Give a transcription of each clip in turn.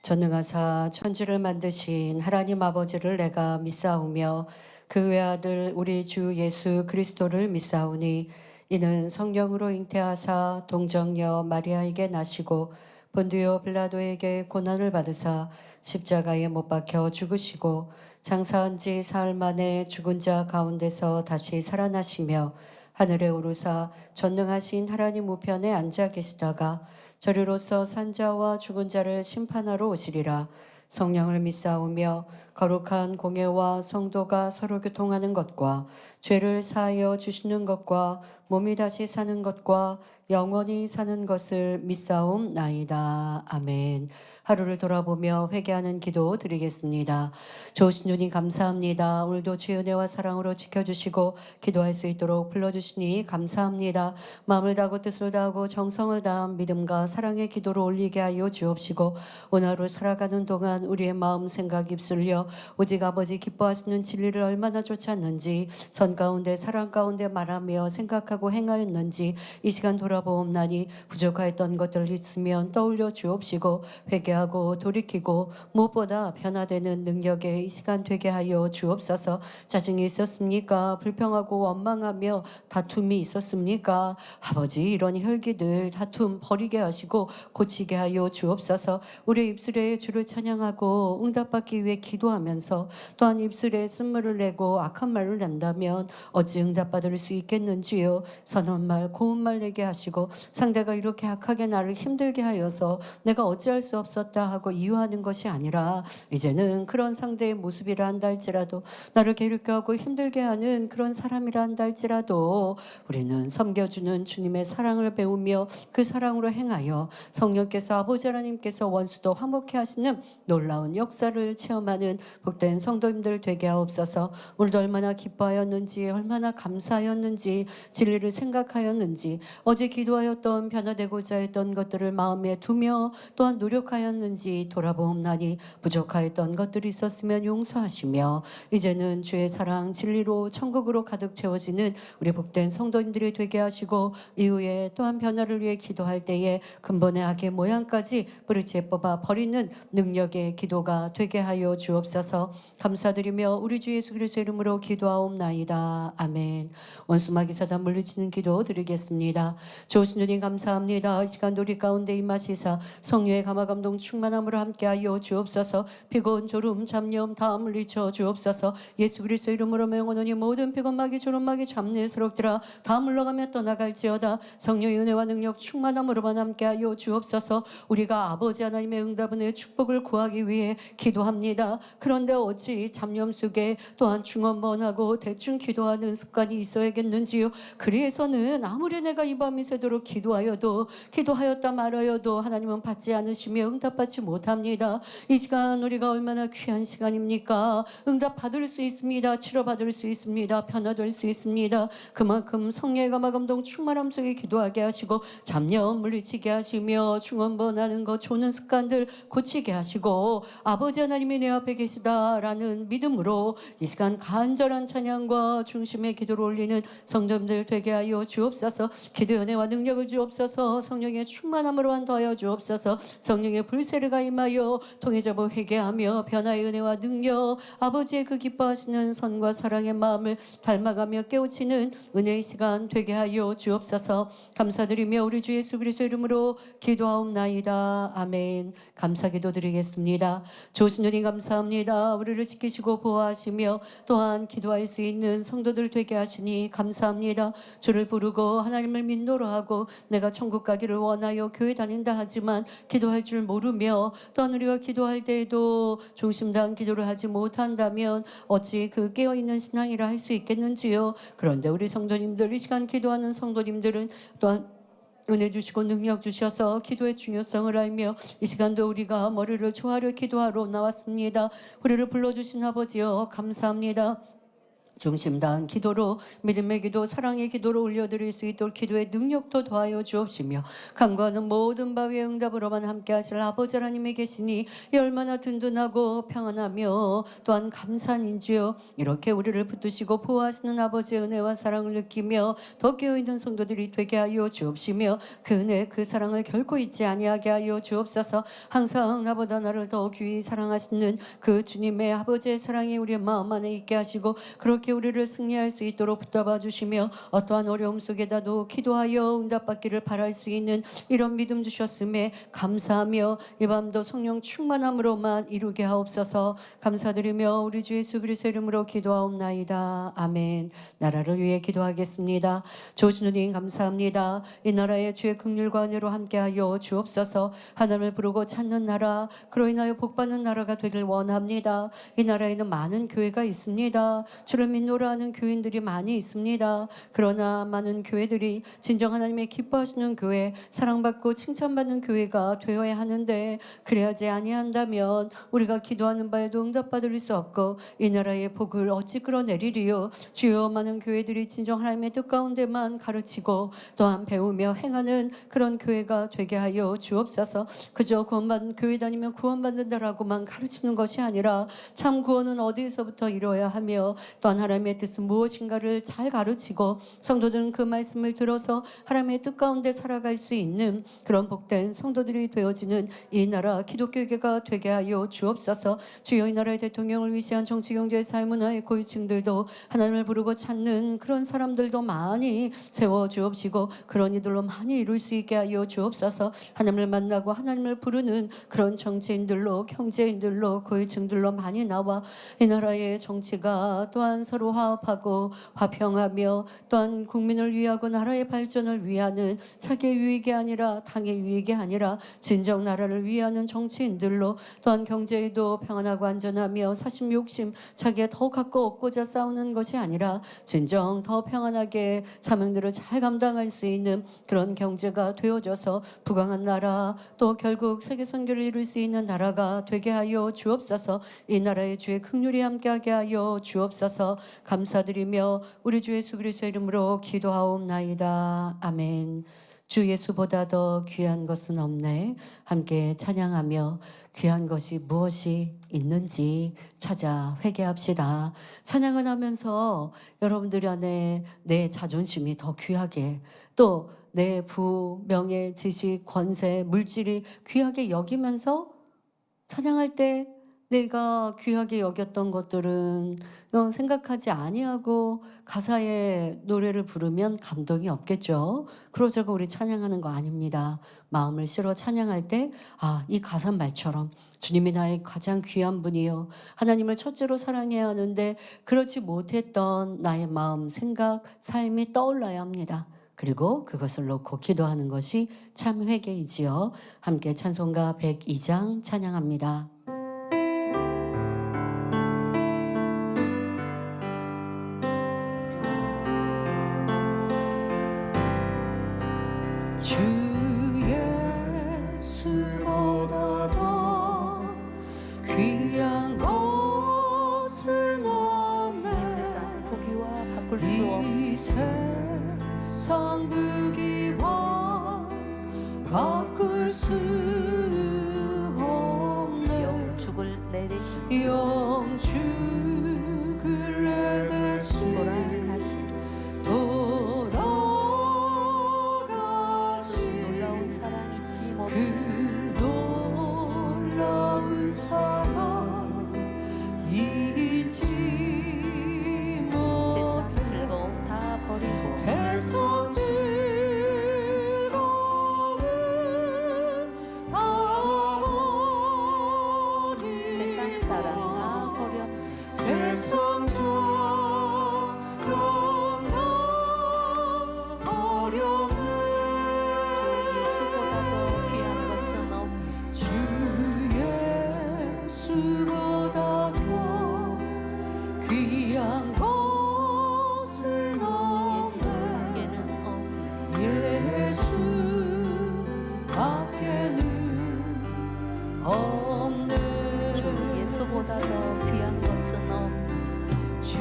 전능하사 천지를 만드신 하나님 아버지를 내가 믿사오며 그 외아들 우리 주 예수 그리스도를 믿사오니 이는 성령으로 잉태하사 동정녀 마리아에게 나시고 본디오 빌라도에게 고난을 받으사 십자가에 못 박혀 죽으시고 장사한 지 사흘 만에 죽은 자 가운데서 다시 살아나시며 하늘에 오르사 전능하신 하나님 우편에 앉아 계시다가 저리로서 산자와 죽은 자를 심판하러 오시리라. 성령을 믿사오며 거룩한 공예와 성도가 서로 교통하는 것과 죄를 사하여 주시는 것과 몸이 다시 사는 것과 영원히 사는 것을 믿사옵나이다. 아멘. 하루를 돌아보며 회개하는 기도 드리겠습니다. 좋으신 주님 감사합니다. 오늘도 주의 은혜와 사랑으로 지켜주시고 기도할 수 있도록 불러주시니 감사합니다. 마음을 다하고 뜻을 다하고 정성을 다한 믿음과 사랑의 기도를 올리게 하여 주옵시고 오늘 하루 살아가는 동안 우리의 마음 생각 입술려 오직 아버지 기뻐하시는 진리를 얼마나 쫓았는지 선 가운데 사랑 가운데 말하며 생각하고 행하였는지 이 시간 돌아보옵나니 부족하였던 것들 있으면 떠올려 주옵시고 회개하고 돌이키고 무엇보다 변화되는 능력의 이 시간 되게 하여 주옵소서. 짜증이 있었습니까? 불평하고 원망하며 다툼이 있었습니까? 아버지 이런 혈기들 다툼 버리게 하시고 고치게 하여 주옵소서. 우리 입술에 주를 찬양하고 응답받기 위해 기도하면서 또한 입술에 쓴물을 내고 악한 말을 낸다면 어찌 응답받을 수 있겠는지요. 선한 말 고운 말 내게 하시고 상대가 이렇게 악하게 나를 힘들게 하여서 내가 어찌할 수 없었다 하고 이유하는 것이 아니라 이제는 그런 상대의 모습이라 한다 할지라도 나를 괴롭게 하고 힘들게 하는 그런 사람이라 한다 할지라도 우리는 섬겨주는 주님의 사랑을 배우며 그 사랑으로 행하여 성령께서 아버지 하나님께서 원수도 화목케 하시는 놀라운 역사를 체험하는 복된 성도님들 되게 하옵소서. 오늘도 얼마나 기뻐하였는지 얼마나 감사하였는지 진리를 생각하였는지 어제 기도하였던 변화되고자 했던 것들을 마음에 두며 또한 노력하였는지 돌아보옵나니 부족하였던 것들이 있었으면 용서하시며 이제는 주의 사랑 진리로 천국으로 가득 채워지는 우리 복된 성도님들이 되게 하시고 이후에 또한 변화를 위해 기도할 때에 근본의 악의 모양까지 뿌리째 뽑아 버리는 능력의 기도가 되게 하여 주옵소서. 감사드리며 우리 주 예수 그리스도의 이름으로 기도하옵나이다. 아멘. 원수마귀 사단 물리치는 기도 드리겠습니다. 좋으신 주님 감사합니다. 이 시간 우리 가운데 임하시사 성령의 감화감동 충만함으로 함께하여 주옵소서. 피곤 졸음 잡념 다 물리쳐 주옵소서. 예수 그리스도 이름으로 명하노니 모든 피곤마귀 졸음마귀 잡내 스럽더라 다 물러가며 떠나갈지어다. 성령의 은혜와 능력 충만함으로만 함께하여 주옵소서. 우리가 아버지 하나님의 응답은의 축복을 구하기 위해 기도합니다. 그런데 어찌 잡념 속에 또한 중언번하고 대충 기도하는 습관이 있어야겠는지요. 그래서는 아무리 내가 이 밤이 새도록 기도하였다 말하여도 하나님은 받지 않으시며 응답받지 못합니다. 이 시간 우리가 얼마나 귀한 시간입니까? 응답받을 수 있습니다. 치료받을 수 있습니다. 변화될 수 있습니다. 그만큼 성령의 감화감동 충만함 속에 기도하게 하시고 잡념 물리치게 하시며 중언번하는 것 좋은 습관들 고치게 하시고 아버지 하나님이 내 앞에 계시다라는 믿음으로 이 시간 간절한 찬양과 중심의 기도를 올리는 성도님들 되게 하여 주옵소서. 기도의 은혜와 능력을 주옵소서. 성령의 충만함으로만 더하여 주옵소서. 성령의 불세를 가임하여 통해잡아 회개하며 변화의 은혜와 능력 아버지의 그 기뻐하시는 선과 사랑의 마음을 닮아가며 깨우치는 은혜의 시간 되게 하여 주옵소서. 감사드리며 우리 주 예수 그리스도 이름으로 기도하옵나이다. 아멘. 감사기도 드리겠습니다. 좋으신 주님 감사합니다. 우리를 지키시고 보호하시며 또한 기도할 수 있는 성도들 되게 하시니 감사합니다. 주를 부르고 하나님을 믿노로 하고 내가 천국 가기를 원하여 교회 다닌다 하지만 기도할 줄 모르며 또한 우리가 기도할 때에도 중심당 기도를 하지 못한다면 어찌 그 깨어있는 신앙이라 할 수 있겠는지요. 그런데 우리 성도님들 이 시간 기도하는 성도님들은 또한 은혜 주시고 능력 주셔서 기도의 중요성을 알며 이 시간도 우리가 머리를 조아려 기도하러 나왔습니다. 우리를 불러주신 아버지여 감사합니다. 중심 다한 기도로 믿음의 기도 사랑의 기도로 올려드릴 수 있도록 기도의 능력도 더하여 주옵시며 간구하는 모든 바위의 응답으로만 함께 하실 아버지 하나님이 계시니 이 얼마나 든든하고 평안하며 또한 감사한 인주여 이렇게 우리를 붙드시고 보호하시는 아버지의 은혜와 사랑을 느끼며 더 깨어있는 성도들이 되게 하여 주옵시며 그 은혜 그 사랑을 결코 잊지 아니하게 하여 주옵소서. 항상 나보다 나를 더 귀히 사랑하시는 그 주님의 아버지의 사랑이 우리의 마음 안에 있게 하시고 그렇게 우리를 승리할 수 있도록 붙잡아 주시며 어떠한 어려움 속에다도 기도하여 응답받기를 바랄 수 있는 이런 믿음 주셨음에 감사하며 이 밤도 성령 충만함으로만 이루게 하옵소서. 감사드리며 우리 주 예수 그리스도 이름으로 기도하옵나이다. 아멘. 나라를 위해 기도하겠습니다. 조주님 감사합니다. 이 나라에 주의 긍휼과 은혜로 함께하여 주옵소서. 하나님을 부르고 찾는 나라 그로 인하여 복받는 나라가 되길 원합니다. 이 나라에는 많은 교회가 있습니다. 주를 믿노라 하는 교인들이 많이 있습니다. 그러나 많은 교회들이 진정 하나님의 기뻐하시는 교회 사랑받고 칭찬받는 교회가 되어야 하는데 그래야지 아니한다면 우리가 기도하는 바에도 응답받을 수 없고 이 나라의 복을 어찌 끌어내리리요. 주여 많은 교회들이 진정 하나님의 뜻 가운데만 가르치고 또한 배우며 행하는 그런 교회가 되게 하여 주옵소서. 그저 구원받는 교회 다니면 구원받는다라고만 가르치는 것이 아니라 참 구원은 어디에서부터 이루어야 하며 또한 하나님의 뜻은 무엇인가를 잘 가르치고 성도들은 그 말씀을 들어서 하나님의 뜻 가운데 살아갈 수 있는 그런 복된 성도들이 되어지는 이 나라 기독교계가 되게 하여 주옵소서. 주여 이 나라의 대통령을 위시한 정치 경제 사회 문화의 고위층들도 하나님을 부르고 찾는 그런 사람들도 많이 세워 주옵시고 그런 이들로 많이 이룰 수 있게 하여 주옵소서. 하나님을 만나고 하나님을 부르는 그런 정치인들로 경제인들로 고위층들로 많이 나와 이 나라의 정치가 또한 서로 화합하고 화평하며 또한 국민을 위하고 나라의 발전을 위하는 자기의 유익이 아니라 당의 유익이 아니라 진정 나라를 위하는 정치인들로 또한 경제에도 평안하고 안전하며 사심 욕심 자기가 더 갖고 얻고자 싸우는 것이 아니라 진정 더 평안하게 사명들을 잘 감당할 수 있는 그런 경제가 되어져서 부강한 나라 또 결국 세계 선교를 이룰 수 있는 나라가 되게 하여 주옵소서. 이 나라의 주의 긍휼이 함께하게 하여 주옵소서. 감사드리며 우리 주 예수 그리스도의 이름으로 기도하옵나이다. 아멘. 주 예수보다 더 귀한 것은 없네. 함께 찬양하며 귀한 것이 무엇이 있는지 찾아 회개합시다. 찬양을 하면서 여러분들 안에 내 자존심이 더 귀하게 또 내 부, 명예, 지식, 권세, 물질이 귀하게 여기면서 찬양할 때 내가 귀하게 여겼던 것들은 생각하지 아니하고 가사의 노래를 부르면 감동이 없겠죠. 그러자고 우리 찬양하는 거 아닙니다. 마음을 실어 찬양할 때 이 가사 말처럼 주님이 나의 가장 귀한 분이요 하나님을 첫째로 사랑해야 하는데 그렇지 못했던 나의 마음, 생각, 삶이 떠올라야 합니다. 그리고 그것을 놓고 기도하는 것이 참 회개이지요. 함께 찬송가 102장 찬양합니다. 주 예수보다 더 귀한 것은 없네. 이 세상 부귀와 바꿀 수 없는 세상 부귀와 바꿀 수 없네. 영축을 내 대신 영축을 내 대신 돌아가신 놀라운 사랑 잊지 그 못해 놀라운 사랑 잊지 세상 못해 즐거움 다 버리고 세상 즐거움 다 버리고 세상 사랑 다 버려 세상 사랑 다 버려내 주 예수보다 더 귀한 것은 없네. 예수 밖에는 없네. 주 예수보다 더 귀한 것은 없네. 주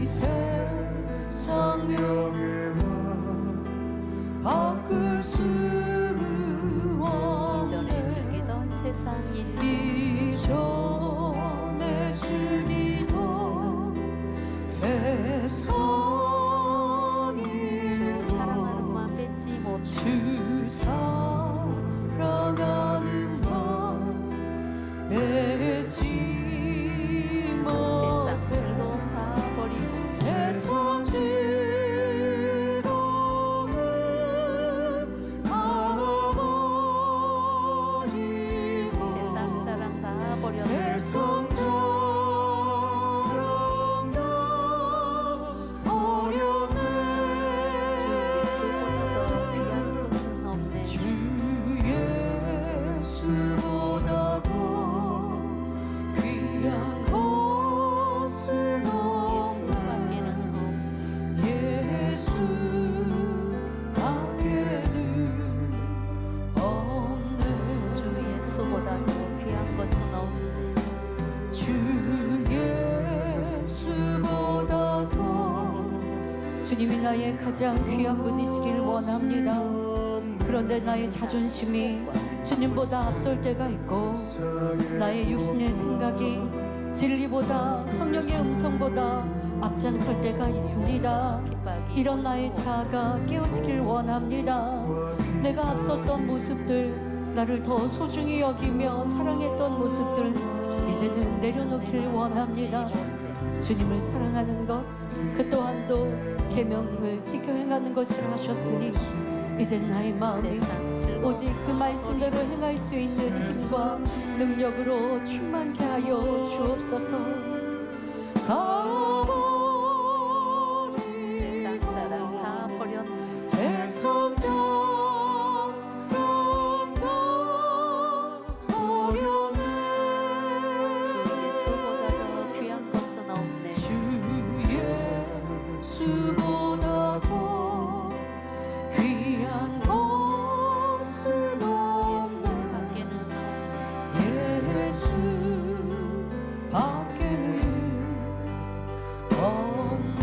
이 세상 명예와 바꿀 수 이전에 즐기던 세상 일 이전에 즐기던 세상이 주 사랑하는 마음 뺏지 못해 주 사랑하는 마음 뺏지 세상 못해 즐거움 다 버리고 세상 즐거움을 다 버리고 세상 자랑 다 버렸네 세상 자랑 다 버렸네 주 예수보다 더 귀한 것은 없네 예수 밖에는 예수 밖에는 없네 없네 주 예수보다 더 귀한 것은 없네 주 예수보다 더 주님이 나의 가장 귀한 분이시길 원합니다. 그런데 나의 자존심이 주님보다 앞설 때가 있고 나의 육신의 생각이 진리보다 성령의 음성보다 앞장설 때가 있습니다. 핍박이 이런 나의 자아가 깨어지길 원합니다. 내가 앞섰던 모습들, 나를 더 소중히 여기며 사랑했던 모습들 이제는 내려놓길 원합니다. 주님을 사랑하는 것, 그 또한도 계명을 지켜 행하는 것이라 하셨으니 이제 나의 마음이 세상 즐거움 오직 그 말씀대로 행할 수 있는 힘과 능력으로 충만케 하여 주옵소서. 다 버린 세상 자랑 다 버렸네 세상 자랑 다 버렸네 주 예수보다 더 귀한 것은 없네 주 예수보다 더 귀한 것은 예수 없네 밖에는 예수 밖에는 없네.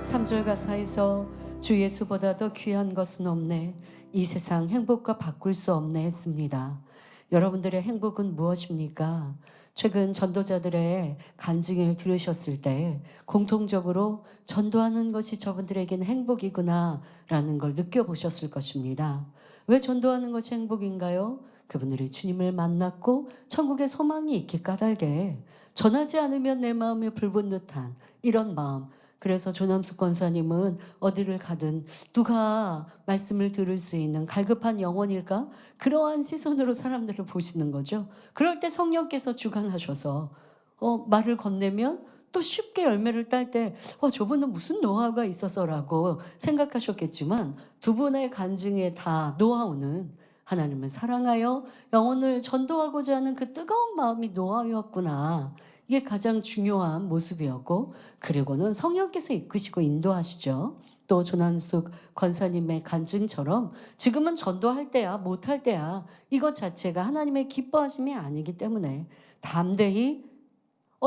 3절 가사에서 주 예수보다 더 귀한 것은 없네. 이 세상 행복과 바꿀 수 없네 했습니다. 여러분들의 행복은 무엇입니까? 최근 전도자들의 간증을 들으셨을 때 공통적으로 전도하는 것이 저분들에게는 행복이구나 라는 걸 느껴보셨을 것입니다. 왜 전도하는 것이 행복인가요? 그분들이 주님을 만났고 천국의 소망이 있기 까닭에 전하지 않으면 내 마음이 불붙는 듯한 이런 마음. 그래서 조남숙 권사님은 어디를 가든 누가 말씀을 들을 수 있는 갈급한 영혼일까? 그러한 시선으로 사람들을 보시는 거죠. 그럴 때 성령께서 주관하셔서 말을 건네면 또 쉽게 열매를 딸 때 저분은 무슨 노하우가 있어서라고 생각하셨겠지만 두 분의 간증에 다 노하우는 하나님을 사랑하여 영혼을 전도하고자 하는 그 뜨거운 마음이 노하우였구나. 이게 가장 중요한 모습이었고, 그리고는 성령께서 이끄시고 인도하시죠. 또 조남숙 권사님의 간증처럼 지금은 전도할 때야 못할 때야 이것 자체가 하나님의 기뻐하심이 아니기 때문에 담대히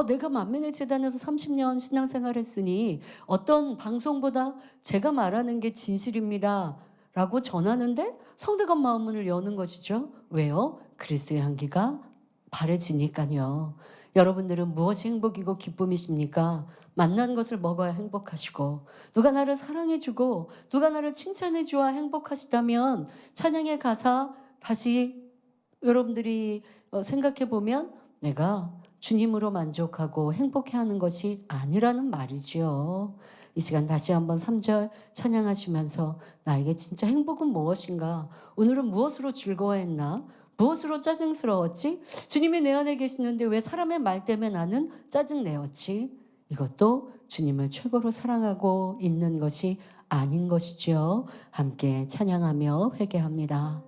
내가 만민의 재단에서 30년 신앙생활 했으니 어떤 방송보다 제가 말하는 게 진실입니다 라고 전하는데 성대간 마음문을 여는 것이죠. 왜요? 그리스도의 향기가 바래지니까요. 여러분들은 무엇이 행복이고 기쁨이십니까? 만난 것을 먹어야 행복하시고, 누가 나를 사랑해주고 누가 나를 칭찬해주어야 행복하시다면 찬양의 가사 다시 여러분들이 생각해보면 내가 주님으로 만족하고 행복해하는 것이 아니라는 말이지요. 이 시간 다시 한번 3절 찬양하시면서 나에게 진짜 행복은 무엇인가? 오늘은 무엇으로 즐거워했나? 무엇으로 짜증스러웠지? 주님이 내 안에 계시는데 왜 사람의 말 때문에 나는 짜증내었지? 이것도 주님을 최고로 사랑하고 있는 것이 아닌 것이죠. 함께 찬양하며 회개합니다.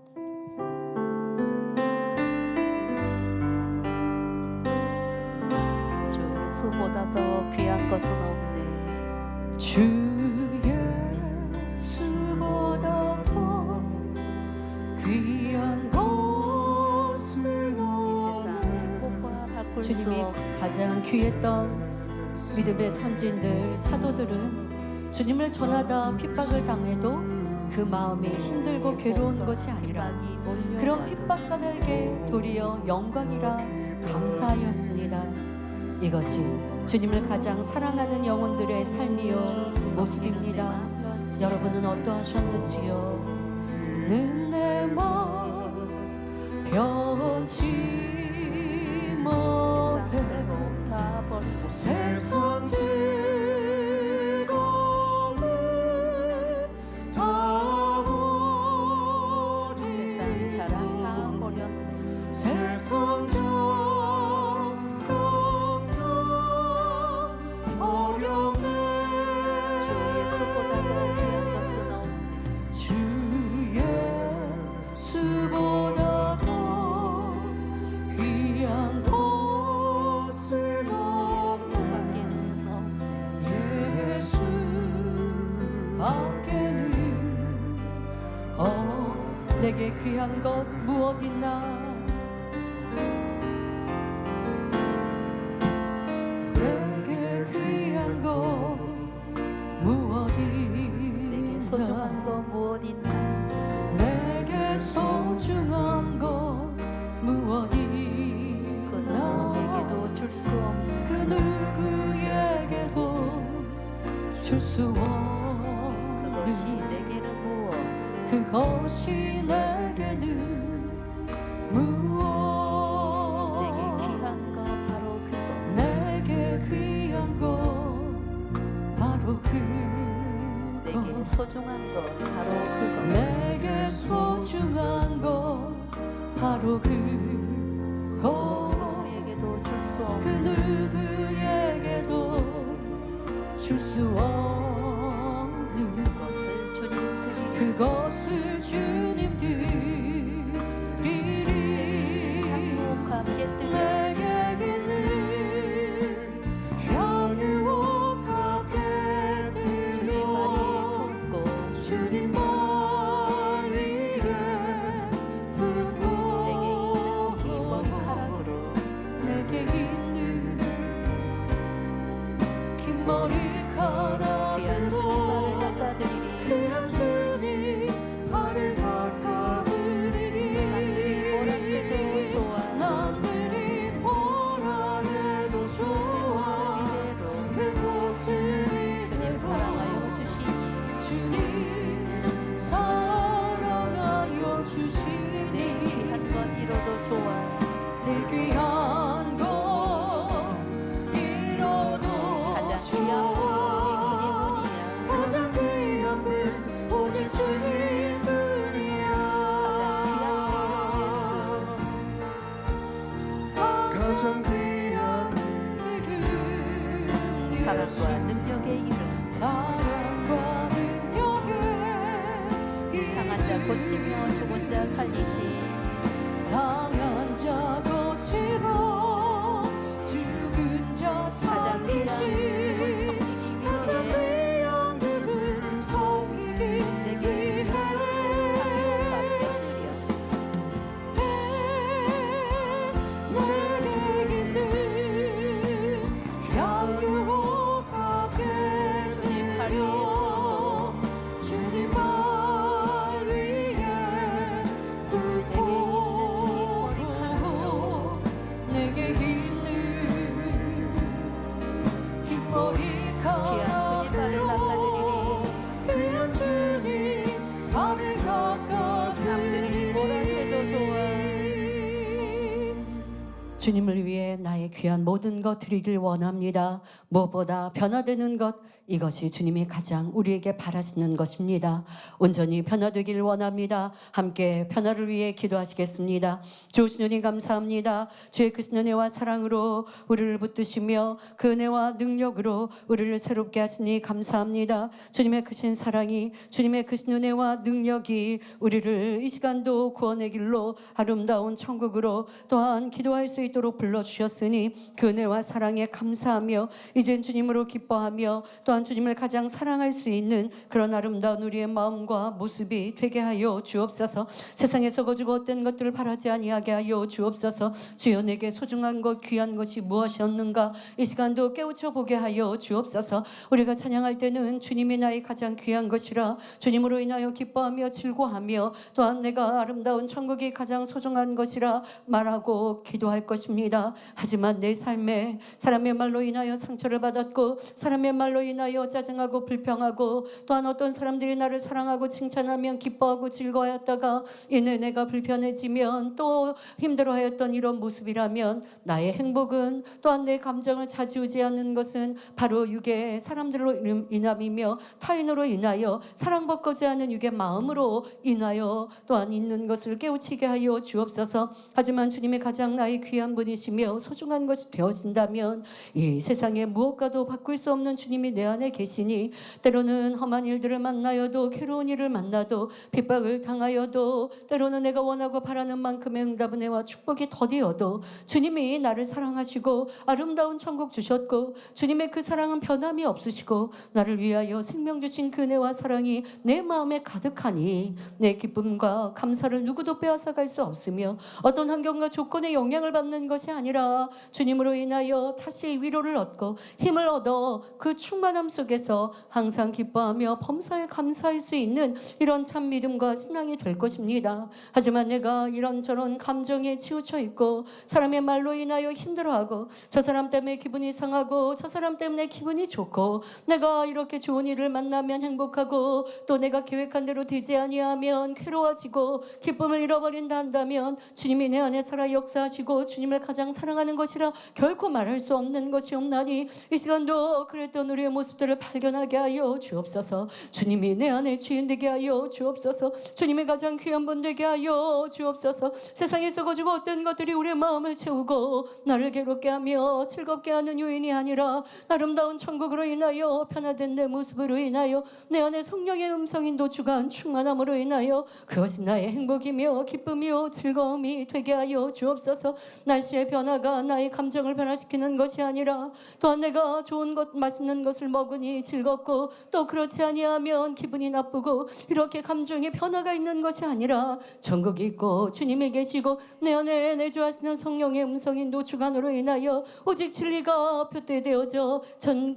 주 예수보다 더 귀한 것은 없네 주 예수보다 더 귀한 것은 이 세상 없네. 행복과 바꿀 볼 수 주님이 없네. 가장 귀했던 믿음의 선진들, 사도들은 주님을 전하다 핍박을 당해도 그 마음이 힘들고 괴로운 것이 아니라 핍박이 몰려와도 그런 핍박 까닭에 도리어 영광이라 감사하였습니다. 이것이 주님을 가장 사랑하는 영혼들의 삶이요 모습입니다. 여러분은 어떠하셨는지요? 는 내 마음 변치 못해 세상 다 버리고 세상 즐거움을 다 버린 세상 자랑 다 버렸네. 세상 자랑 다 버렸네 주 예수보다 더 귀한 것은 없네. 주 예수보다 더 귀한 것은 예수밖에는 없네. 예수 밖에는 내게 귀한 것 무엇 있나 내게 귀한 것 무엇 내게 소중한 있나 거 무엇 있나. 내게 소중한 것 무엇 그 있나 누구에게도 줄 수 없는 그 누구에게도 줄 수 그것이 없는 내게는 무엇. 그것이 내게는 무엇 내게 귀한 거 바로 그것. 내게 귀한 것 바로 내게 그것 소중한 거 바로 그것. 내게 소중한 것 바로 그것 누구에게도 줄 수 그 없는 누구에게도 줄 수 없는 것을 주님 드리리. 그것을 주님 드리리 행복하게 들려. 내게 있는 향유옥하게 주님 들려 발이 품고 주님 발 위에 품고 내게 있는 긴 머리카락으로 내게 있는 긴 머리카락으로 귀한 주님 발을 닦아드리리. 귀한 주님 발을 남들이 뭐라 해도 닦아드리리 좋아. 남들이 뭐라 해도 내 모습 좋아 이대로 내 모습 주님 사랑하여 주시니 주님 사랑하여 내 주시니 귀한 것 이뤄도 좋아. 내 귀한 것 이뤄도 가장 귀한 좋아 분 가장 귀한 분 오직 주님뿐이야 가장 귀한 예수 사랑과 능력의 이름. 사랑과 능력의 상한 자 고치며 죽은 자 살리시. 상한 자 고치고 죽은 자 가장 귀한 그분 가장 섬기기 위해 귀한 그분 섬기기 내게 위해 내게 있는 향유옥하게 주님 발 위에 주님 발 위에 굽고 내게 있는 긴 머리카락으로 귀한 주님 발을 남들이 뭐라 해도 닦아드리리 주님을 위해 나의 귀한 모든 것 드리길 원합니다. 무엇보다 변화되는 것 이것이 주님이 가장 우리에게 바라시는 것입니다. 온전히 변화되길 원합니다. 함께 변화를 위해 기도하시겠습니다. 주신 주님 감사합니다. 주의 크신 은혜와 사랑으로 우리를 붙드시며 그 은혜와 능력으로 우리를 새롭게 하시니 감사합니다. 주님의 크신 사랑이 주님의 크신 은혜와 능력이 우리를 이 시간도 구원의 길로 아름다운 천국으로 또한 기도할 수 있도록 불러주셨으니 그 은혜와 사랑에 감사하며 이젠 주님으로 기뻐하며 또한 또한 주님을 가장 사랑할 수 있는 그런 아름다운 우리의 마음과 모습이 되게 하여 주옵소서. 세상에서 거주고 어떤 것들을 바라지 아니하게 하여 주옵소서. 주여 내게 소중한 것 귀한 것이 무엇이었는가 이 시간도 깨우쳐 보게 하여 주옵소서. 우리가 찬양할 때는 주님이 나의 가장 귀한 것이라 주님으로 인하여 기뻐하며 즐거워하며 또한 내가 아름다운 천국이 가장 소중한 것이라 말하고 기도할 것입니다. 하지만 내 삶에 사람의 말로 인하여 상처를 받았고 사람의 말로 인하여 짜증하고 불평하고 또한 어떤 사람들이 나를 사랑하고 칭찬하면 기뻐하고 즐거워했다가 이내 내가 불편해지면 또 힘들어하였던 이런 모습이라면 나의 행복은 또한 내 감정을 차지우지 않는 것은 바로 육의 사람들로 인함이며 타인으로 인하여 사랑받고자 하는 육의 마음으로 인하여 또한 있는 것을 깨우치게 하여 주옵소서. 하지만 주님이 가장 나의 귀한 분이시며 소중한 것이 되어진다면 이 세상에 무엇과도 바꿀 수 없는 주님이 내 안에 계시니 때로는 험한 일들을 만나여도 괴로운 일을 만나도 핍박을 당하여도 때로는 내가 원하고 바라는 만큼의 응답은혜와 축복이 더디어도 주님이 나를 사랑하시고 아름다운 천국 주셨고 주님의 그 사랑은 변함이 없으시고 나를 위하여 생명 주신 그 은혜와 사랑이 내 마음에 가득하니 내 기쁨과 감사를 누구도 빼앗아갈 수 없으며 어떤 환경과 조건의 영향을 받는 것이 아니라 주님으로 인하여 다시 위로를 얻고 힘을 얻어 그 충만함 속에서 항상 기뻐하며 범사에 감사할 수 있는 이런 참 믿음과 신앙이 될 것입니다. 하지만 내가 이런저런 감정에 치우쳐 있고 사람의 말로 인하여 힘들어하고 저 사람 때문에 기분이 상하고 저 사람 때문에 기분이 좋고 내가 이렇게 좋은 일을 만나면 행복하고 또 내가 계획한 대로 되지 아니하면 괴로워지고 기쁨을 잃어버린다 한다면 주님이 내 안에 살아 역사하시고 주님을 가장 사랑하는 것이라 결코 말할 수 없는 것이옵나니 이 시간도 그랬던 우리의 모습들을 발견하게 하여 주옵소서. 주님이 내 안에 주인 되게 하여 주옵소서. 주님의 가장 귀한 분 되게 하여 주옵소서. 세상에서 가지고 어떤 것들이 우리의 마음을 채우고 나를 괴롭게 하며 즐겁게 하는 요인이 아니라 아름다운 천국으로 인하여 변화된 내 모습으로 인하여 내 안에 성령의 음성인도 주간 충만함으로 인하여 그것이 나의 행복이며 기쁨이요 즐거움이 되게 하여 주옵소서. 날씨의 변화가 나의 감정을 변화시키는 것이 아니라 또한 내가 좋은 것 맛있는 것을 먹으니 즐겁고 또 그렇지 아니하면 기분이 나쁘고 이렇게 감정의 변화가 있는 것이 아니라 천국이 있고 주님이 계시고 내 안에 내주하시는 성령의 음성인도 주관으로 인하여 오직 진리가 표대되어져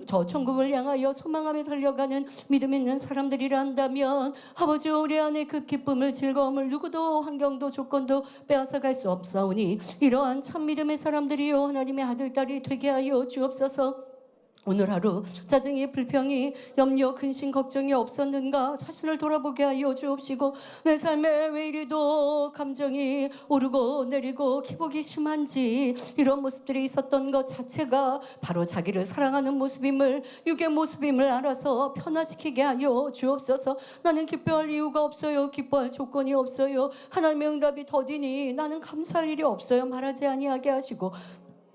저 천국을 향하여 소망하며 달려가는 믿음 있는 사람들이라 한다면 아버지 우리 안에 그 기쁨을 즐거움을 누구도 환경도 조건도 빼앗아갈 수 없사오니 이러한 참 믿음의 사람들이요 하나님의 아들 딸이 되게 하여 주옵소서. 오늘 하루 짜증이 불평이 염려 근심 걱정이 없었는가 자신을 돌아보게 하여 주옵시고 내 삶에 왜 이리도 감정이 오르고 내리고 기복이 심한지 이런 모습들이 있었던 것 자체가 바로 자기를 사랑하는 모습임을 육의 모습임을 알아서 변화시키게 하여 주옵소서. 나는 기뻐할 이유가 없어요. 기뻐할 조건이 없어요. 하나님의 응답이 더디니 나는 감사할 일이 없어요. 말하지 아니하게 하시고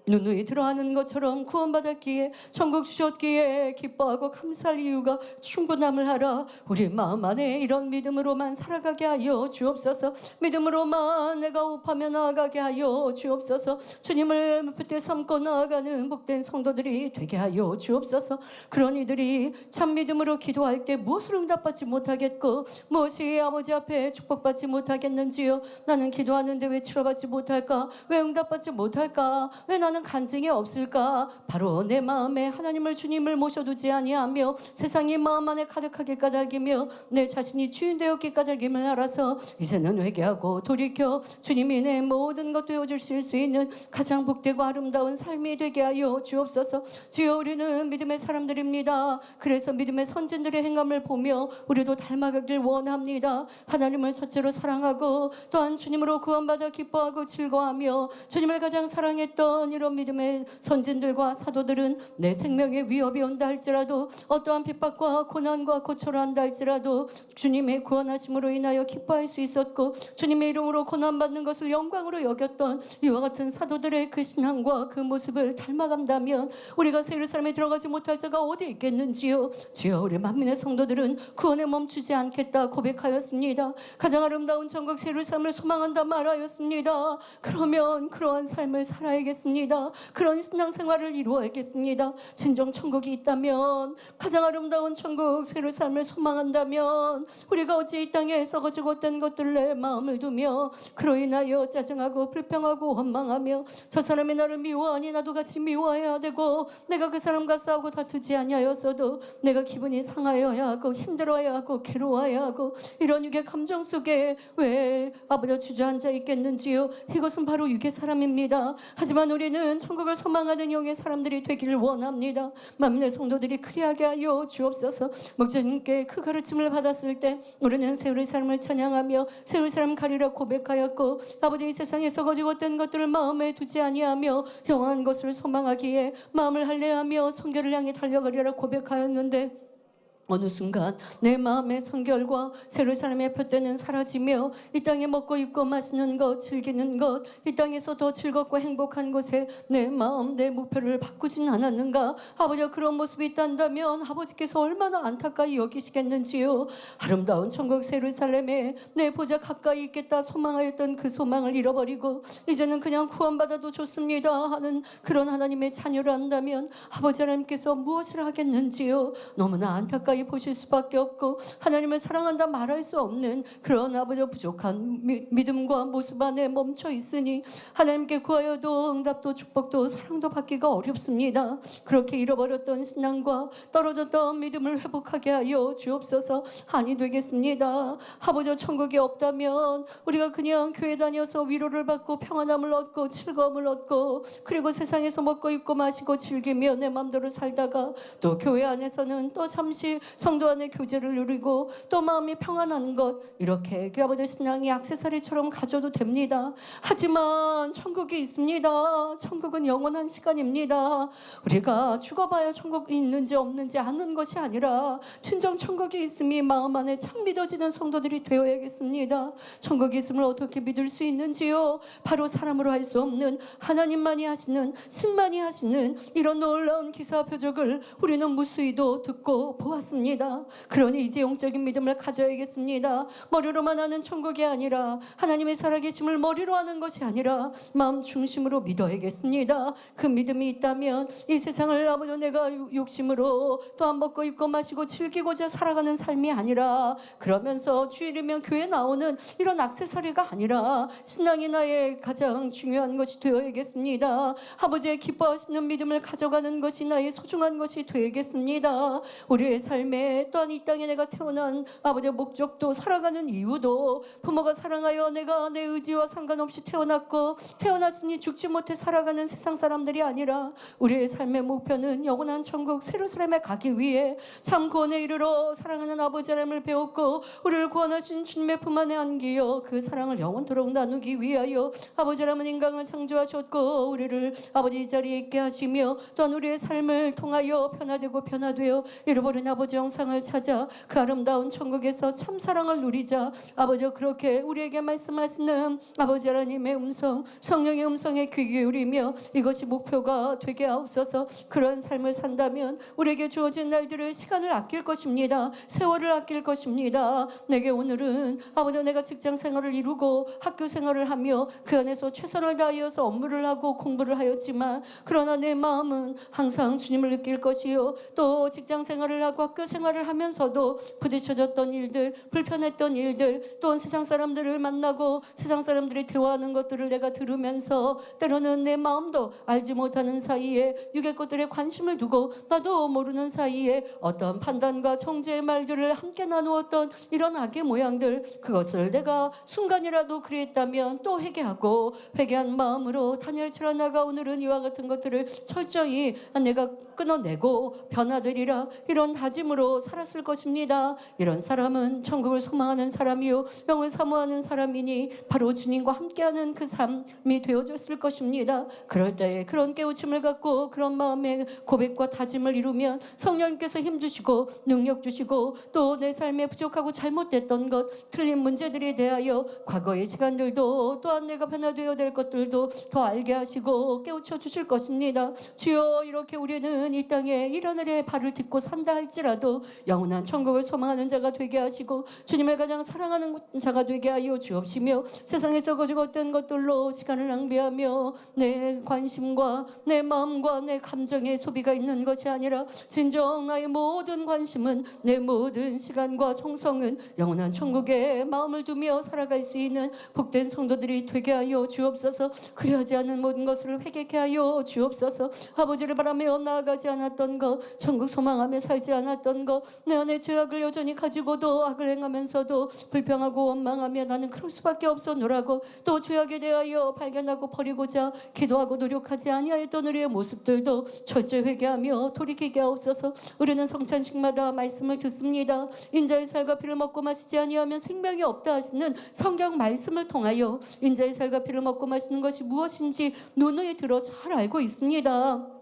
누누이 들어가는 것처럼 구원받았기에 천국 주셨기에 기뻐하고 감사할 이유가 충분함을 알아 우리 마음 안에 이런 믿음으로만 살아가게 하여 주옵소서. 믿음으로만 내가 호흡하며 나아가게 하여 주옵소서. 주님을 붙대 삼고 나아가는 복된 성도들이 되게 하여 주옵소서. 그런 이들이 참 믿음으로 기도할 때 무엇을 응답받지 못하겠고 무엇이 아버지 앞에 축복받지 못하겠는지요. 나는 기도하는데 왜 치료받지 못할까? 왜 응답받지 못할까? 왜 나는 간증이 없을까? 바로 내 마음에 하나님을 주님을 모셔두지 아니하며 세상이 마음 안에 가득하게 까닭이며 내 자신이 주인 되었기 까닭임을 알아서 이제는 회개하고 돌이켜 주님이 내 모든 것 되어주실 수 있는 가장 복되고 아름다운 삶이 되게 하여 주옵소서. 주여 우리는 믿음의 사람들입니다. 그래서 믿음의 선진들의 행함을 보며 우리도 닮아가길 원합니다. 하나님을 첫째로 사랑하고 또한 주님으로 구원받아 기뻐하고 즐거워하며 주님을 가장 사랑했던 이런 믿음의 선진들과 사도들은 내 생명에 위협이 온다 할지라도 어떠한 핍박과 고난과 고초를 한다 할지라도 주님의 구원하심으로 인하여 기뻐할 수 있었고 주님의 이름으로 고난받는 것을 영광으로 여겼던 이와 같은 사도들의 그 신앙과 그 모습을 닮아간다면 우리가 새 예루살렘에 들어가지 못할 자가 어디 있겠는지요. 주여 우리 만민의 성도들은 구원에 멈추지 않겠다 고백하였습니다. 가장 아름다운 천국 새 예루살렘을 소망한다 말하였습니다. 그러면 그러한 삶을 살아야겠습니다. 되겠습니다. 그런 신앙생활을 이루어야겠습니다. 진정 천국이 있다면, 가장 아름다운 천국 새로운 삶을 소망한다면 우리가 어찌 이 땅에 썩어지고 헛된 것들에 마음을 두며 그로 인하여 짜증하고 불평하고 원망하며 저 사람이 나를 미워하니 나도 같이 미워해야 되고, 내가 그 사람과 싸우고 다투지 아니하였어도 내가 기분이 상하여야 하고 힘들어야 하고 괴로워야 하고, 이런 육의 감정 속에 왜 아버지 주저앉아 있겠는지요. 이것은 바로 육의 사람입니다. 하지만 우리는 천국을 소망하는 영의 사람들이 되기를 원합니다. 만민의 성도들이 그리하게 하여 주옵소서. 목자님께 그 가르침을 받았을 때 우리는 세월의 삶을 찬양하며 세월 삶 가리라 고백하였고, 아버지 이 세상에 썩어지고 헛된 것들을 마음에 두지 아니하며 영원한 것을 소망하기에 마음을 할례하며 성결을 향해 달려가리라 고백하였는데, 어느 순간 내 마음의 성결과 새로운 삶의 표대는 사라지며 이 땅에 먹고 입고 마시는 것, 즐기는 것, 이 땅에서 더 즐겁고 행복한 곳에 내 마음, 내 목표를 바꾸진 않았는가? 아버지가 그런 모습이 있단다면 아버지께서 얼마나 안타까이 여기시겠는지요. 아름다운 천국 새로운 삶에 내 보좌 가까이 있겠다 소망하였던 그 소망을 잃어버리고 이제는 그냥 구원받아도 좋습니다 하는 그런 하나님의 자녀를 한다면 아버지 하나님께서 무엇을 하겠는지요. 너무나 안타까이 보실 수밖에 없고, 하나님을 사랑한다 말할 수 없는 그런 아버지의 부족한 믿음과 모습 안에 멈춰 있으니 하나님께 구하여도 응답도 축복도 사랑도 받기가 어렵습니다. 그렇게 잃어버렸던 신앙과 떨어졌던 믿음을 회복하게 하여 주옵소서. 아니 되겠습니다. 아버지 천국이 없다면 우리가 그냥 교회 다녀서 위로를 받고 평안함을 얻고 즐거움을 얻고, 그리고 세상에서 먹고 입고 마시고 즐기며 내 맘대로 살다가 또 교회 안에서는 또 잠시 성도 안의 교제를 누리고 또 마음이 평안한 것, 이렇게 아버지 신앙이 액세서리처럼 가져도 됩니다. 하지만 천국이 있습니다. 천국은 영원한 시간입니다. 우리가 죽어봐야 천국이 있는지 없는지 아는 것이 아니라 진정 천국이 있음이 마음 안에 참 믿어지는 성도들이 되어야겠습니다. 천국이 있음을 어떻게 믿을 수 있는지요? 바로 사람으로 할 수 없는 하나님만이 하시는, 신만이 하시는 이런 놀라운 기사 표적을 우리는 무수히도 듣고 보았습니다. 그러니 이제 영적인 믿음을 가져야겠습니다. 머리로만 하는 천국이 아니라 하나님의 살아계심을 머리로 하는 것이 아니라 마음 중심으로 믿어야겠습니다. 그 믿음이 있다면 이 세상을 아버지 내가 욕심으로 또한 먹고 입고 마시고 즐기고자 살아가는 삶이 아니라, 그러면서 주일이면 교회 나오는 이런 액세서리가 아니라 신앙이 나의 가장 중요한 것이 되어야겠습니다. 아버지의 기뻐하시는 믿음을 가져가는 것이 나의 소중한 것이 되어야겠습니다. 우리의 삶에 또한 이 땅에 내가 태어난 아버지의 목적도 살아가는 이유도 부모가 사랑하여 내가 내 의지와 상관없이 태어났고 태어났으니 죽지 못해 살아가는 세상 사람들이 아니라 우리의 삶의 목표는 영원한 천국 새로운 삶에 가기 위해 참 구원에 이르러 사랑하는 아버지 하나님을 배웠고 우리를 구원하신 주님의 품 안에 안기어 그 사랑을 영원토록 나누기 위하여 아버지 하나님은 인간을 창조하셨고 우리를 아버지 이 자리에 있게 하시며 또한 우리의 삶을 통하여 변화되어 잃어버린 아버지 영상을 찾아 그 아름다운 천국에서 참 사랑을 누리자. 아버지 그렇게 우리에게 말씀하시는 아버지 하나님의 음성, 성령의 음성에 귀 기울이며 이것이 목표가 되게 하옵소서. 그런 삶을 산다면 우리에게 주어진 날들을 시간을 아낄 것입니다. 세월을 아낄 것입니다. 내게 오늘은 아버지 내가 직장 생활을 이루고 학교 생활을 하며 그 안에서 최선을 다하여서 업무를 하고 공부를 하였지만 그러나 내 마음은 항상 주님을 느낄 것이요, 또 직장 생활을 하고 학교 생활을 하면서도 부딪혀졌던 일들, 불편했던 일들, 또 세상 사람들을 만나고 세상 사람들이 대화하는 것들을 내가 들으면서 때로는 내 마음도 알지 못하는 사이에 육의 것들에 관심을 두고 나도 모르는 사이에 어떤 판단과 정죄의 말들을 함께 나누었던 이런 악의 모양들, 그것을 내가 순간이라도 그랬다면 또 회개하고 회개한 마음으로 다니엘처럼 나가 오늘은 이와 같은 것들을 철저히 내가 끊어내고 변화되리라 이런 다짐으로 살았을 것입니다. 이런 사람은 천국을 소망하는 사람이요 영을 사모하는 사람이니 바로 주님과 함께하는 그 삶이 되어졌을 것입니다. 그럴 때에 그런 깨우침을 갖고 그런 마음의 고백과 다짐을 이루면 성령님께서 힘주시고 능력 주시고 또 내 삶에 부족하고 잘못됐던 것, 틀린 문제들에 대하여 과거의 시간들도 또한 내가 변화되어야 될 것들도 더 알게 하시고 깨우쳐 주실 것입니다. 주여, 이렇게 우리는 이 땅에 이런 일에 발을 딛고 산다 할지라도 할지라도 영원한 천국을 소망하는 자가 되게 하시고 주님을 가장 사랑하는 자가 되게 하여 주옵시며 세상에서 거짓 헛된 것들로 시간을 낭비하며 내 관심과 내 마음과 내 감정의 소비가 있는 것이 아니라 진정 나의 모든 관심은 내 모든 시간과 정성은 영원한 천국에 마음을 두며 살아갈 수 있는 복된 성도들이 되게 하여 주옵소서. 그리하지 않은 모든 것을 회개케 하여 주옵소서. 아버지를 바라며 나아가지 않았던 것, 천국 소망하며 살지 않았던 것, 내 안에 죄악을 여전히 가지고도 악을 행하면서도 불평하고 원망하며 나는 그럴 수밖에 없었노라고 또 죄악에 대하여 발견하고 버리고자 기도하고 노력하지 아니하였던 우리의 모습들도 철저히 회개하며 돌이키게 하옵소서. 우리는 성찬식마다 말씀을 듣습니다. 인자의 살과 피를 먹고 마시지 아니하면 생명이 없다 하시는 성경 말씀을 통하여 인자의 살과 피를 먹고 마시는 것이 무엇인지 누누이 들어 잘 알고 있습니다.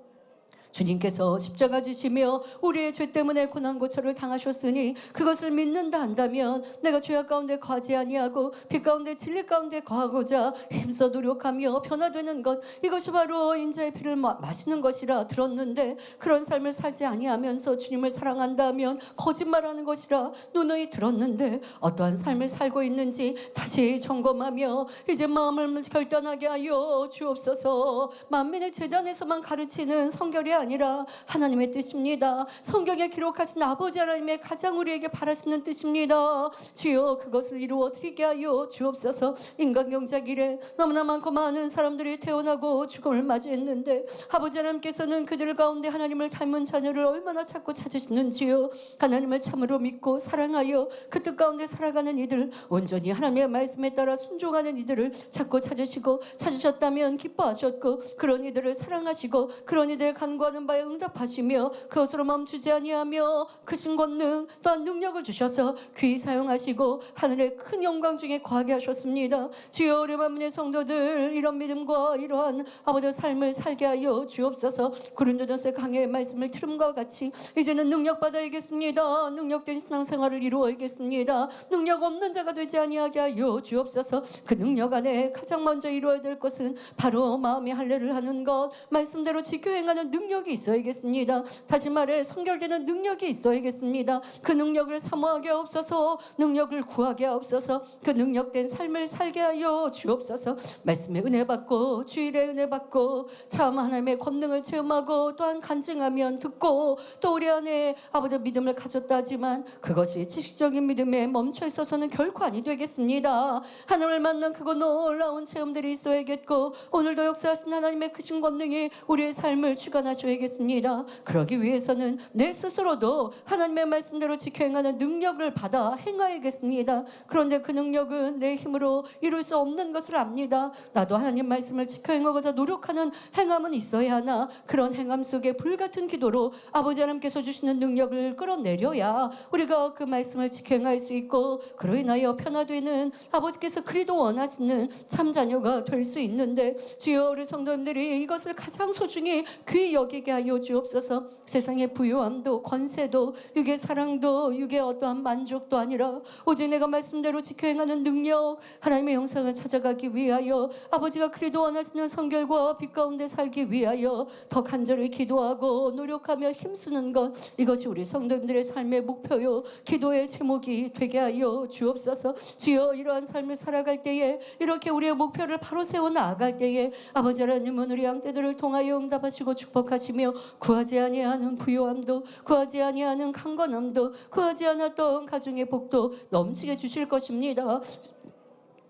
주님께서 십자가 지시며 우리의 죄 때문에 고난고초를 당하셨으니 그것을 믿는다 한다면 내가 죄악 가운데 거하지 아니하고 빛 가운데 진리 가운데 거하고자 힘써 노력하며 변화되는 것, 이것이 바로 인자의 피를 마시는 것이라 들었는데 그런 삶을 살지 아니하면서 주님을 사랑한다면 거짓말하는 것이라 누누이 들었는데 어떠한 삶을 살고 있는지 다시 점검하며 이제 마음을 결단하게 하여 주옵소서. 만민의 재단에서만 가르치는 성결이 아니라 하나님의 뜻입니다. 성경에 기록하신 아버지 하나님의 가장 우리에게 바라시는 뜻입니다. 주여 그것을 이루어 드리게 하여 주옵소서. 인간경작일에 너무나 많고 많은 사람들이 태어나고 죽음을 맞이했는데 아버지 하나님께서는 그들 가운데 하나님을 닮은 자녀를 얼마나 찾고 찾으시는지요. 하나님을 참으로 믿고 사랑하여 그 뜻 가운데 살아가는 이들, 온전히 하나님의 말씀에 따라 순종하는 이들을 찾고 찾으시고 찾으셨다면 기뻐하셨고 그런 이들을 사랑하시고 그런 이들의 간구하는 바에 응답하시며 그것으로 멈추지 아니하며 크신 권능 또한 능력을 주셔서 귀히 사용하시고 하늘의 큰 영광 중에 거하게 하셨습니다. 주여 우리 만민의 성도들 이런 믿음과 이러한 아버지의 삶을 살게 하여 주옵소서. 고린도전서 강해의 말씀을 들음과 같이 이제는 능력 받아야겠습니다. 능력된 신앙생활을 이루어야겠습니다. 능력 없는 자가 되지 아니하게 하여 주옵소서. 그 능력 안에 가장 먼저 이루어야 될 것은 바로 마음의 할례를 하는 것, 말씀대로 지켜 행하는 능력이 있어야겠습니다. 다시 말해 성결되는 능력이 있어야겠습니다. 그 능력을 사모하게 하옵소서. 능력을 구하게 하옵소서. 그 능력된 삶을 살게 하여 주옵소서. 말씀의 은혜 받고 주일의 은혜 받고 참 하나님의 권능을 체험하고 또한 간증하면 듣고 또 우리 안에 아버지 믿음을 가졌다 하지만 그것이 지식적인 믿음에 멈춰 있어서는 결코 아니 되겠습니다. 하나님을 만난 그거 놀라운 체험들이 있어야겠고 오늘도 역사하신 하나님의 크신 권능이 우리의 삶을 주관하셔야겠습니다. 그러기 위해서는 내 스스로도 하나님의 말씀대로 지켜 행하는 능력을 받아 행하야겠습니다. 그런데 그 능력은 내 힘으로 이룰 수 없는 것을 압니다. 나도 하나님 말씀을 지켜 행하고자 노력하는 행함은 있어야 하나 그런 행함 속에 불같은 기도로 아버지 하나님께서 주시는 능력을 끌어내려야 우리가 그 말씀을 지켜 행할 수 있고 그로 인하여 변화되는 아버지께서 그리도 원하시는 참 자녀가 될 수 있는데 주여 우리 성도님들이 이것을 가장 소중히 귀히 여기게 하여 주옵소서. 세상의 부요함도 권세도 육의 사랑도 육의 어떠한 만족도 아니라 오직 내가 말씀대로 지켜 행하는 능력, 하나님의 영상을 찾아가기 위하여 아버지가 그리도 원하시는 성결과 빛 가운데 살기 위하여 더 간절히 기도하고 노력하며 힘쓰는 것, 이것이 우리 성도님들의 삶의 목표요 기도의 제목이 되게 하여 주옵소서. 주여 이러한 삶을 살아갈 때에 이렇게 우리의 목표를 바로 세워 나아갈 때에 아버지 하나님은 우리 양떼들을 통하여 응답하시고 축복하시며 구하지 아니하는 부요함도 구하지 아니하는 강건함도 구하지 않았던 가정의 복도 넘치게 주실 것입니다.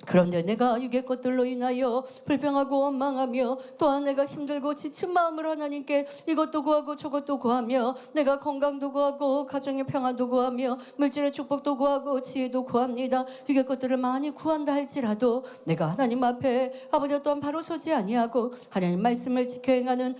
그런데 내가 육의 것들로 인하여 불평하고 원망하며 또한 내가 힘들고 지친 마음으로 하나님께 이것도 구하고 저것도 구하며 내가 건강도 구하고 가정의 평안도 구하며 물질의 축복도 구하고 지혜도 구합니다. 육의 것들을 많이 구한다 할지라도 내가 하나님 앞에 아버지 또한 바로 서지 아니하고 하나님 말씀을 지켜 행하는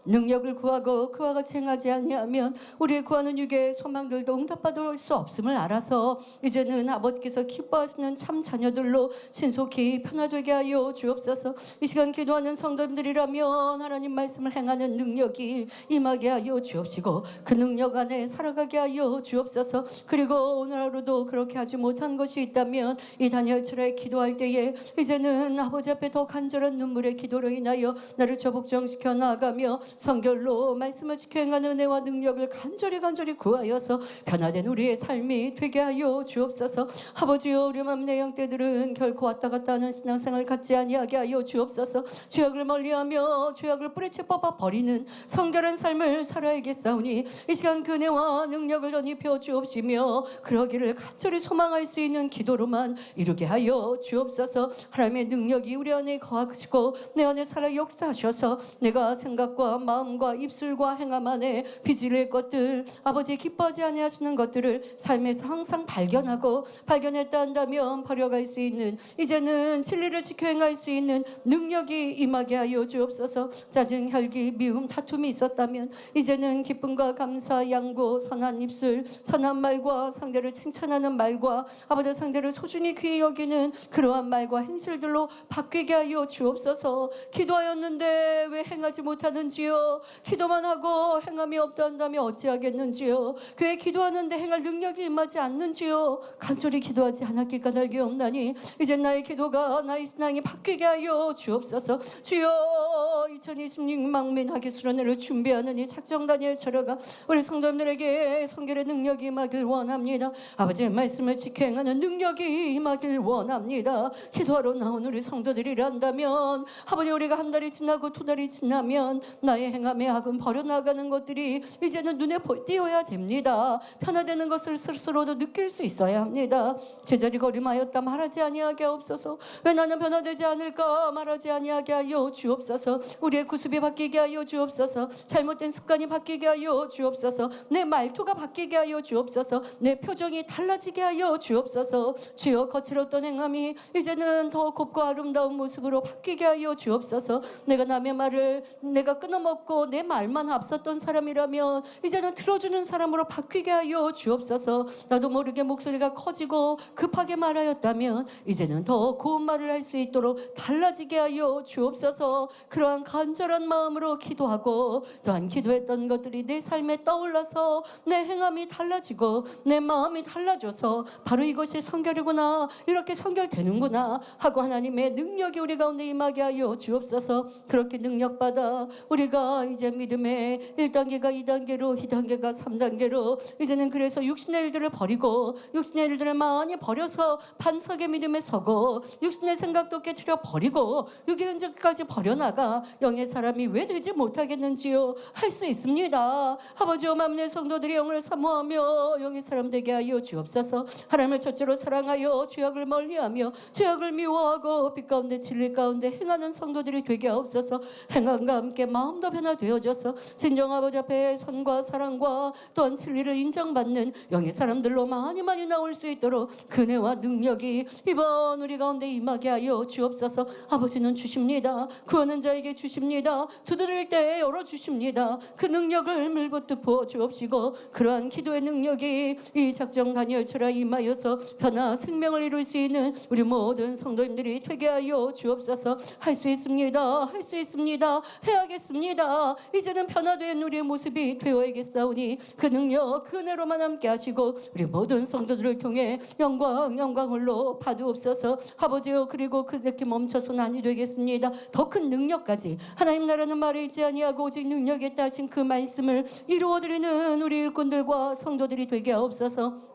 능력을 구하고 그와 같이 행하지 아니하면 우리의 구하는 육의 소망들도 응답받을 수 없음을 알아서 이제는 아버지께서 기뻐하시는 참 자녀들로 신속히 변화되게 하여 주옵소서. 이 시간 기도하는 성도님들이라면 하나님 말씀을 행하는 능력이 임하게 하여 주옵시고 그 능력 안에 살아가게 하여 주옵소서. 그리고 오늘 하루도 그렇게 하지 못한 것이 있다면 이 다니엘처럼 기도할 때에 이제는 아버지 앞에 더 간절한 눈물의 기도로 인하여 나를 저복정시켜 나아가며 성결로 말씀을 지켜 행하는 은혜와 능력을 간절히 구하여서 변화된 우리의 삶이 되게 하여 주옵소서. 아버지여, 우리 맘내 형제들은 결코 왔다 갔다 하는 신앙생활을 갖지 아니하게 하여 주옵소서. 죄악을 멀리하며 죄악을 뿌리채 뽑아 버리는 성결한 삶을 살아야겠사오니 이 시간 그 은혜와 능력을 덧입혀 주옵시며 그러기를 간절히 소망할 수 있는 기도로만 이루게 하여 주옵소서. 하나님의 능력이 우리 안에 거하시고 내 안에 살아 역사하셔서 내가 생각과 마음과 입술과 행함 안에 빚을 것들, 아버지 기뻐하지 아니하시는 것들을 삶에서 항상 발견했다 한다면 버려갈 수 있는, 이제는 진리를 지켜 행할 수 있는 능력이 임하게 하여 주옵소서. 짜증, 혈기, 미움, 다툼이 있었다면 이제는 기쁨과 감사, 양보, 선한 입술, 선한 말과 상대를 칭찬하는 말과 아버지 상대를 소중히 귀히 여기는 그러한 말과 행실들로 바뀌게 하여 주옵소서. 기도하였는데 왜 행하지 못하는지요? 기도만 하고 행함이 없다 한다면 어찌하겠는지요? 교회 기도하는데 행할 능력이 임하지 않는지요? 간절히 기도하지 않았기 까닭이 없나니 이제 나의 기도가 나의 신앙이 바뀌게 하여 주옵소서. 주여, 2026 망민하게 수련회를 준비하는 이 작정 다니엘 철회가 우리 성도님들에게 성결의 능력이 임하길 원합니다. 아버지의 말씀을 지켜 행하는 능력이 임하길 원합니다. 기도하러 나온 우리 성도들이란다면 아버지, 우리가 한 달이 지나고 두 달이 지나면 나의 행함의 악은 버려나가는 것들이 이제는 눈에 띄어야 됩니다. 변화되는 것을 스스로도 느낄 수 있어야 합니다. 제자리 걸음하였다 말하지 아니하게 하옵소서. 왜 나는 변화되지 않을까 말하지 아니하게 하여 주옵소서. 우리의 구습이 바뀌게 하여 주옵소서. 잘못된 습관이 바뀌게 하여 주옵소서. 내 말투가 바뀌게 하여 주옵소서. 내 표정이 달라지게 하여 주옵소서. 주여, 거칠었던 행함이 이제는 더 곱고 아름다운 모습으로 바뀌게 하여 주옵소서. 내가 남의 말을 내가 끊어먹고 내 말만 앞섰던 사람이라면 이제는 들어주는 사람으로 바뀌게 하여 주옵소서. 나도 모르게 목소리가 커지고 급하게 말하였다면 이제는 더 고운 말을 할 수 있도록 달라지게 하여 주옵소서. 그러한 간절한 마음으로 기도하고 또한 기도했던 것들이 내 삶에 떠올라서 내 행함이 달라지고 내 마음이 달라져서 바로 이것이 성결이구나, 이렇게 성결되는구나 하고 하나님의 능력이 우리 가운데 임하게 하여 주옵소서. 그렇게 능력받아 우리가 이제 믿음의 1단계가 2단계로 2단계가 3단계로 이제는 그래서 육신의 일들을 버리고 육신의 일들을 많이 버려서 반석의 믿음에 서고 육신의 생각도 깨트려 버리고 육의 흔적까지 버려나가 영의 사람이 왜 되지 못하겠는지요? 할 수 있습니다. 아버지와 맘내 성도들이 영을 사모하며 영의 사람 되게 하여 주옵소서. 하나님을 첫째로 사랑하여 죄악을 멀리하며 죄악을 미워하고 빛 가운데 진리 가운데 행하는 성도들이 되게 하옵소서. 행함과 함께 마음도 변화되어져서 진정 아버지 앞에 선과 사랑과 또한 진리를 인정받는 영의 사람들로 많이 나올 수 있도록 그네와 능력이 이번 우리 가운데 임하게 하여 주옵소서. 아버지는 주십니다. 구하는 자에게 주십니다. 두드릴 때 열어주십니다. 그 능력을 물붓듯 부어 주옵시고 그러한 기도의 능력이 이 작정 다니엘 철야 임하여서 변화 생명을 이룰 수 있는 우리 모든 성도님들이 되게 하여 주옵소서. 할 수 있습니다. 할 수 있습니다. 해야겠습니다. 이제는 변화된 우리의 모습이 되어야겠사오니 그 능력 그 은혜로만 함께 하시고 우리 모든 성도들을 통해 영광 홀로 받으옵소서. 아버지요, 그리고 그렇게 멈춰서는 아니 되겠습니다. 더 큰 능력까지 하나님 나라는 말을 잊지 아니하고 오직 능력에 따신 그 말씀을 이루어드리는 우리 일꾼들과 성도들이 되게 하옵소서.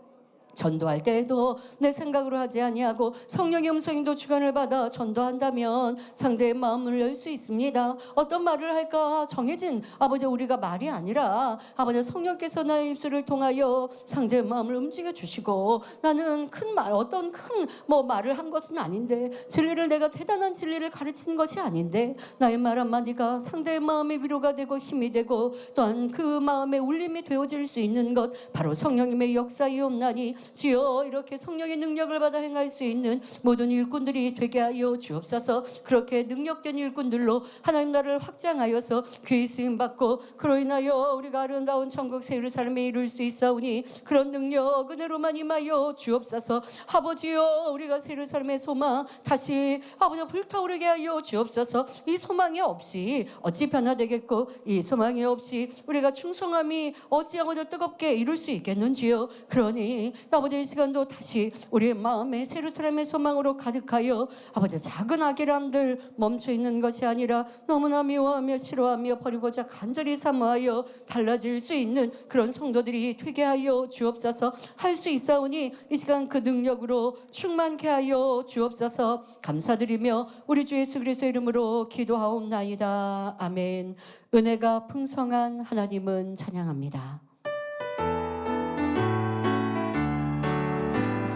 전도할 때에도 내 생각으로 하지 아니하고 성령의 음성인도 주관을 받아 전도한다면 상대의 마음을 열 수 있습니다. 어떤 말을 할까 정해진 아버지 우리가 말이 아니라 아버지 성령께서 나의 입술을 통하여 상대의 마음을 움직여 주시고 나는 큰 말, 어떤 큰 말을 한 것은 아닌데 진리를 내가 대단한 진리를 가르치는 것이 아닌데 나의 말 한마디가 상대의 마음의 위로가 되고 힘이 되고 또한 그 마음의 울림이 되어질 수 있는 것 바로 성령님의 역사이옵나니 주여, 이렇게 성령의 능력을 받아 행할 수 있는 모든 일꾼들이 되게 하여 주옵소서. 그렇게 능력된 일꾼들로 하나님 나라를 확장하여서 귀히 쓰임받고 그로 인하여 우리가 아름다운 천국 새 예루살렘에 이룰 수 있사오니 그런 능력 은혜로만 임하여 주옵소서. 아버지여, 우리가 새 예루살렘의 소망 다시 아버지 불타오르게 하여 주옵소서. 이 소망이 없이 어찌 변화되겠고 이 소망이 없이 우리가 충성함이 어찌하고도 뜨겁게 이룰 수 있겠는지요. 그러니 아버지 이 시간도 다시 우리의 마음에 새로 사람의 소망으로 가득하여 아버지 작은 아기란들 멈춰 있는 것이 아니라 너무나 미워하며 싫어하며 버리고자 간절히 사모하여 달라질 수 있는 그런 성도들이 되게 하여 주옵소서. 할 수 있사오니 이 시간 그 능력으로 충만케 하여 주옵소서. 감사드리며 우리 주 예수 그리스도의 이름으로 기도하옵나이다. 아멘. 은혜가 풍성한 하나님은 찬양합니다.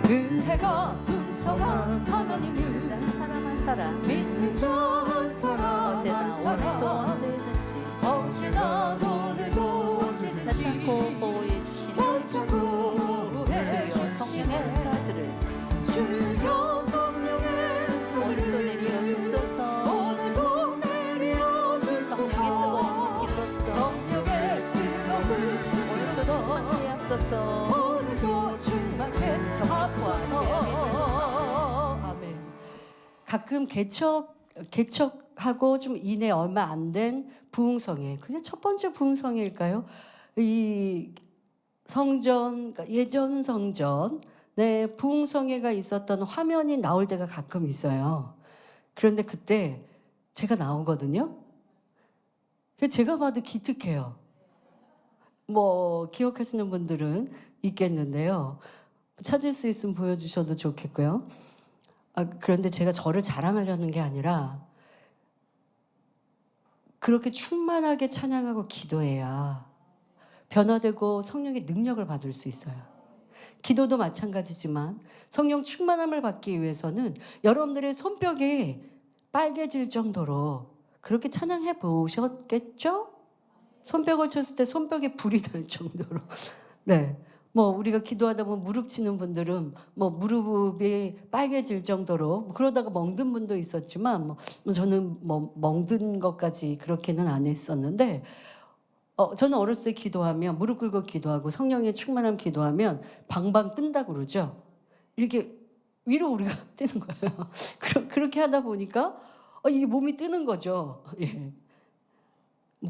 은혜가 풍성한 하나님은 사람 한 사람 믿는 자 한 사람 어제나 한 오늘도 사람 언제든지 언제나 오늘도 언제든지 차차고 보호해 주시는 번차고 보호해 주여 성령의 주시네. 은사들을 주여 성령의 오늘도 은사들을 내려 주소서. 오늘도 내려 성령의 뜨거운 불 성령의 뜨거운 오늘도 충만케 앞서서 오늘도 충만케 앞서서. 아멘. 가끔 개척하고 좀 이내 얼마 안 된 부흥성회, 그게 첫 번째 부흥성회일까요? 이 성전, 그러니까 예전 성전 네, 부흥성회가 있었던 화면이 나올 때가 가끔 있어요. 그런데 그때 제가 나오거든요. 제가 봐도 기특해요. 뭐 기억하시는 분들은 있겠는데요. 찾을 수 있으면 보여주셔도 좋겠고요. 그런데 제가 저를 자랑하려는 게 아니라 그렇게 충만하게 찬양하고 기도해야 변화되고 성령의 능력을 받을 수 있어요. 기도도 마찬가지지만 성령 충만함을 받기 위해서는 여러분들의 손뼉이 빨개질 정도로 그렇게 찬양해 보셨겠죠? 손뼉을 쳤을 때 손뼉에 불이 날 정도로. 네. 뭐 우리가 기도하다 보면 무릎 치는 분들은 뭐 무릎이 빨개질 정도로 그러다가 멍든 분도 있었지만 뭐 저는 뭐 멍든 것까지 그렇게는 안 했었는데 저는 어렸을 때 기도하면 무릎 꿇고 기도하고 성령의 충만함 기도하면 방방 뜬다고 그러죠. 이렇게 위로 우리가 뜨는 거예요. 그렇게 하다 보니까 이 몸이 뜨는 거죠. 예.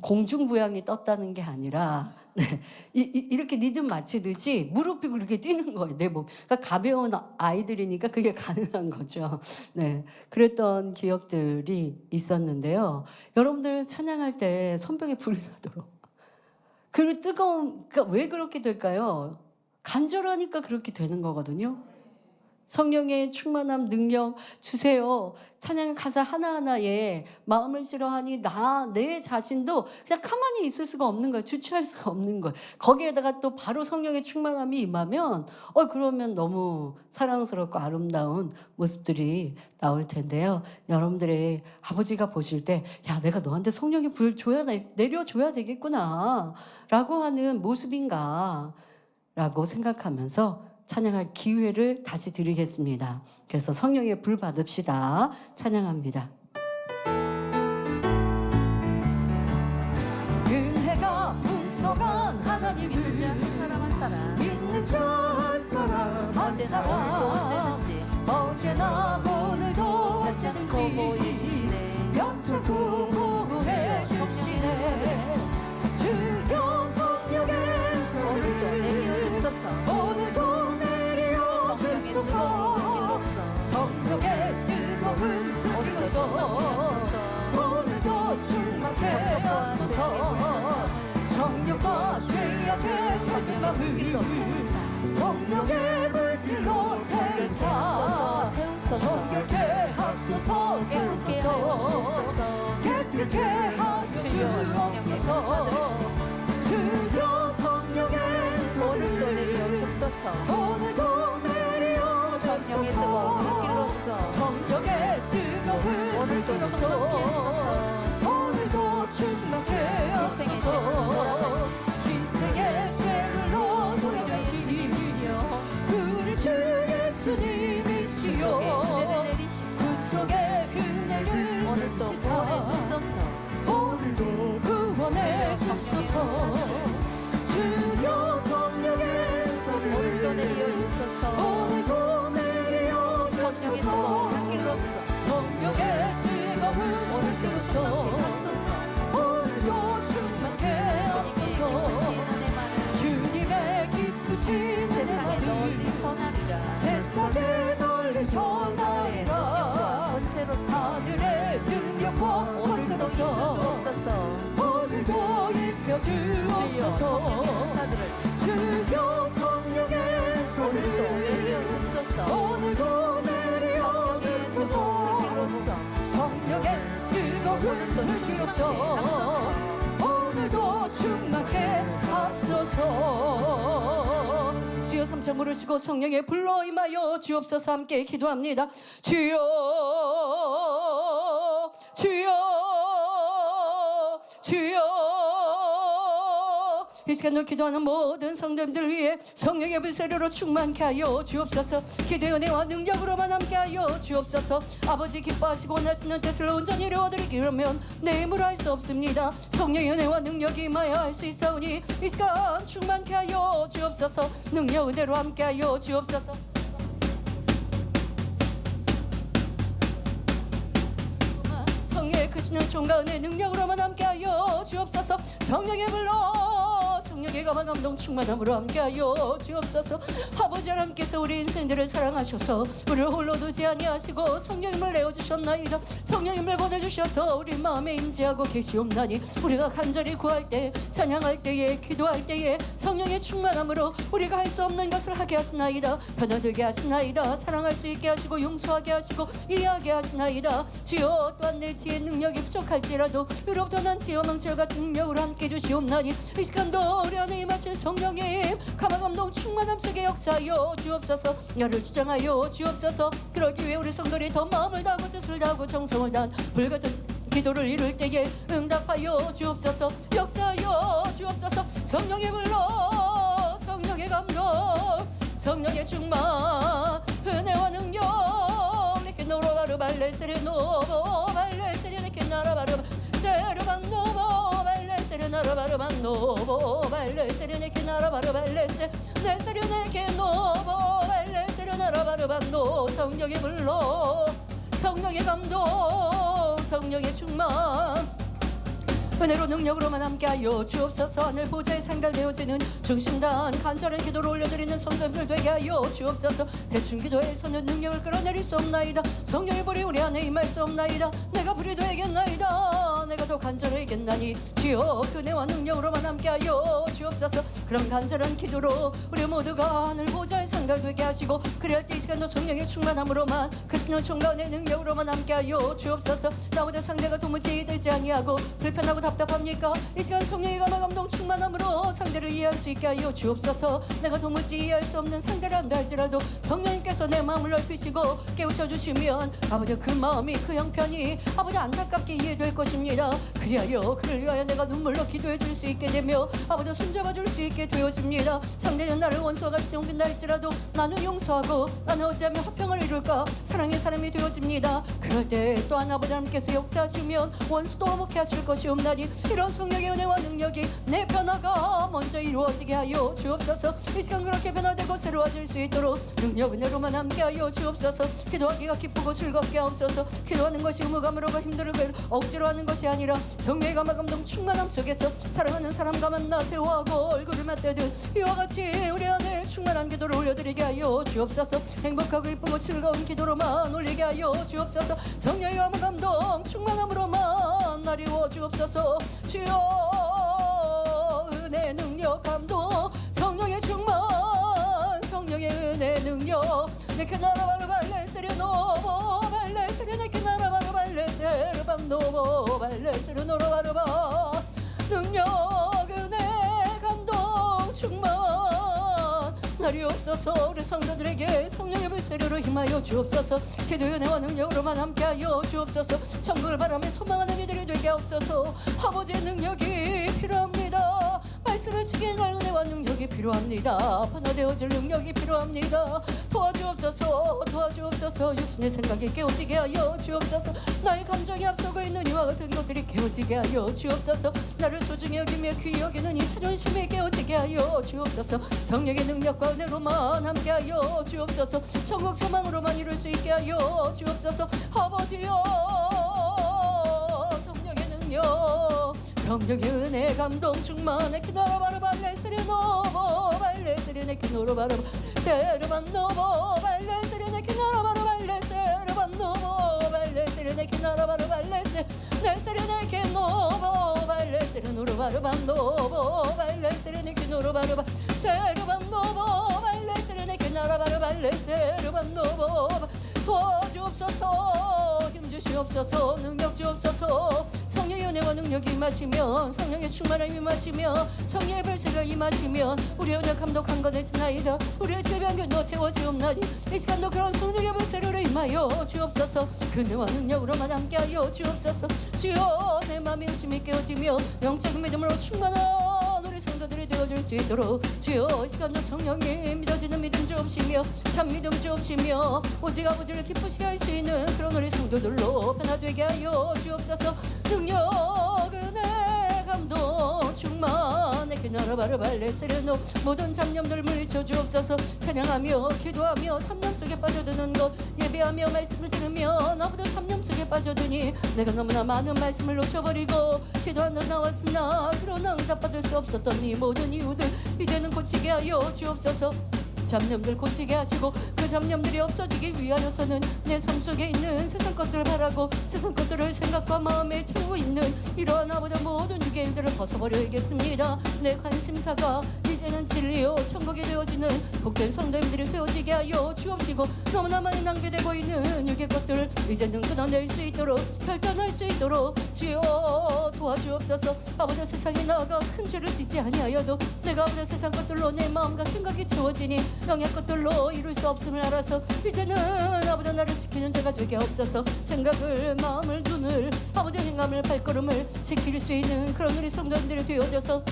공중부양이 떴다는 게 아니라 네. 이렇게 리듬 맞추듯이 무릎이 그렇게 뛰는 거예요. 내 몸. 그러니까 가벼운 아이들이니까 그게 가능한 거죠. 네. 그랬던 기억들이 있었는데요. 여러분들 찬양할 때 손뼉에 불이 나도록 그 뜨거운, 그러니까 왜 그렇게 될까요? 간절하니까 그렇게 되는 거거든요. 성령의 충만함 능력 주세요. 찬양 가사 하나하나에 마음을 실어하니 내 자신도 그냥 가만히 있을 수가 없는 거예요. 주체할 수가 없는 거예요. 거기에다가 또 바로 성령의 충만함이 임하면 그러면 너무 사랑스럽고 아름다운 모습들이 나올 텐데요. 여러분들의 아버지가 보실 때 내가 너한테 성령의 불 내려줘야 되겠구나 라고 하는 모습인가 라고 생각하면서 찬양할 기회를 다시 드리겠습니다. 그래서 성령의 불 받읍시다. 찬양합니다. 은혜가 풍성한 하나님을 사람 한 사람 믿는 자 한 사람 한 언제나 오늘도 사람 언제든지 언제나 오늘도 언제든지 보호해 주시네. 영접고 보호해 주시네. 주여 성령의 오늘도 내려 주소서. 오늘도 성령의 뜨거운 불로서 오늘도 충만케 하소서. 정욕과 죄악의 화두감을 성령의 불길로 태우사 정결케 하소서. 깨끗게 하여 주옵소서. 주여 성령의 오늘도 내려 주소서. 오늘도 내려 성령의 뜨거운 불길로서 성령의 뜨거운 오늘도 불길로서 오늘도 충만케 하소서. 인생의 죄를 돌아가시니 우리 주 예수님이시여 그 속에 은혜를 오늘도 구원해 주소서. 오늘도 구원해 주소서. 주여 성령의 오늘도 내려 주소서. 오늘도 내려 성령의 주소서. 뜨거운 불길로서 성령의 뜨거운 불길로서 주옵소서 주여 성령의 소리를 내려주소서 오늘도 내려주소서 성령의 뜨거운 불기로서 오늘도 충만케 하소서. 주여 삼창 부르시고 성령의 불로 임하여 주옵소서. 함께 기도합니다. 주여 주여 주여. 이 시간도 기도하는 모든 성도님들 위해 성령의 불세례로 충만케 하여 주옵소서. 기도의 은혜와 능력으로만 함께 하여 주옵소서. 아버지 기뻐하시고 원하시는 뜻을 온전히 이루어드리려면 내 힘으로 할 수 없습니다. 성령의 은혜와 능력이 임하여 할 수 있사오니 이 시간 충만케 하여 주옵소서. 능력 은혜로 함께 하여 주옵소서. 성령의 크시는 총과 은혜 능력으로만 함께하여 주옵소서. 성령의 불로 성령의 감화 감동 충만함으로 함께하여 주옵소서. 아버지 하나님께서 우리 인생들을 사랑하셔서 우리를 홀로 두지 아니하시고 성령님을 내어주셨나이다. 성령님을 보내주셔서 우리 마음에 임재하고 계시옵나니 우리가 간절히 구할 때 찬양할 때에 기도할 때에 성령의 충만함으로 우리가 할 수 없는 것을 하게 하시나이다. 변화되게 하시나이다. 사랑할 수 있게 하시고 용서하게 하시고 이해하게 하시나이다. 주여 또한 내 지혜 능력이 부족할지라도 위로부터 난 지혜와 명철 같은 능력으로 함께 주시옵나니 이 시간도 우리 안에 임하신 성령님 감화 감동 충만함 속에 역사하여 주옵소서. 나를 주장하여 주옵소서. 그러기 위해 우리 성도들이 더 마음을 다하고 뜻을 다하고 정성을 다한 불같은 기도를 이룰 때에 응답하여 주옵소서. 역사하여 주옵소서. 성령의 불로 성령의 감동 성령의 충만 은혜와 능력 이렇게 노로바르 발레세레 노보 발레세레 이렇게 나라바르 세르반 노보 발레세레 나라바르 반 노보 발레세레 이렇게 나라바르 발레세 내세레 이렇게 노보 발레세레 나라바르 반 노. 성령의 불로 성령의 감동 성령의 충만 은혜로 능력으로만 함께하여 주옵소서. 하늘 보좌에 상달되어지는 중심단 간절한 기도를 올려드리는 성도들 되게 하여 주옵소서. 대충 기도에서는 능력을 끌어내릴 수 없나이다. 성령의 불이 우리 안에 임할 수 없나이다. 내가 불이 되겠나이다. 내가 더 간절하겠나니 주여 그 은혜와 능력으로만 함께하여 주옵소서. 그럼 간절한 기도로 우리 모두가 하늘 보좌에 상달되게 하시고 그래야 때 이 시간도 성령의 충만함으로만 그 신의 총간의 능력으로만 함께하여 주옵소서. 나보다 상대가 도무지 되지 아니하고 불편하고 답답합니까? 이 시간 성령의 감화 감동 충만함으로 상대를 이해할 수 있게 하여 주옵소서. 내가 도무지 이해할 수 없는 상대를 한다 할지라도 성령님께서 내 마음을 넓히시고 깨우쳐 주시면 아버지 그 마음이 그 형편이 아버지 안타깝게 이해될 것입니다. 그리하여 그를 위하여 내가 눈물로 기도해 줄 수 있게 되며 아버지 손잡아 줄 수 있게 되어집니다. 상대는 나를 원수와 같이 용긴다 할지라도 나는 용서하고 나는 어찌하면 화평을 이룰까 사랑의 사람이 되어집니다. 그럴 때 또한 아버지 하나님께서 역사하시면 원수도 화목해 하실 것이옵나니 이런 성령의 은혜와 능력이 내 변화가 먼저 이루어지게 하여 주옵소서. 이 시간 그렇게 변화되고 새로워질 수 있도록 능력 은혜로만 함께하여 주옵소서. 기도하기가 기쁘고 즐겁게 하옵소서. 기도하는 것이 의무감으로가 힘들고 억지로 하는 것이 아니라 성령의 감화 감동 충만함 속에서 사랑하는 사람과 만나 대화하고 얼굴을 맞대듯 이와 같이 우리 안에 충만한 기도를 올려드리게 하여 주옵소서. 행복하고 기쁘고 즐거운 기도로만 올리게 하여 주옵소서. 성령의 감화 감동 충만함으로만 날 이루어 주옵소서. 주여 은혜 능력 감동 성령의 충만 성령의 은혜 능력 내게 나라바르 발레세르 노보 발레세르 내게 나라바르 발레세르 반 노보 발레세르 노로바르바 능력 은혜 감동 충만 날이 없어서 우리 성도들에게 성령의 불세례로 힘하여 주옵소서. 기도의 은혜와 능력으로만 함께하여 주옵소서. 천국을 바라며 소망하는 이들이 되게 하옵소서. 아버지의 능력이 필요합니다. 말씀을 지키는 은혜와 능력이 필요합니다. 변화되어질 능력이 필요합니다. 도와주옵소서 도와주옵소서. 육신의 생각이 깨어지게 하여 주옵소서. 나의 감정이 앞서고 있는 이와 같은 것들이 깨어지게 하여 주옵소서. 나를 소중히 여기며 귀히 여기는 이 자존심이 깨어지게 하여 주옵소서. 성령의 능력과 은혜로만 함께하여 주옵소서. 천국 소망으로만 이룰 수 있게 하여 주옵소서. 아버지여 성령의 능력 성령의 은혜 감동 충만해 키노로바르 발레스리 노보 발레스리네 키노로바르 세르반 노보 발레스리네 키노로바르 발레세르반 노보 발레스리네 키노로바르 발레세 네스리네 키노보 발레스리 노로 바르밤 노보 발레 세레네케 노로바르바 세르밤 노보 발레 세레네케 나라바르 발레 세르밤 노보 도와주옵소서 힘주시옵소서 능력 주옵소서 성령의 은혜와 능력이 임하시면 성령의 충만함이 임하시면 성령의 발세가 임하시면 우리의 오늘 감독한 것을 지나이다 우리의 질병균도 태워지옵나니 이 시간도 그런 성령의 발세를 임하여 주옵소서 그 은혜와 능력으로만 함께하여 주옵소서 주여 내 마음이 열심히 깨어지며 영적인 믿음으로 충만한 우리 성도들이 되어줄 수 있도록 주여 이 시간도 성령이 믿어지는 믿음 주옵시며 참 믿음 주옵시며 오직 아버지를 기쁘시게 할 수 있는 그런 우리 성도들로 변화되게 하여 주옵소서 능력 은혜 감동 충만 내게 나라바르 발레 세르노 모든 잡념들을 물리쳐 주옵소서 찬양하며 기도하며 잡념 속에 빠져드는 것 예배하며 말씀을 들으며 나보다 잡념 속에 빠져드니 내가 너무나 많은 말씀을 놓쳐버리고 기도한다 나왔으나 그러나 응답받을 수 없었던 이 모든 이유들 이제는 고치게 하여 주옵소서 잡념들 고치게 하시고 그 잡념들이 없어지기 위하여서는 내 삶 속에 있는 세상 것들을 바라고 세상 것들을 생각과 마음에 채우고 있는 이러한 아보다 모든 육의 일들을 벗어버려야겠습니다. 내 관심사가 이제는 진리요 천국이 되어지는 복된 성도님들이 되어지게 하여 주옵시고 너무나 많이 낭비되고 있는 육의 것들을 이제는 끊어낼 수 있도록 결단할 수 있도록 주여 도와주옵소서. 아버지 세상에 나아가 큰 죄를 짓지 아니하여도 내가 아버지 세상 것들로 내 마음과 생각이 채워지니 영의 것들로 이룰 수 없음을 알아서 이제는 아버지 나를 지키는 자가 되게 없어서 생각을 마음을 눈을 아버지 행함을 발걸음을 지킬 수 있는 그런 우리 성도님들이 되어져서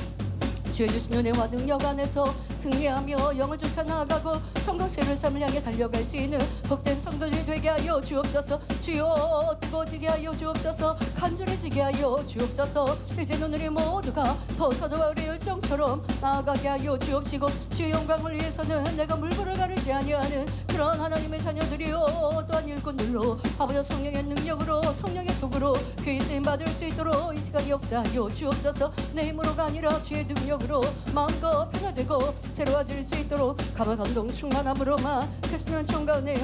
주의 주신 은혜와 능력 안에서 승리하며 영을 쫓아 나아가고 성공세를 삶을 향해 달려갈 수 있는 복된 성도들이 되게 하여 주옵소서. 주여 뜨거워지게 하여 주옵소서. 간절해지게 하여 주옵소서. 이제는 우리 모두가 더 사도와 우리 열정처럼 나아가게 하여 주옵시고 주의 영광을 위해서는 내가 물불을 가르지 아니하는 그런 하나님의 자녀들이요 또한 일꾼들로 아버지 성령의 능력으로 성령의 도구로 그의 쓰임 받을 수 있도록 이 시간 역사하여 주옵소서. 내 힘으로가 아니라 주의 능력으로 마음껏 변화되고 새로워질 수 있도록 감화 감동 충만함으로만 크시는 총가운의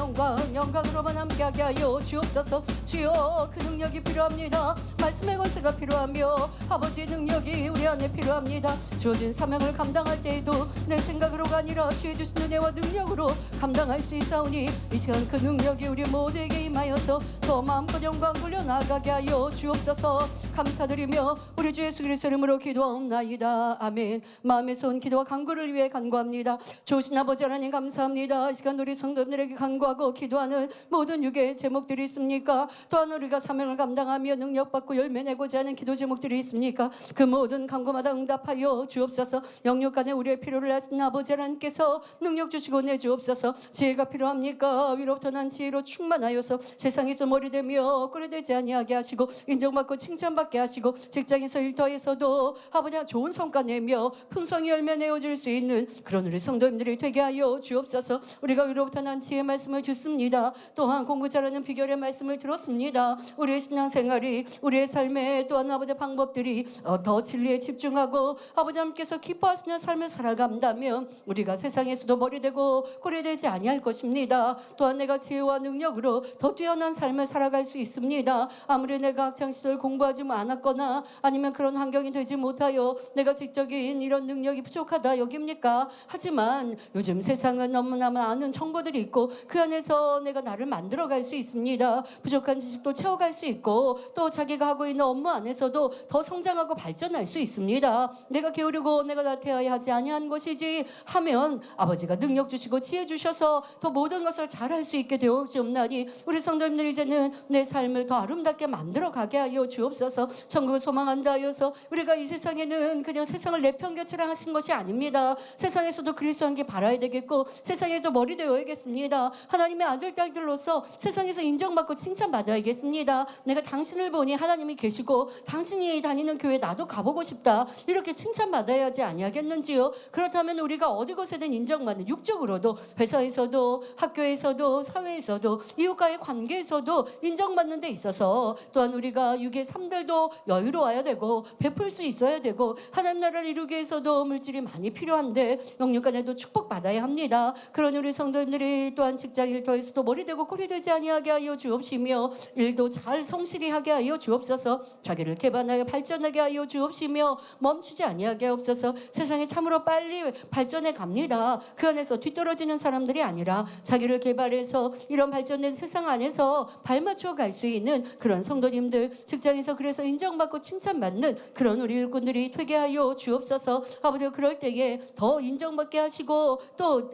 영광으로만 함께하게 하여 주옵소서. 주여 그 능력이 필요합니다. 말씀의 권세가 필요하며 아버지의 능력이 우리 안에 필요합니다. 주어진 사명을 감당할 때에도 내 생각으로가 아니라 주의 주신 은혜와 능력으로 감당할 수 있사오니 이 시간 그 능력이 우리 모두에게 임하여서 더 마음껏 영광 돌려 나아가게 하여 주옵소서. 감사드리며 우리 주 예수 그리스도 이름으로 기도하옵나이다. 아멘. 마음에서 온 기도와 간구를 위해 간구합니다. 좋으신 아버지 하나님 감사합니다. 이 시간 우리 성도들에게 간구하고 기도하는 모든 육의 제목들이 있습니까? 또한 우리가 사명을 감당하며 능력받고 열매 내고자 하는 기도 제목들이 있습니까? 그 모든 간구마다 응답하여 주옵소서. 영육간에 우리의 필요를 아시는 아버지 하나님께서 능력 주시고 내주옵소서. 지혜가 필요합니까? 위로부터 난 지혜로 충만하여서 세상에서 머리되며 꼴되지 아니하게 하시고 인정받고 칭찬받게 하시고 직장에서 일터에서도 아버지 좋은 성과 내며 풍성히 열매 내어줄 수 있는 그런 우리 성도님들이 되게 하여 주옵소서. 우리가 위로부터 난 지혜의 말씀을 듣습니다. 또한 공부 잘하는 비결의 말씀을 들었습니다. 우리의 신앙생활이 우리의 삶에 또한 아버지 방법들이 더 진리에 집중하고 아버지 하나님께서 기뻐하시는 삶을 살아간다면 우리가 세상에서도 머리되고 꼴되지 아니할 것입니다. 또한 내가 지혜와 능력으로 더 뛰어난 삶을 살아갈 수 있습니다. 아무리 내가 학창시절 공부하지 않았거나 아니면 그런 환경이 되지 못하여 내가 지적인 이런 능력이 부족하다 여깁니까? 하지만 요즘 세상은 너무나 많은 정보들이 있고 그 안에서 내가 나를 만들어갈 수 있습니다. 부족한 지식도 채워갈 수 있고 또 자기가 하고 있는 업무 안에서도 더 성장하고 발전할 수 있습니다. 내가 게으르고 내가 나태하여 하지 아니한 것이지 하면 아버지가 능력 주시고 지혜 주셔서 더 모든 것을 잘할 수 있게 되어지옵나니 우리 성도님들 이제는 내 삶을 더 아름답게 만들어가게 하여 주옵소서. 천국을 소망한다 하여서 우리가 이 세상에는 그냥 세상을 내편겨처럼 하신 것이 아닙니다. 세상에서도 그리스도 함께 바라야 되겠고 세상에도 머리 되어야겠습니다. 하나님의 아들 딸들로서 세상에서 인정받고 칭찬받아야겠습니다. 내가 당신을 보니 하나님이 계시고 당신이 다니는 교회 나도 가보고 싶다 이렇게 칭찬받아야 하지 아니하겠는지요. 그렇다면 우리가 어디 곳에든 인정받는 육적으로도 회사에서도 학교에서도 사회에서도 이웃과의 관계에서도 인정받는 데 있어서 또한 우리가 육의 삶들도 물질도 여유로워야 되고 베풀 수 있어야 되고 하나님 나라를 이루기 위해서도 물질이 많이 필요한데 영육간에도 축복받아야 합니다. 그런 우리 성도님들이 또한 직장 일터에서도 머리 되고 꼬리 되지 아니하게 하여 주옵시며 일도 잘 성실히 하게 하여 주옵소서. 자기를 개발하여 발전하게 하여 주옵시며 멈추지 아니하게 하옵소서. 세상에 참으로 빨리 발전해 갑니다. 그 안에서 뒤떨어지는 사람들이 아니라 자기를 개발해서 이런 발전된 세상 안에서 발맞춰 갈 수 있는 그런 성도님들, 직장에서 그래서 인정받고 칭찬받는 그런 우리 일꾼들이 되게 하여 주옵소서. 아버지 그럴 때에 더 인정받게 하시고 또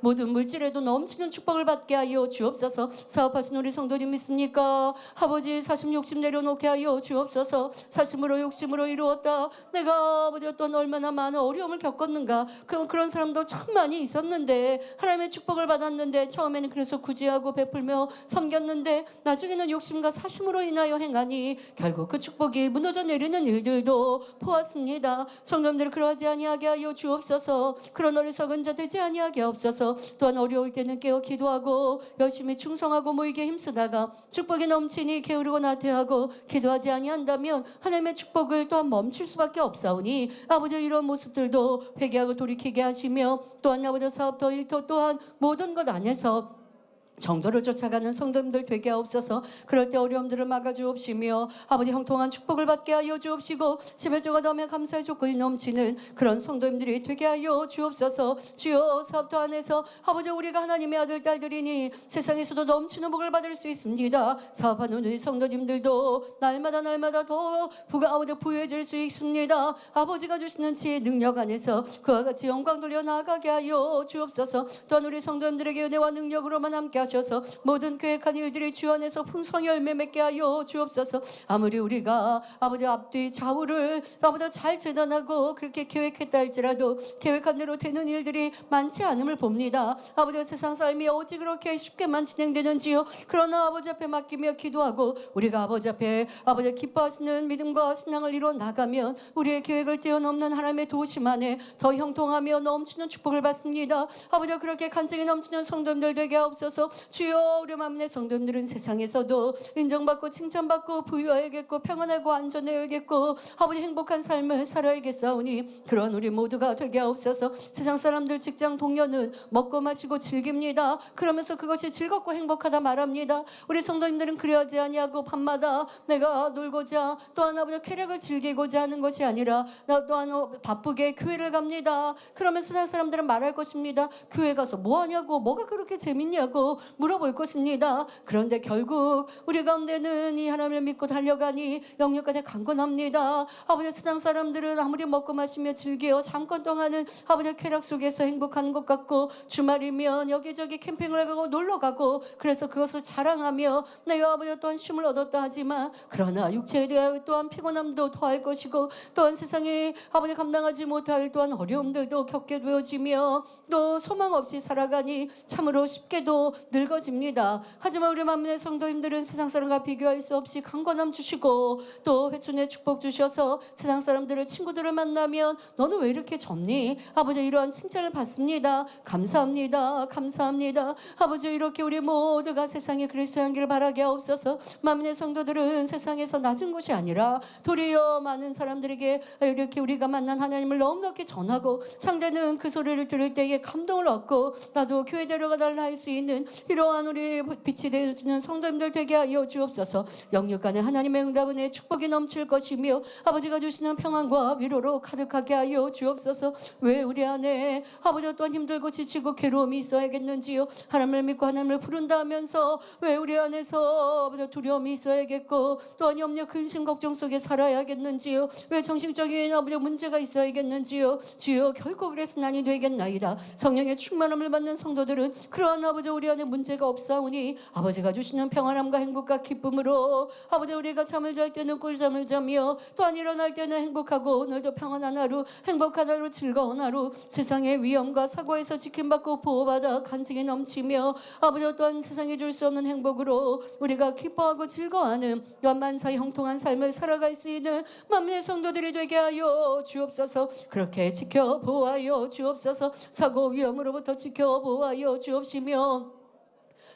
모든 물질에도 넘치는 축복을 받게 하여 주옵소서. 사업하신 우리 성도님 믿습니까? 아버지 사심 욕심 내려놓게 하여 주옵소서. 사심으로 욕심으로 이루었다. 내가 아버지 또한 얼마나 많은 어려움을 겪었는가. 그런 사람도 참 많이 있었는데 하나님의 축복을 받았는데 처음에는 그래서 구제하고 베풀며 섬겼는데 나중에는 욕심과 사심으로 인하여 행하니 결국 그 축복이 무너져 내리는 일들도 보았습니다. 성도님들 그러하지 아니하게 하여 주옵소서. 그런 어리석은 자 되지 아니하게 하옵소서. 또한 어려울 때는 깨어 기도하고 열심히 충성하고 모이게 힘쓰다가 축복이 넘치니 게으르고 나태하고 기도하지 아니한다면 하나님의 축복을 또한 멈출 수밖에 없사오니 아버지 이런 모습들도 회개하고 돌이키게 하시며 또한 아버지 사업도 일터 또한 모든 것 안에서 정도를 쫓아가는 성도님들 되게 하옵소서. 그럴 때 어려움들을 막아주옵시며 아버지 형통한 축복을 받게 하여 주옵시고 시발조가 나오면 감사의 조건이 넘치는 그런 성도님들이 되게 하여 주옵소서. 주여 사업도 안에서 아버지 우리가 하나님의 아들 딸들이니 세상에서도 넘치는 복을 받을 수 있습니다. 사업하는 우리 성도님들도 날마다 더 아버지 부유해질 수 있습니다. 아버지가 주시는 지혜 능력 안에서 그와 같이 영광 돌려 나아가게 하여 주옵소서. 또한 우리 성도님들에게 은혜와 능력으로만 함께 하셔서 모든 계획한 일들이 주 안에서 풍성히 열매 맺게 하여 주옵소서. 아무리 우리가 아버지 앞뒤 좌우를 아버지 잘 재단하고 그렇게 계획했다 할지라도 계획한 대로 되는 일들이 많지 않음을 봅니다. 아버지 세상 삶이 어찌 그렇게 쉽게만 진행되는지요. 그러나 아버지 앞에 맡기며 기도하고 우리가 아버지 앞에 아버지 기뻐하시는 믿음과 신앙을 이루어 나가면 우리의 계획을 뛰어넘는 하나님의 도우심 안에 더 형통하며 넘치는 축복을 받습니다. 아버지 그렇게 간증이 넘치는 성도님들 되게 하옵소서. 주여 우리 마음의 성도님들은 세상에서도 인정받고 칭찬받고 부유하여야겠고 평안하고 안전해야겠고 아버지 행복한 삶을 살아야겠사오니 그런 우리 모두가 되게 하옵소서. 세상 사람들 직장 동료는 먹고 마시고 즐깁니다. 그러면서 그것이 즐겁고 행복하다 말합니다. 우리 성도님들은 그래야지 아니하고 밤마다 내가 놀고자 또한 아버지 쾌락을 즐기고자 하는 것이 아니라 나 또한 바쁘게 교회를 갑니다. 그러면서 세상 사람들은 말할 것입니다. 교회 가서 뭐 하냐고 뭐가 그렇게 재밌냐고 물어볼 것입니다. 그런데 결국 우리 가운데는 이 하나님을 믿고 달려가니 영역까지 강건합니다. 아버지 세상 사람들은 아무리 먹고 마시며 즐겨 잠깐 동안은 아버지 쾌락 속에서 행복한 것 같고 주말이면 여기저기 캠핑을 가고 놀러 가고 그래서 그것을 자랑하며 내가 아버지 또한 쉼을 얻었다 하지만 그러나 육체에 대하여 또한 피곤함도 더할 것이고 또한 세상에 아버지 감당하지 못할 또한 어려움들도 겪게 되어지며 또 소망 없이 살아가니 참으로 쉽게도 늙어집니다. 하지만 우리 만민의 성도님들은 세상 사람과 비교할 수 없이 강건함 주시고 또 회춘의 축복 주셔서 세상 사람들을 친구들을 만나면 너는 왜 이렇게 젊니? 아버지 이러한 칭찬을 받습니다. 감사합니다. 감사합니다. 아버지 이렇게 우리 모두가 세상에 그리스도의 향기를 바라게 하옵소서. 만민의 성도들은 세상에서 낮은 곳이 아니라 도리어 많은 사람들에게 이렇게 우리가 만난 하나님을 넉넉히 전하고 상대는 그 소리를 들을 때에 감동을 얻고 나도 교회 데려가 달라 할 수 있는 이러한 우리 빛이 되어지는 성도님들 되게 하여 주옵소서. 영육간에 하나님의 응답은 내 축복이 넘칠 것이며 아버지가 주시는 평안과 위로로 가득하게 하여 주옵소서. 왜 우리 안에 아버지 또한 힘들고 지치고 괴로움이 있어야겠는지요. 하나님을 믿고 하나님을 부른다 하면서 왜 우리 안에서 아버지 두려움이 있어야겠고 또한 염려 근심 걱정 속에 살아야겠는지요. 왜 정신적인 아버지 문제가 있어야겠는지요. 주여 결코 그래서는 아니 되겠나이다. 성령의 충만함을 받는 성도들은 그러한 아버지 우리 안에 문제가 없사오니 아버지가 주시는 평안함과 행복과 기쁨으로 아버지 우리가 잠을 잘 때는 꿀잠을 자며 또한 일어날 때는 행복하고 오늘도 평안한 하루 행복한 하루 즐거운 하루 세상의 위험과 사고에서 지킴받고 보호받아 간증이 넘치며 아버지 또한 세상에 줄 수 없는 행복으로 우리가 기뻐하고 즐거워하는 연만사의 형통한 삶을 살아갈 수 있는 만민의 성도들이 되게 하여 주옵소서. 그렇게 지켜보아요 주옵소서. 사고 위험으로부터 지켜보아요 주옵시며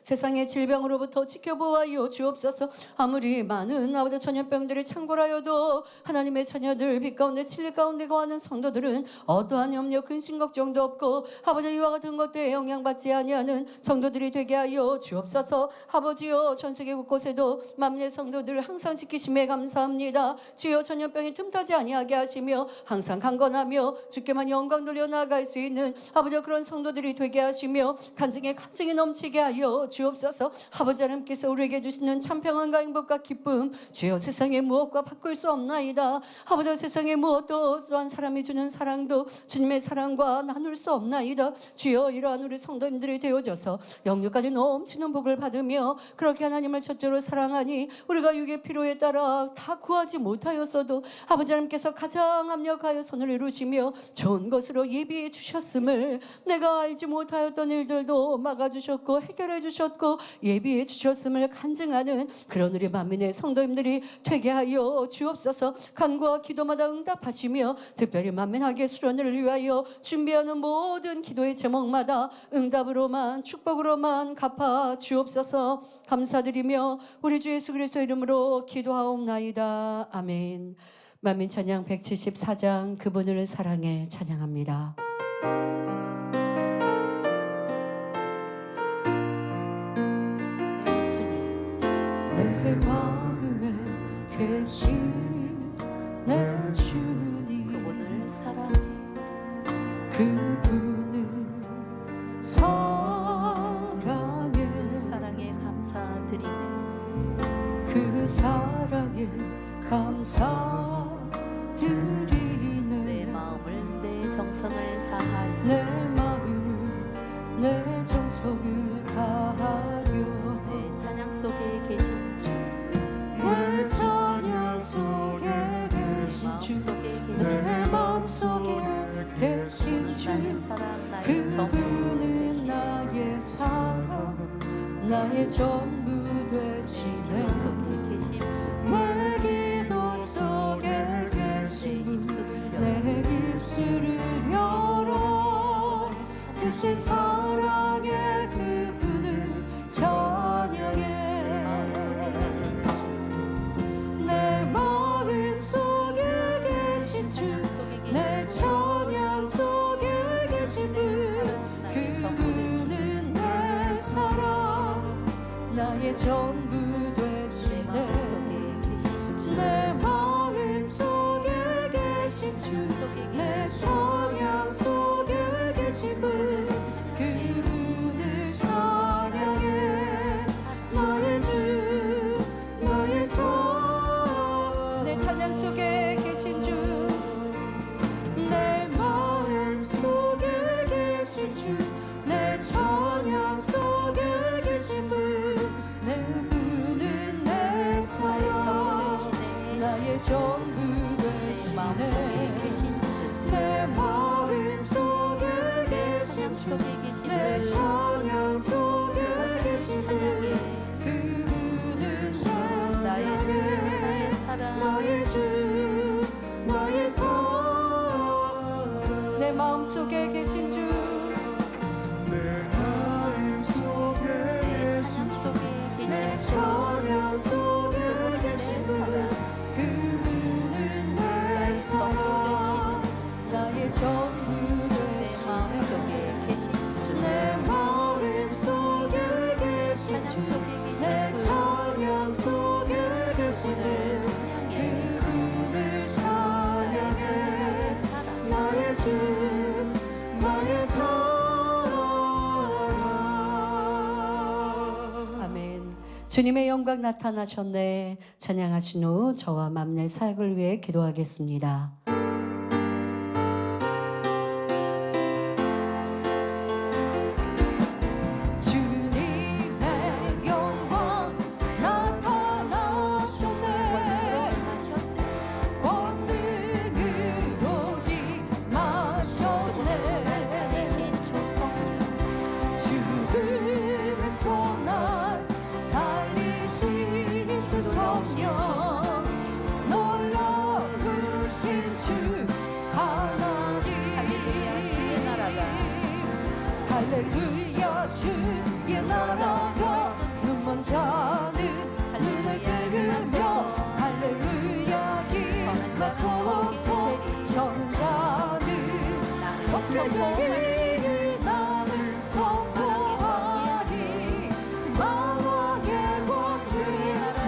세상의 질병으로부터 지켜보아요 주옵소서. 아무리 많은 아버지 전염병들이 창궐하여도 하나님의 자녀들 빛 가운데 진리 가운데 거하는 성도들은 어떠한 염려 근심 걱정도 없고 아버지 이와 같은 것들에 영향받지 아니하는 성도들이 되게 하여 주옵소서. 아버지여 전세계 곳곳에도 만민의 성도들 항상 지키심에 감사합니다. 주여 전염병이 틈타지 아니하게 하시며 항상 강건하며 주께만 영광 돌려 나아갈 수 있는 아버지 그런 성도들이 되게 하시며 간증에 간증이 넘치게 하여 주옵소서. 아버지 하나님께서 우리에게 주시는 참 평안과 행복과 기쁨 주여 세상의 무엇과 바꿀 수 없나이다. 아버지 세상의 무엇도 또한 사람이 주는 사랑도 주님의 사랑과 나눌 수 없나이다. 주여 이러한 우리 성도님들이 되어져서 영육까지 넘치는 복을 받으며 그렇게 하나님을 첫째로 사랑하니 우리가 육의 필요에 따라 다 구하지 못하였어도 아버지 하나님께서 가장 합력하여 선을 이루시며 좋은 것으로 예비해 주셨음을 내가 알지 못하였던 일들도 막아주셨고 해결해 주셨고 예비해 주셨음을 간증하는 그런 우리 만민의 성도님들이 되게 하여 주옵소서. 간구와 기도마다 응답하시며 특별히 만민학의 수련을 위하여 준비하는 모든 기도의 제목마다 응답으로만 축복으로만 갚아 주옵소서. 감사드리며 우리 주 예수 그리스도 이름으로 기도하옵나이다. 아멘. 만민 찬양 174장 그분을 사랑해 찬양합니다. 내 마음에 계신 내 주님 그분을 사랑해 그분을 사랑에 감사드리네. 그 사랑에 감사드리네. 내 마음을 내 정성을 다하여 내 마음을 내 정성을 다하여 내 찬양 속에 계신 주 내 찬양 속에 계신 주 내 마음속에 계신 주 그분은 나의 사랑 나의 전부 되시네. 내 기도 속에 계신 분 내 입술을 열어 크신 사랑의 그분을 찬양해. 내 마음 속에 계신 주 내 찬양 속에 계신 분 그분은 내 사랑 나의 전부 되시네. 내 마음 속에 계신 주 내 찬양 속에 계신 분 그분을 찬양해. 나의 주 나의 성 내 찬양 속에 계신 주 내 마음 속에 계신 주 내 찬양 속에 계신 분 내 분은 내 사랑 나의 전부 되시네. 내 마음 속에 계신 주 내 찬양 속에 계신 분 그분은 나의 사랑 나의 주 나의 성 내 마음 속에 계신 주 내 마음 속에 내 찬양 속에 계신 분 그분은 내 사랑 나의 전부 되시네. 내 마음 속에 계신 주 내 찬양 속에 계신 분 그분을 찬양해. 나의 주 나의 사랑. 아멘. 주님의 영광 나타나셨네. 찬양하신 후 저와 맘내 사역을 위해 기도하겠습니다. 주님의 영광 나타나셨네. 권능으로 임하셨네. 죽음에서 날 살리신 주 성령 놀라우신 주 하나님. 할렐루야 주의 나라가 자는 눈을 뜨며 할렐루야 기뻐소서 저는 자는 헛되기 나를 선포하리 만왕의 왕 예수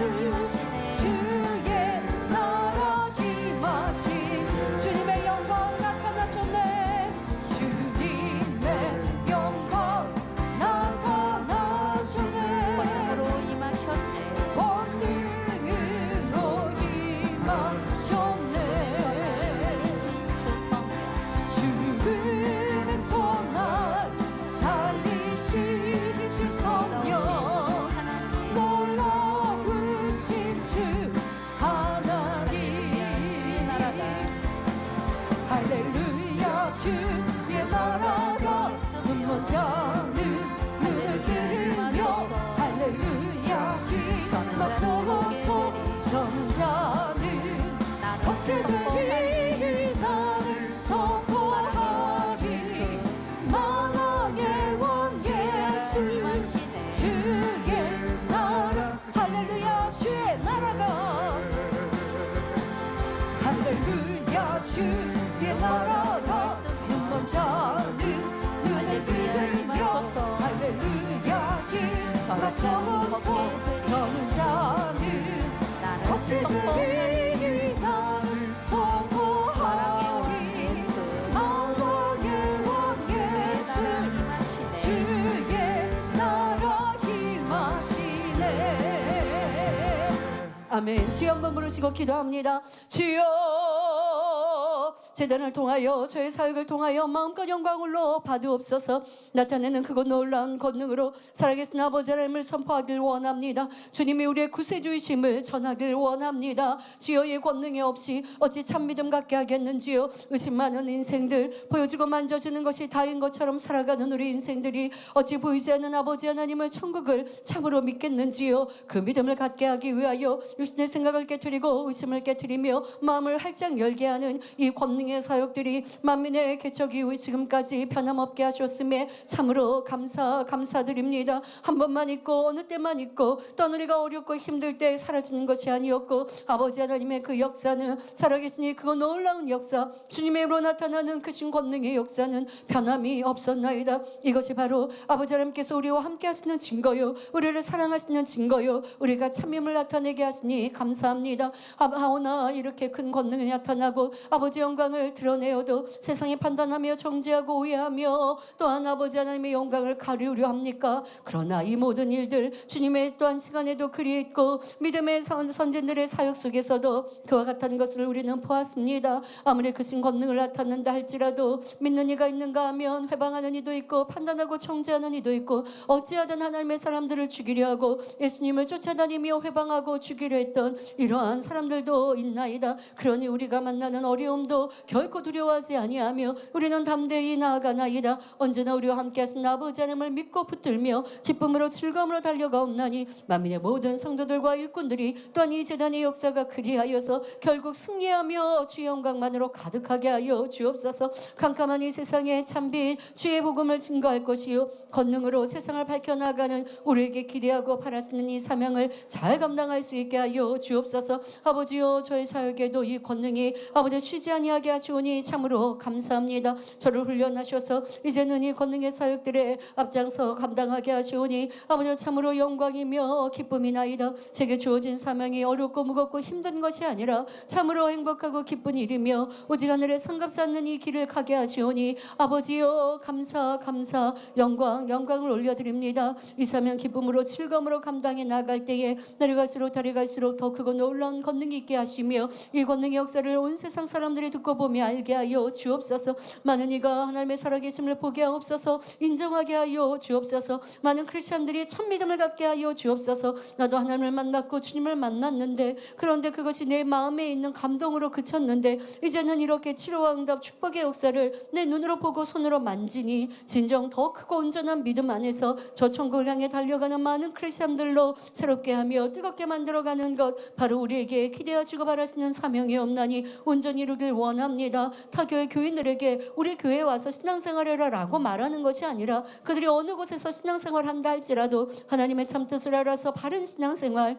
주의 나라 임하심 주님의 영광 나타나셨네 주님의 영광 나타나셨네 권능으로 임하셨네. 권능으로 임하셨네 죽음의 손날 살리신 주 성령 놀라우신 주 하나님 할렐루야 주의 나라가 눈먼 자는 눈을 뜨며 할렐루야 기뻐소서 저는 자는 헛되이 나를 선포하리 만왕의 왕 예수 주의 나라 할렐루야 주의 나라가 할렐루야 주의 나라가 눈먼 자는 눈을 뜨며 할렐루야 기뻐소서 저는 자는 헛되이 나를 선포하리 만왕의 왕 예수 주의 나라 임하시네 아멘. 주여 한번 부르시고 기도합니다. 주여 재단을 통하여 저의 사역을 통하여 마음껏 영광으로 받으옵소서. 나타내는 그곳 놀라운 권능으로 살아계신 아버지 하나님을 선포하길 원합니다. 주님이 우리의 구세주이심을 전하길 원합니다. 주여의 권능이 없이 어찌 참 믿음 갖게 하겠는지요. 의심 많은 인생들 보여주고 만져주는 것이 다인 것처럼 살아가는 우리 인생들이 어찌 보이지 않는 아버지 하나님을 천국을 참으로 믿겠는지요. 그 믿음을 갖게 하기 위하여 육신의 생각을 깨트리고 의심을 깨트리며 마음을 활짝 열게 하는 이 권능의 사역들이 만민의 개척 이후 지금까지 변함없게 하셨음에 참으로 감사드립니다. 한 번만 있고 어느 때만 있고 또 우리가 어렵고 힘들 때 사라지는 것이 아니었고 아버지 하나님의 그 역사는 살아계시니 그거 놀라운 역사 주님의 힘으로 나타나는 그 신 권능의 역사는 변함이 없었나이다. 이것이 바로 아버지 하나님께서 우리와 함께 하시는 증거요 우리를 사랑하시는 증거요 우리가 참임을 나타내게 하시니 감사합니다. 하오나 이렇게 큰 권능이 나타나고 아버지 영광을 드러내어도 세상이 판단하며 정죄하고 오해하며 또한 아버지 하나님의 영광을 가리우려 합니까? 그러나 이 모든 일들 주님의 또한 시간에도 그리했고 믿음의 선진들의 사역 속에서도 그와 같은 것을 우리는 보았습니다. 아무리 그 신 권능을 나타낸다 할지라도 믿는 이가 있는가 하면 회방하는 이도 있고 판단하고 정죄하는 이도 있고 어찌하든 하나님의 사람들을 죽이려 하고 예수님을 쫓아다니며 회방하고 죽이려 했던 이러한 사람들도 있나이다. 그러니 우리가 만나는 어려움도 결코 두려워하지 아니하며 우리는 담대히 나아가나이다. 언제나 우리와 함께 하신 아버지 하나님을 믿고 붙들며 기쁨으로 즐거움으로 달려가옵나니 만민의 모든 성도들과 일꾼들이 또한 이 제단의 역사가 그리하여서 결국 승리하며 주의 영광만으로 가득하게 하여 주옵소서. 캄캄한 이 세상에 참빛 주의 복음을 증거할 것이요 권능으로 세상을 밝혀나가는 우리에게 기대하고 바라시는 이 사명을 잘 감당할 수 있게 하여 주옵소서. 아버지여 저의 사역에도 이 권능이 아버지 쉬지 아니하게 하시오니 참으로 감사합니다. 저를 훈련하셔서 이제는 이 권능의 사역들에 앞장서 감당하게 하시오니 아버지 참으로 영광이며 기쁨이나이다. 제게 주어진 사명이 어렵고 무겁고 힘든 것이 아니라 참으로 행복하고 기쁜 일이며 오직 하늘에 상갑지 않는 이 길을 가게 하시오니 아버지여 감사 영광을 올려드립니다. 이 사명 기쁨으로 즐거움으로 감당해 나갈 때에 날이 갈수록 달이 갈수록 더 크고 놀라운 권능이 있게 하시며 이 권능의 역사를 온 세상 사람들이 듣고 보며 알게 하여 주옵소서. 많은 이가 하나님의 살아계심을 보게 하옵소서. 인정하게 하여 주옵소서. 많은 크리스천들이 참 믿음을 갖게 하여 주옵소서. 나도 하나님을 만났고 주님을 만났는데 그런데 그것이 내 마음에 있는 감동으로 그쳤는데 이제는 이렇게 치료와 응답 축복의 역사를 내 눈으로 보고 손으로 만지니 진정 더 크고 온전한 믿음 안에서 저 천국을 향해 달려가는 많은 크리스천들로 새롭게 하며 뜨겁게 만들어가는 것 바로 우리에게 기대하시고 바라시는 사명이 없나니 온전히 이루길 원합니다. 원합니다. 타교회 교인들에게 우리 교회에 와서 신앙생활해라 라고 말하는 것이 아니라 그들이 어느 곳에서 신앙생활 한다 할지라도 하나님의 참뜻을 알아서 바른 신앙생활,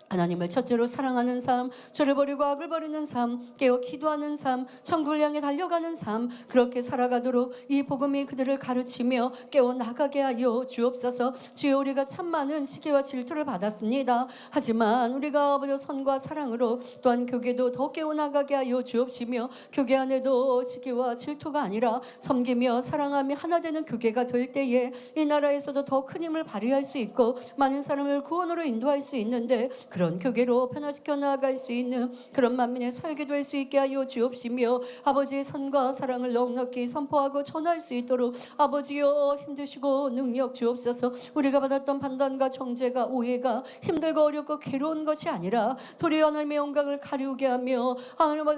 하나님을 첫째로 사랑하는 삶, 죄를 버리고 악을 버리는 삶, 깨어 기도하는 삶, 천국을 향해 달려가는 삶, 그렇게 살아가도록 이 복음이 그들을 가르치며 깨어 나가게 하여 주옵소서. 주여, 우리가 참 많은 시기와 질투를 받았습니다. 하지만 우리가 아버지 선과 사랑으로 또한 교계도 더 깨어 나가게 하여 주옵시며, 교계 안에도 시기와 질투가 아니라 섬기며 사랑하며 하나 되는 교계가 될 때에 이 나라에서도 더 큰 힘을 발휘할 수 있고 많은 사람을 구원으로 인도할 수 있는데, 그런 교계로 변화시켜 나아갈 수 있는 그런 만민의 살게 될 수 있게 하여 주옵시며, 아버지의 선과 사랑을 넉넉히 선포하고 전할 수 있도록 아버지여 힘드시고 능력 주옵소서. 우리가 받았던 판단과 정죄가 오해가 힘들고 어렵고 괴로운 것이 아니라 도리어 하나님의 영광을 가리우게 하며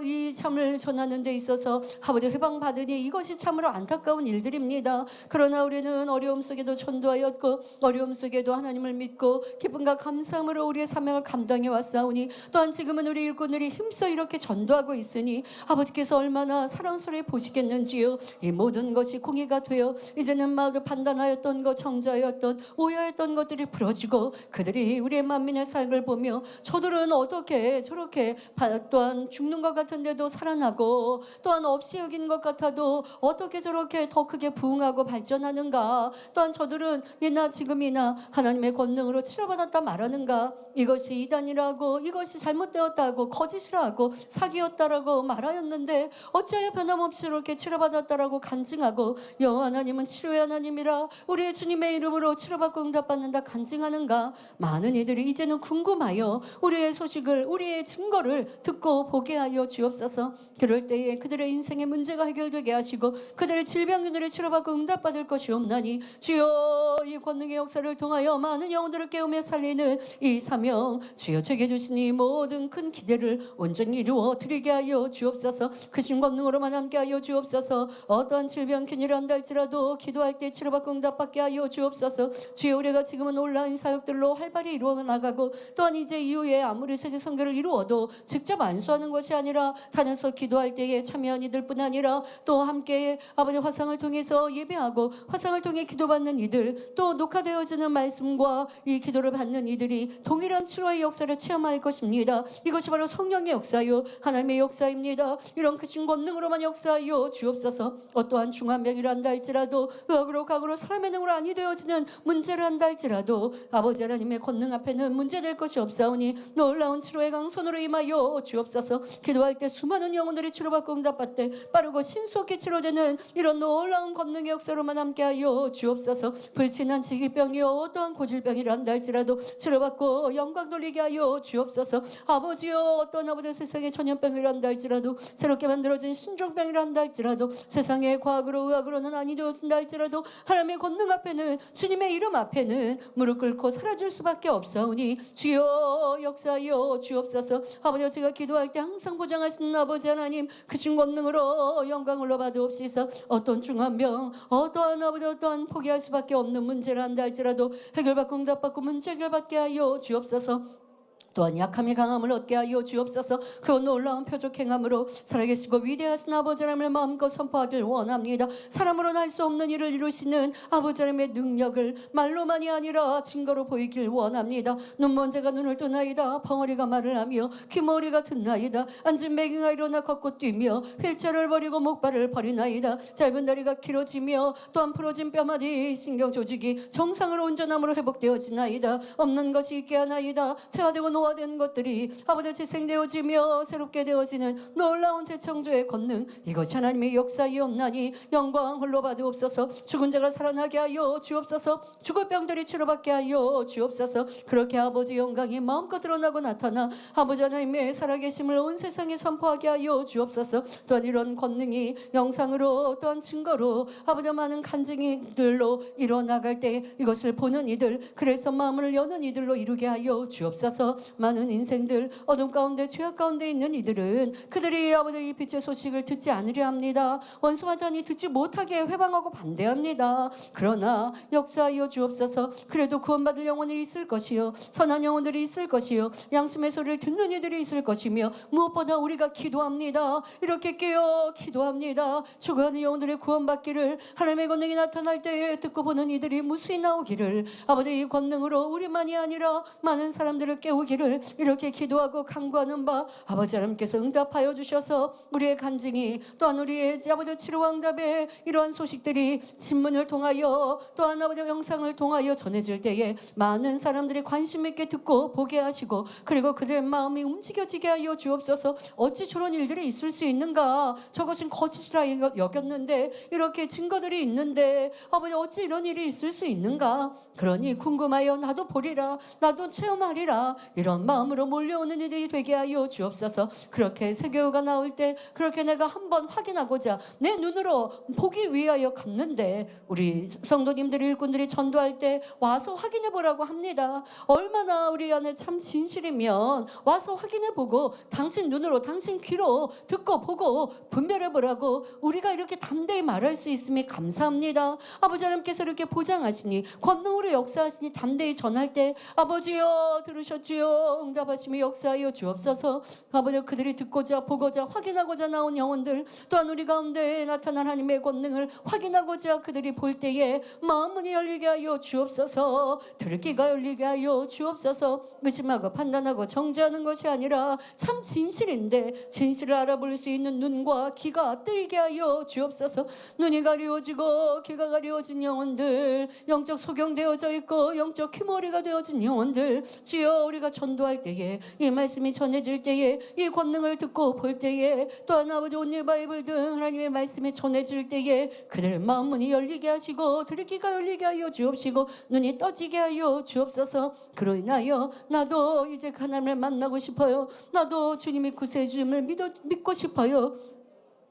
이 참을 전하는 데 있어서 아버지 회방받으니 이것이 참으로 안타까운 일들입니다. 그러나 우리는 어려움 속에도 전도하였고 어려움 속에도 하나님을 믿고 기쁨과 감사함으로 우리의 사명을 감당해 왔사오니, 또한 지금은 우리 일꾼들이 힘써 이렇게 전도하고 있으니 아버지께서 얼마나 사랑스레 보시겠는지요. 이 모든 것이 공의가 되어 이제는 마음을 판단하였던 것, 정죄하였던 오해하였던 것들이 부러지고 그들이 우리의 만민의 삶을 보며 저들은 어떻게 저렇게 또한 죽는 것 같은데도 살아나고 또한 없이 여긴 것 같아도 어떻게 저렇게 더 크게 부흥하고 발전하는가, 또한 저들은 이나 지금이나 하나님의 권능으로 치료받았다 말하는가, 이것이 이단이라고 이것이 잘못되었다고 거짓이라고 사기였다라고 말하였는데 어찌하여 변함없이 이렇게 치료받았다라고 간증하고 여호와 하나님은 치료의 하나님이라 우리의 주님의 이름으로 치료받고 응답받는다 간증하는가. 많은 이들이 이제는 궁금하여 우리의 소식을 우리의 증거를 듣고 보게 하여 주옵소서. 그럴 때에 그들의 인생의 문제가 해결되게 하시고 그들의 질병들을 치료받고 응답받을 것이 없나니 주여, 이 권능의 역사를 통하여 많은 영혼들을 깨우며 살리는 이 사명 주여 제게 주신 이 모든 큰 기대를 온전히 이루어 드리게 하여 주옵소서. 크신 권능으로만 함께 하여 주옵소서. 어떠한 질병 균일을 한다 할지라도 기도할 때 치료받고 응답받게 하여 주옵소서. 주여, 우리가 지금은 온라인 사역들로 활발히 이루어 나가고 또한 이제 이후에 아무리 세계 선교를 이루어도 직접 안수하는 것이 아니라 다녀서 기도할 때에 참여한 이들뿐 아니라 또 함께 아버지 화상을 통해서 예배하고 화상을 통해 기도받는 이들, 또 녹화되어지는 말씀과 이 기도를 받는 이들이 동일한 치료의 역사를 체험할 것입니다. 이것이 바로 성령의 역사요 하나님의 역사입니다. 이런 크신 권능으로만 역사하여 주옵소서. 어떠한 중한 병이라 한다 할지라도 의학으로 과거로 사람의 능으로 아니 되어지는 문제를 한다 할지라도 아버지 하나님의 권능 앞에는 문제될 것이 없사오니 놀라운 치료의 강손으로 임하여 주옵소서. 기도할 때 수많은 영혼들이 치료받고 응답받되 빠르고 신속히 치료되는 이런 놀라운 권능의 역사로만 함께하여 주옵소서. 불친한 지기병이요 어떠한 고질병이라 한다 할지라도 치료받고 영광 돌리게 하여 주옵소서. 아버지여, 어떤 아버지 세상의 전염병이라 한다 할지라도 새롭게 만들어진 신종병이라 한다 할지라도 세상의 과학으로 의학으로는 아니 되어진다 할지라도 하나님의 권능 앞에는 주님의 이름 앞에는 무릎 꿇고 사라질 수밖에 없사오니 주여 역사하여 주옵소서. 아버지여, 제가 기도할 때 항상 보장하시는 아버지 하나님 크신 권능으로 영광을 받으옵시서. 어떤 중한병 어떠한 아버지 어떠한 포기할 수밖에 없는 문제를 한다 할지라도 해결받고 응답받고 문제 해결받게 하여 주옵소서. 또한 약함의 강함을 얻게 하여 주옵소서. 그 놀라운 표적 행함으로 살아계시고 위대하신 아버지 하나님을 마음껏 선포하길 원합니다. 사람으로는 할 수 없는 일을 이루시는 아버지 하나님의 능력을 말로만이 아니라 증거로 보이길 원합니다. 눈먼 자가 눈을 뜨나이다, 벙어리가 말을 하며 귀머리가 듣나이다, 앉은 매기가 일어나 걷고 뛰며 휠체어를 버리고 목발을 버리나이다, 짧은 다리가 길어지며 또한 부러진 뼈마디 신경 조직이 정상으로 온전함으로 회복되어지나이다, 없는 것이 있게 하나이다, 퇴화되고 노화된 것들이 아버지 재생되어지며 새롭게 되어지는 놀라운 재창조의 권능, 이것이 하나님의 역사이옵나니 영광 홀로 받으옵소서. 죽은 자가 살아나게 하여 주옵소서. 죽을 병들이 치료받게 하여 주옵소서. 그렇게 아버지 영광이 마음껏 드러나고 나타나 아버지 하나님의 살아계심을 온 세상에 선포하게 하여 주옵소서. 또한 이런 권능이 영상으로 또한 증거로 아버지 많은 간증이들로 일어나갈 때 이것을 보는 이들, 그래서 마음을 여는 이들로 이루게 하여 주옵소서. 많은 인생들 어둠 가운데 죄악 가운데 있는 이들은 그들이 아버지 이 빛의 소식을 듣지 않으려 합니다. 원수마다니 듣지 못하게 회방하고 반대합니다. 그러나 역사하여 주옵소서. 그래도 구원받을 영혼이 있을 것이요 선한 영혼들이 있을 것이요 양심의 소리를 듣는 이들이 있을 것이며 무엇보다 우리가 기도합니다. 이렇게 깨어 기도합니다. 죽어가는 영혼들의 구원받기를 하나님의 권능이 나타날 때에 듣고 보는 이들이 무수히 나오기를 아버지 이 권능으로 우리만이 아니라 많은 사람들을 깨우기를 이렇게 기도하고 간구하는 바 아버지 하나님께서 응답하여 주셔서 우리의 간증이 또한 우리의 아버지 치료와 응답의 이러한 소식들이 신문을 통하여 또한 아버지 영상을 통하여 전해질 때에 많은 사람들이 관심 있게 듣고 보게 하시고 그리고 그들의 마음이 움직여지게 하여 주옵소서. 어찌 저런 일들이 있을 수 있는가? 저것은 거짓이라 여겼는데 이렇게 증거들이 있는데 아버지 어찌 이런 일이 있을 수 있는가? 그러니 궁금하여 나도 보리라 나도 체험하리라 이런 마음으로 몰려오는 일이 되게 하여 주옵소서. 그렇게 세교가 나올 때 그렇게 내가 한번 확인하고자 내 눈으로 보기 위하여 갔는데 우리 성도님들이 일꾼들이 전도할 때 와서 확인해 보라고 합니다. 얼마나 우리 안에 참 진실이면 와서 확인해 보고 당신 눈으로 당신 귀로 듣고 보고 분별해 보라고 우리가 이렇게 담대히 말할 수 있음에 감사합니다. 아버지 하나님께서 이렇게 보장하시니 권능으로 역사하시니 담대히 전할 때 아버지여 들으셨지요 응답하시며 역사하여 주옵소서. 아버지 그들이 듣고자 보고자 확인하고자 나온 영혼들 또한 우리 가운데 나타난 하나님의 권능을 확인하고자 그들이 볼 때에 마음문이 열리게 하여 주옵소서. 들을 귀가 열리게 하여 주옵소서. 의심하고 판단하고 정죄하는 것이 아니라 참 진실인데 진실을 알아볼 수 있는 눈과 귀가 뜨이게 하여 주옵소서. 눈이 가리워지고 귀가 가리워진 영혼들 영적 소경되어져 있고 영적 귀머리가 되어진 영혼들 주여 우리가 전도할 때에 이 말씀이 전해질 때에 이 권능을 듣고 볼 때에 또한 아버지 온리 바이블 등 하나님의 말씀이 전해질 때에 그들의 마음문이 열리게 하시고 들을 귀가 열리게 하여 주옵시고 눈이 떠지게 하여 주옵소서. 그로 인하여 나도 이제 하나님을 만나고 싶어요. 나도 주님이 구세주임을 믿고 싶어요.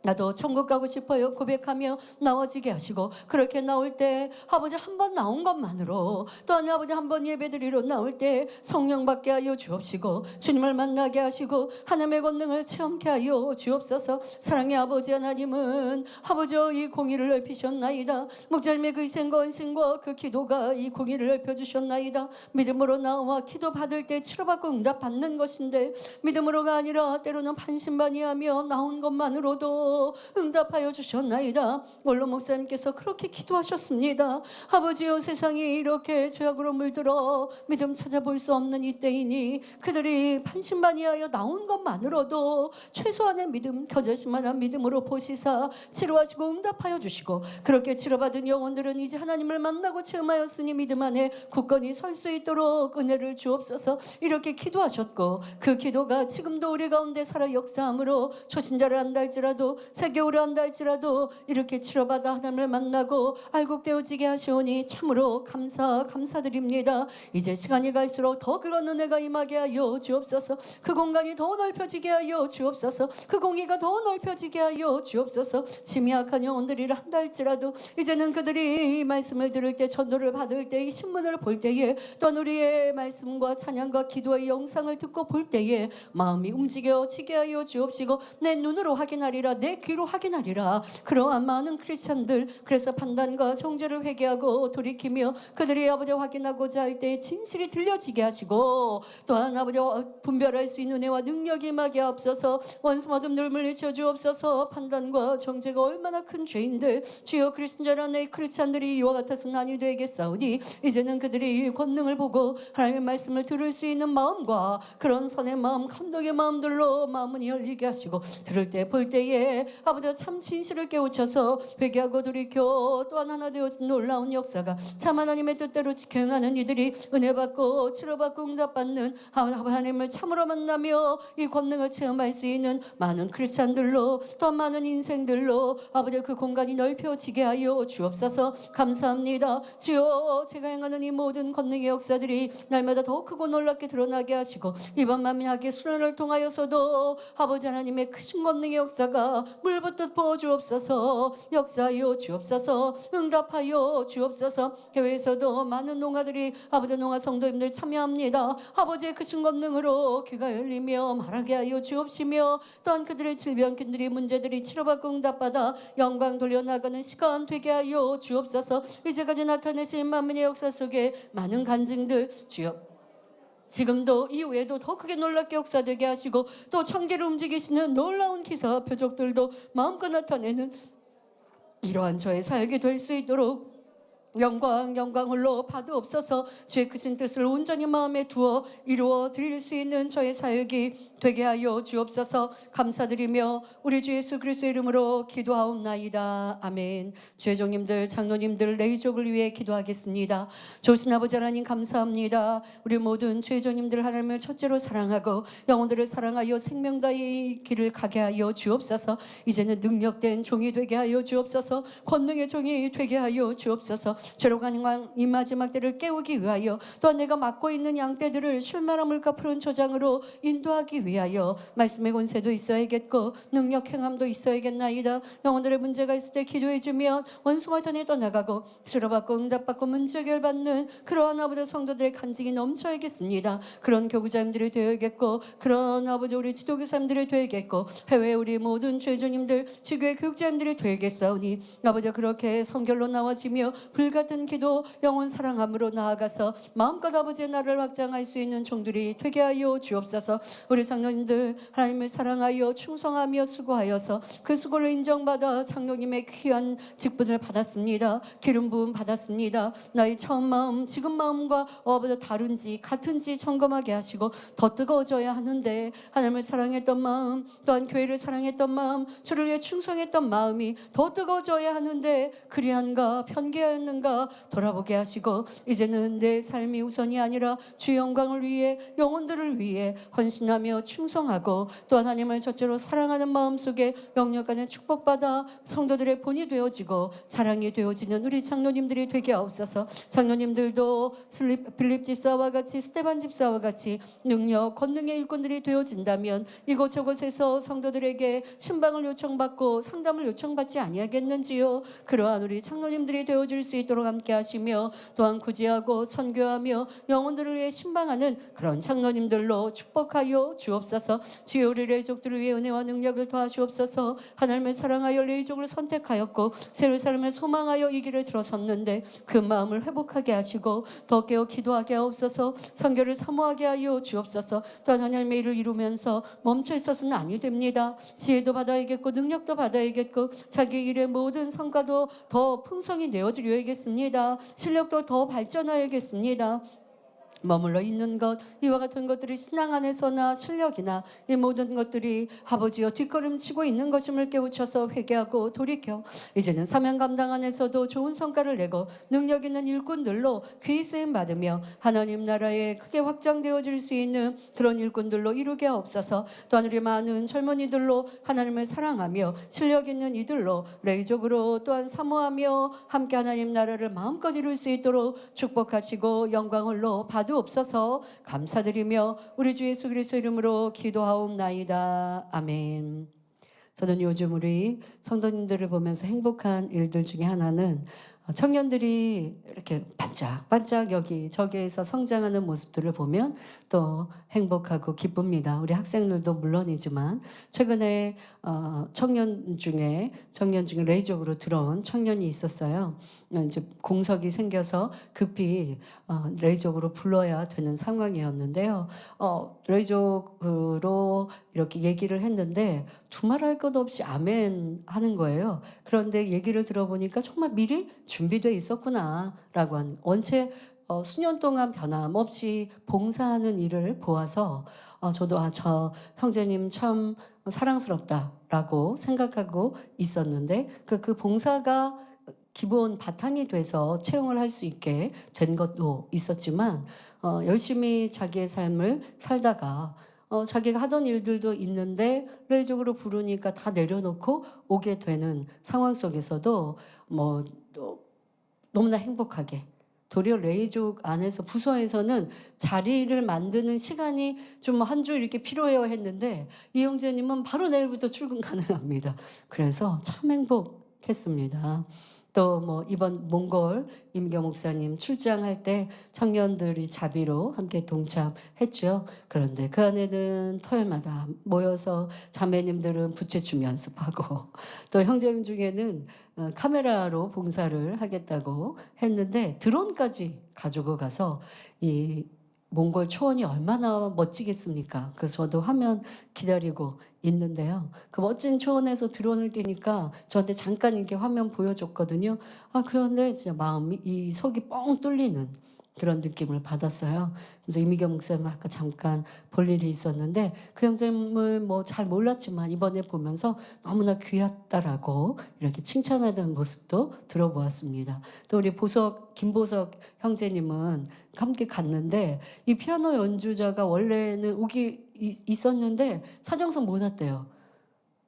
나도 천국 가고 싶어요 고백하며 나와지게 하시고 그렇게 나올 때 아버지 한 번 나온 것만으로 또한 아버지 한 번 예배드리러 나올 때 성령 받게 하여 주옵시고 주님을 만나게 하시고 하나님의 권능을 체험케 하여 주옵소서. 사랑의 아버지 하나님은 아버지 이 공의를 넓히셨나이다. 목자님의 그 희생과 헌신과 그 기도가 이 공의를 넓혀주셨나이다. 믿음으로 나와 기도 받을 때 치료받고 응답받는 것인데 믿음으로가 아니라 때로는 반신반의하며 나온 것만으로도 응답하여 주셨나이다. 원로 목사님께서 그렇게 기도하셨습니다. 아버지여 세상이 이렇게 죄악으로 물들어 믿음 찾아볼 수 없는 이때이니 그들이 반신반의하여 나온 것만으로도 최소한의 믿음 겨자씨만한 믿음으로 보시사 치료하시고 응답하여 주시고 그렇게 치료받은 영혼들은 이제 하나님을 만나고 체험하였으니 믿음 안에 굳건히 설 수 있도록 은혜를 주옵소서. 이렇게 기도하셨고 그 기도가 지금도 우리 가운데 살아 역사함으로 초신자를 한다 할지라도 세교를 한다 할지라도 이렇게 치료받아 하나님을 만나고 알곡되어지게 하시오니 참으로 감사드립니다. 이제 시간이 갈수록 더 그런 은혜가 임하게 하여 주옵소서. 그 공간이 더 넓혀지게 하여 주옵소서. 그 공의가 더 넓혀지게 하여 주옵소서. 심약한 영혼들이라 한다 할지라도 이제는 그들이 이 말씀을 들을 때 전도를 받을 때 이 신문을 볼 때에 또한 우리의 말씀과 찬양과 기도의 영상을 듣고 볼 때에 마음이 움직여지게 하여 주옵시고 내 눈으로 확인하리라 내 귀로 확인하리라. 그러한 많은 크리스찬들 그래서 판단과 정죄를 회개하고 돌이키며 그들이 아버지 확인하고자 할 때 진실이 들려지게 하시고 또한 아버지 분별할 수 있는 은혜와 능력이 임하게 앞서서 원수 모든 물리쳐 주옵소서. 판단과 정죄가 얼마나 큰 죄인데 주여 크리스찬 내 크리스찬들이 이와 같아서 난이 되겠사오니 이제는 그들이 권능을 보고 하나님의 말씀을 들을 수 있는 마음과 그런 선의 마음 감독의 마음들로 마음은 열리게 하시고 들을 때 볼 때에 아버지가 참 진실을 깨우쳐서 회개하고 돌이켜 또한 하나 되어진 놀라운 역사가 참 하나님의 뜻대로 지켜 행하는 이들이 은혜받고 치료받고 응답받는 하나님을 참으로 만나며 이 권능을 체험할 수 있는 많은 크리스찬들로 또한 많은 인생들로 아버지 그 공간이 넓혀지게 하여 주옵소서. 감사합니다. 주여 제가 행하는 이 모든 권능의 역사들이 날마다 더 크고 놀랍게 드러나게 하시고 이번 만민학의 수련을 통하여서도 아버지 하나님의 크신 권능의 역사가 물붓듯 부어 주옵소서. 역사하여 주옵소서. 응답하여 주옵소서. 교회에서도 많은 농가들이 아버지 농가 성도님들 참여합니다. 아버지의 크신 권능으로 귀가 열리며 말하게 하여 주옵시며 또한 그들의 질병들이 문제들이 치료받고 응답받아 영광 돌려나가는 시간 되게 하여 주옵소서. 이제까지 나타내신 만민의 역사 속에 많은 간증들 주여 지금도 이후에도 더 크게 놀랍게 역사되게 하시고 또 천계를 움직이시는 놀라운 기사와 표적들도 마음껏 나타내는 이러한 저의 사역이 될 수 있도록 영광 홀로 받으옵소서. 주의 크신 뜻을 온전히 마음에 두어 이루어 드릴 수 있는 저의 사역이 되게 하여 주옵소서. 감사드리며 우리 주 예수 그리스도의 이름으로 기도하옵나이다. 아멘. 주의 종님들 장로님들 레이족을 위해 기도하겠습니다. 좋으신 아버지 하나님 감사합니다. 우리 모든 주의 종님들 하나님을 첫째로 사랑하고 영혼들을 사랑하여 생명다의 길을 가게 하여 주옵소서. 이제는 능력된 종이 되게 하여 주옵소서. 권능의 종이 되게 하여 주옵소서. 죄로 가는 이 마지막 때를 깨우기 위하여 또한 내가 맡고 있는 양떼들을 쉴만한 물가 푸른 초장으로 인도하기 위하여 말씀의 권세도 있어야겠고 능력 행함도 있어야겠나이다. 영혼들의 문제가 있을 때 기도해 주면 원수가 전에 떠나가고 치료받고 응답받고 문제 해결받는 그러한 아버지 성도들의 간증이 넘쳐야겠습니다. 그런 교구자님들이 되어야겠고 그런 아버지 우리 지도교사님들이 되어야겠고 해외 우리 모든 죄주님들 지교의 교육자님들이 되어야겠사오니 아버지 그렇게 성결로 나와지며 불같은 기도 영혼 사랑함으로 나아가서 마음껏 아버지의 나라를 확장할 수 있는 종들이 되게 하여 주옵소서. 우리 장로님들 하나님을 사랑하여 충성하며 수고하여서 그 수고를 인정받아 장로님의 귀한 직분을 받았습니다. 기름 부음 받았습니다. 나의 처음 마음 지금 마음과 아버지 다른지 같은지 점검하게 하시고 더 뜨거워져야 하는데 하나님을 사랑했던 마음 또한 교회를 사랑했던 마음 주를 위해 충성했던 마음이 더 뜨거워져야 하는데 그리한가 편개하였는가 돌아보게 하시고 이제는 내 삶이 우선이 아니라 주 영광을 위해 영혼들을 위해 헌신하며 충성하고 또 하나님을 첫째로 사랑하는 마음속에 영역간에 축복받아 성도들의 본이 되어지고 자랑이 되어지는 우리 장로님들이 되게 하옵소서. 장로님들도 빌립 집사와 같이 스테반 집사와 같이 능력 권능의 일꾼들이 되어진다면 이곳저곳에서 성도들에게 신방을 요청받고 상담을 요청받지 아니하겠는지요. 그러한 우리 장로님들이 되어줄 수 있도록 함께 하시며 또한 구제하고 선교하며 영혼들을 위해 신방하는 그런 장로님들로 축복하여 주옵소서. 주여 우리 레이족들을 위해 은혜와 능력을 더하시옵소서. 하나님을 사랑하여 레이족을 선택하였고 새로운 삶을 소망하여 이 길을 들어섰는데 그 마음을 회복하게 하시고 더 깨어 기도하게 하옵소서. 선교를 사모하게 하여 주옵소서. 또한 하나님의 일을 이루면서 멈춰 있어서는 아니 됩니다. 지혜도 받아야겠고 능력도 받아야겠고 자기 일의 모든 성과도 더 풍성히 내어드려야겠습니다. 실력도 더 발전하야겠습니다. 머물러 있는 것 이와 같은 것들이 신앙 안에서나 실력이나 이 모든 것들이 아버지여 뒷걸음치고 있는 것임을 깨우쳐서 회개하고 돌이켜 이제는 사명 감당 안에서도 좋은 성과를 내고 능력 있는 일꾼들로 귀히 쓰임 받으며 하나님 나라에 크게 확장되어질 수 있는 그런 일꾼들로 이루게 하옵소서. 또한 우리 많은 젊은이들로 하나님을 사랑하며 실력 있는 이들로 레이족으로 또한 사모하며 함께 하나님 나라를 마음껏 이룰 수 있도록 축복하시고 영광을로 받으옵소서. 감사드리며 우리 주 예수 그리스도 이름으로 기도하옵나이다. 아멘. 저는 요즘 우리 성도님들을 보면서 행복한 일들 중에 하나는 청년들이 이렇게 반짝반짝 저기에서 성장하는 모습들을 보면 또 행복하고 기쁩니다. 우리 학생들도 물론이지만 최근에 청년 중에 레이족으로 들어온 청년이 있었어요. 이제 공석이 생겨서 급히 레이족으로 불러야 되는 상황이었는데요. 레이족으로 이렇게 얘기를 했는데 두말할 것 없이 아멘 하는 거예요. 그런데 얘기를 들어보니까 정말 미리 준비되어 있었구나라고 한 원체 수년 동안 변함없이 봉사하는 일을 보아서 저도 저 형제님 참 사랑스럽다라고 생각하고 있었는데 그 봉사가 기본 바탕이 돼서 채용을 할 수 있게 된 것도 있었지만 열심히 자기의 삶을 살다가 자기가 하던 일들도 있는데 레이족으로 부르니까 다 내려놓고 오게 되는 상황 속에서도 너무나 행복하게 도리어 레이족 안에서 부서에서는 자리를 만드는 시간이 좀 한 주 이렇게 필요해요 했는데 이 형제님은 바로 내일부터 출근 가능합니다. 그래서 참 행복했습니다. 또 뭐 이번 몽골 임경 목사님 출장할 때 청년들이 자비로 함께 동참했죠. 그런데 그 안에는 토요일마다 모여서 자매님들은 부채춤 연습하고 또 형제님 중에는 카메라로 봉사를 하겠다고 했는데 드론까지 가지고 가서 이 몽골 초원이 얼마나 멋지겠습니까? 그래서 저도 화면 기다리고 있는데요. 그 멋진 초원에서 드론을 띄니까 저한테 잠깐 이렇게 화면 보여줬거든요. 그런데 진짜 마음이 이 속이 뻥 뚫리는 그런 느낌을 받았어요. 그래서 이미경 목사님 아까 잠깐 볼 일이 있었는데 그 형제님을 뭐 잘 몰랐지만 이번에 보면서 너무나 귀했다라고 이렇게 칭찬하는 모습도 들어보았습니다. 또 우리 김보석 형제님은 함께 갔는데 이 피아노 연주자가 원래는 오기 있었는데 사정상 못 왔대요.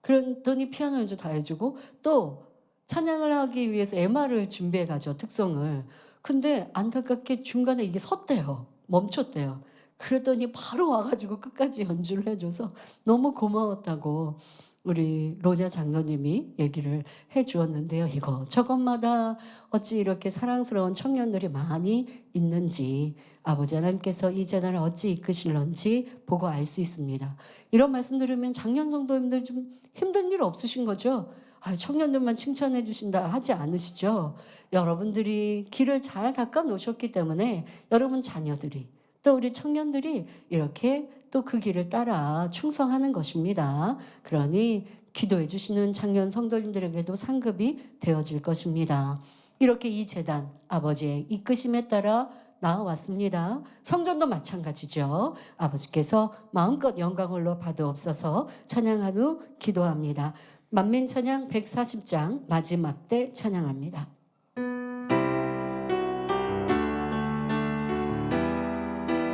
그랬더니 피아노 연주 다 해주고 또 찬양을 하기 위해서 MR을 준비해 가죠. 특성을. 근데 안타깝게 중간에 이게 섰대요. 멈췄대요. 그랬더니 바로 와가지고 끝까지 연주를 해줘서 너무 고마웠다고 우리 로냐 장로님이 얘기를 해주었는데요. 저것마다 어찌 이렇게 사랑스러운 청년들이 많이 있는지 아버지 하나님께서 이 재단을 어찌 이끄실런지 보고 알 수 있습니다. 이런 말씀 들으면 작년 성도님들 좀 힘든 일 없으신 거죠? 청년들만 칭찬해 주신다 하지 않으시죠? 여러분들이 길을 잘 닦아 놓으셨기 때문에 여러분 자녀들이 또 우리 청년들이 이렇게 또 그 길을 따라 충성하는 것입니다. 그러니 기도해 주시는 청년 성도님들에게도 상급이 되어질 것입니다. 이렇게 이 재단 아버지의 이끄심에 따라 나아왔습니다. 성전도 마찬가지죠. 아버지께서 마음껏 영광을 받으옵소서 찬양한 후 기도합니다. 만민찬양 140장 마지막 때 찬양합니다.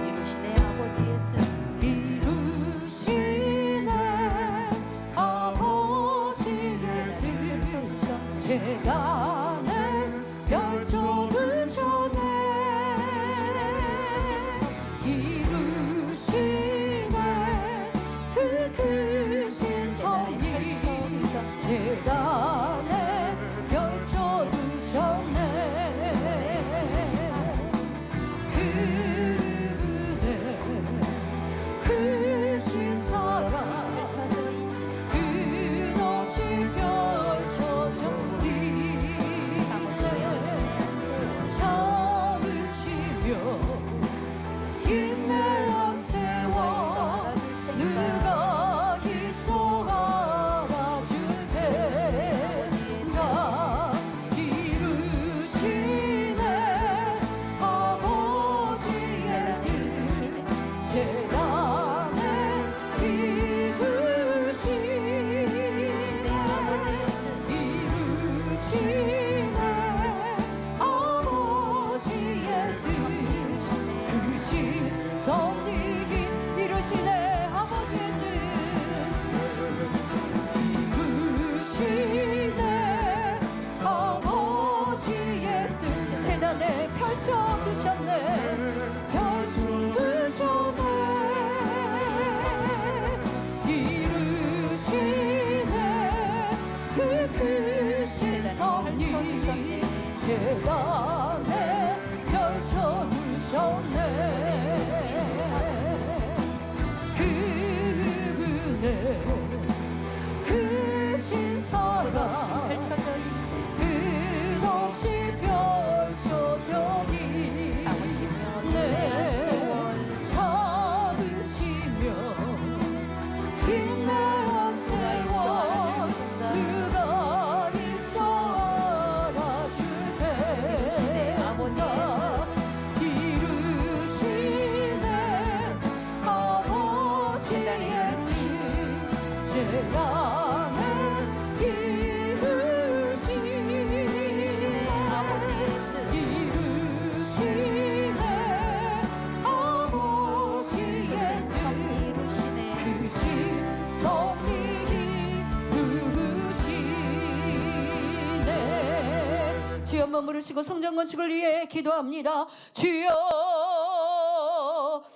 이루시네 아버지의 뜻 이루시네 아버지의 뜻 재단을 펼쳐두셨네 이루시네 그 크신 섭리 재단에 펼쳐두셨네 그분의 크신 사랑 끝없이 펼쳐져 있네 참으시며 인내한 세월 누가 있어 알아줄 테나 이루시네 아버지의 뜻 재단에 이루시네 아버지의 뜻 크신 섭리 이루시네 아버지의 뜻 이루시네 아버지의 뜻 재단에 펼쳐두셨네 펼쳐두셨네 이루시네 그 크신 섭리 재단에 펼쳐두셨네 그분의 크신 사랑 펼쳐져 있는 끝없이 펼쳐져 있네 참으시며 인내한 세월 누가 있어 알아줄 테나 이루시네 한번 부르시고 성전 건축을 위해 기도합니다. 주여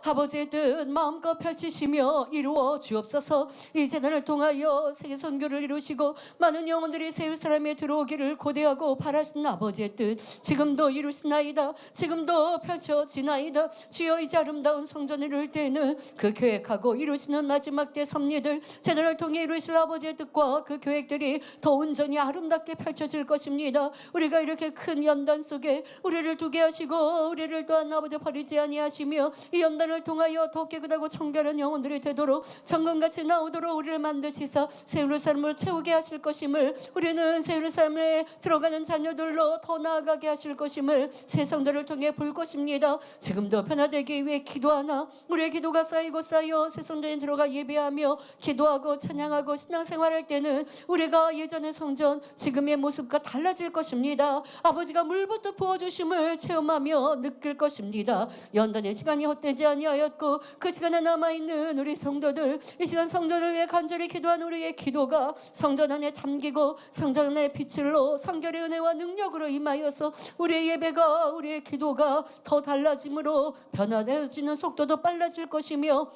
아버지의 뜻 마음껏 펼치시며 이루어 주옵소서. 이 재단을 통하여 세계 선교를 이루시고 많은 영혼들이 새 예루살렘에 들어오기를 고대하고 바라시는 아버지의 뜻 지금도 이루시나이다. 지금도 펼쳐지나이다. 주여 이제 아름다운 성전을 이룰 때에는 그 계획하고 이루시는 마지막 때 섭리들 재단을 통해 이루실 아버지의 뜻과 그 계획들이 더 온전히 아름답게 펼쳐질 것입니다. 우리가 이렇게 큰 연단 속에 우리를 두게 하시고 우리를 또한 아버지 버리지 아니하시며 이 연단을 통하여 더 깨끗하고 청결한 영혼들이 되도록 정금같이 나오도록 우리를 만드시사 새 예루살렘을 채우게 하실 것임을 우리는 새 예루살렘에 들어가는 자녀들로 더 나아가게 하실 것임을 새 성도를 통해 볼 것입니다. 지금도 변화되기 위해 기도하나 우리의 기도가 쌓이고 쌓여 새 성전에 들어가 예배하며 기도하고 찬양하고 신앙생활할 때는 우리가 예전의 성전 지금의 모습과 달라질 것입니다. 아버지가 물부터 부어주심을 체험하며 느낄 것입니다. 연단의 시간이 헛되지 아니하였고 그 시간에 남아있는 우리 성도들 이 시간 성전을 위해 간절히 기도한 우리의 기도가 성전 안에 담기고 성전 안에 빛을로 성결의 은혜와 능력으로 임하여서 우리의 예배가 우리의 기도가 더 달라짐으로 변화되어지는 속도도 빨라질 것이며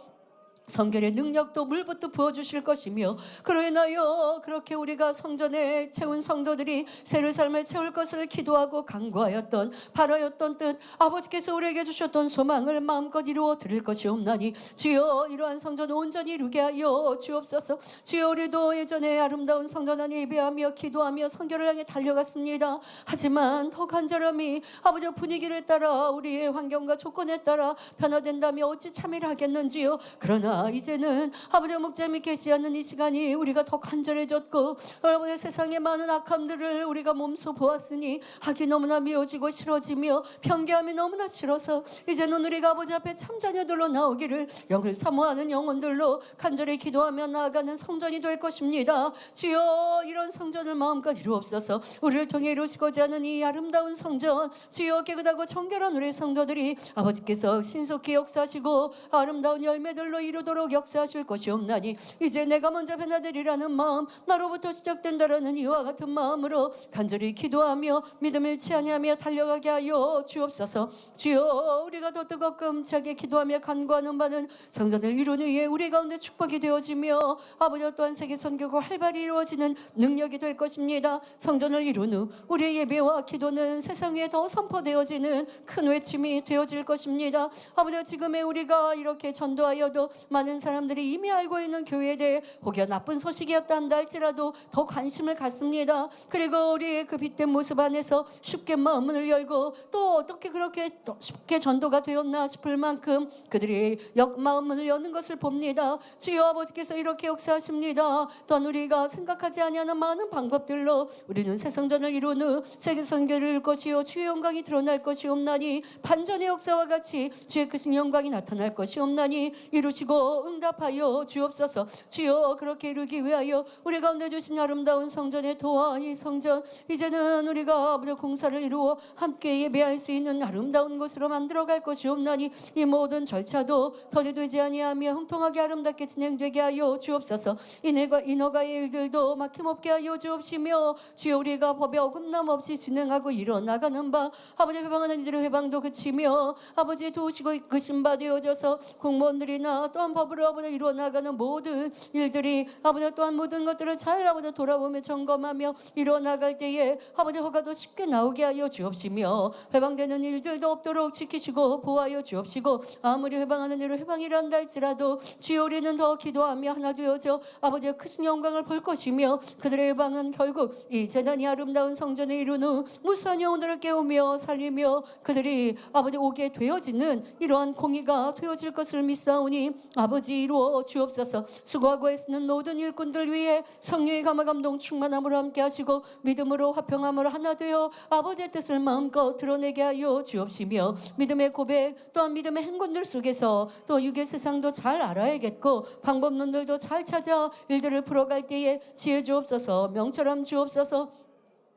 성결의 능력도 물부터 부어주실 것이며 그로 인하여 그렇게 우리가 성전에 채운 성도들이 새 예루살렘을 채울 것을 기도하고 간구하였던 바라였던 뜻 아버지께서 우리에게 주셨던 소망을 마음껏 이루어 드릴 것이옵나니 주여 이러한 성전 온전히 이루게 하여 주옵소서. 주여 우리도 예전에 아름다운 성전 안에 예배하며 기도하며 성결을 향해 달려갔습니다. 하지만 더 간절함이 아버지 분위기를 따라 우리의 환경과 조건에 따라 변화된다며 어찌 참여를 하겠는지요. 그러나 이제는 아버지 목자님이 계시 않는 이 시간이 우리가 더 간절해졌고 여러분의 세상의 많은 악함들을 우리가 몸소 보았으니 하기 너무나 미워지고 싫어지며 편개함이 너무나 싫어서 이제는 우리가 아버지 앞에 참 자녀들로 나오기를 영을 사모하는 영혼들로 간절히 기도하며 나아가는 성전이 될 것입니다. 주여 이런 성전을 마음껏 이루옵소서. 우리를 통해 이루시고자 하는 이 아름다운 성전 주여 깨끗하고 청결한 우리 성도들이 아버지께서 신속히 역사하시고 아름다운 열매들로 이루도록 역사하실 것이옵나니 이제 내가 먼저 변화되리라는 마음 나로부터 시작된다라는 이와 같은 마음으로 간절히 기도하며 믿음을 잃지 아니하며 달려가게 하여 주옵소서. 주여 우리가 더 뜨겁고 음차게 기도하며 간구하는 바는 성전을 이루는 이에 우리 가운데 축복이 되어지며 아버지 또한 세계 선교가 활발히 이루어지는 능력이 될 것입니다. 성전을 이룬 후 우리의 예배와 기도는 세상 위에 더 선포되어지는 큰 외침이 되어질 것입니다. 아버지 지금의 우리가 이렇게 전도하여도 많은 사람들이 이미 알고 있는 교회에 대해 혹여 나쁜 소식이었다 한다 할지라도 더 관심을 갖습니다. 그리고 우리의 그 빛된 모습 안에서 쉽게 마음을 열고 또 어떻게 그렇게 또 쉽게 전도가 되었나 싶을 만큼 그들이 마음을 여는 것을 봅니다. 주여 아버지께서 이렇게 역사하십니다. 또한 우리가 생각하지 아니하는 많은 방법들로 우리는 새 성전을 이룬 후 세계 선교를 이룰 것이요 주의 영광이 드러날 것이옵나니 반전의 역사와 같이 주의 크신 영광이 나타날 것이옵나니 이루시고 응답하여 주옵소서. 주여 그렇게 이루기 위하여 우리 가운데 주신 아름다운 성전의 도와 이 성전 이제는 우리가 공사를 이루어 함께 예배할 수 있는 아름다운 곳으로 만들어갈 것이옵나니 이 모든 절차도 더디되지 아니하며 형통하게 아름답게 진행되게 하여 주옵소서. 인허가의 일들도 막힘없게 하여 주옵시며 주여 우리가 법에 어긋남 없이 진행하고 일어나가는 바 아버지 회방하는 이들의 회방도 그치며 아버지 도우시고 이끄신 바 되어져서 공무원들이나 또한 법으로 아버지 이루어나가는 모든 일들이 아버지 또한 모든 것들을 잘 아버지 돌아보며 점검하며 이루어나갈 때에 아버지 허가도 쉽게 나오게 하여 주옵시며 회방되는 일들도 없도록 지키시고 보호하여 주옵시고 아무리 회방하는 일을 회방이라 한다 할지라도 주여 우리는 더 기도하며 하나 되어져 아버지의 크신 영광을 볼 것이며 그들의 회방은 결국 이 재단이 아름다운 성전에 이룬 후 무수한 영혼들을 깨우며 살리며 그들이 아버지 오게 되어지는 이러한 공의가 되어질 것을 믿사오니 아버지 이루어 주옵소서. 수고하고 애쓰는 모든 일꾼들 위해 성령의 감화감동 충만함으로 함께 하시고 믿음으로 화평함으로 하나 되어 아버지의 뜻을 마음껏 드러내게 하여 주옵시며 믿음의 고백 또한 믿음의 행군들 속에서 또 육의 세상도 잘 알아야겠고 방법론들도 잘 찾아 일들을 풀어갈 때에 지혜 주옵소서. 명철함 주옵소서.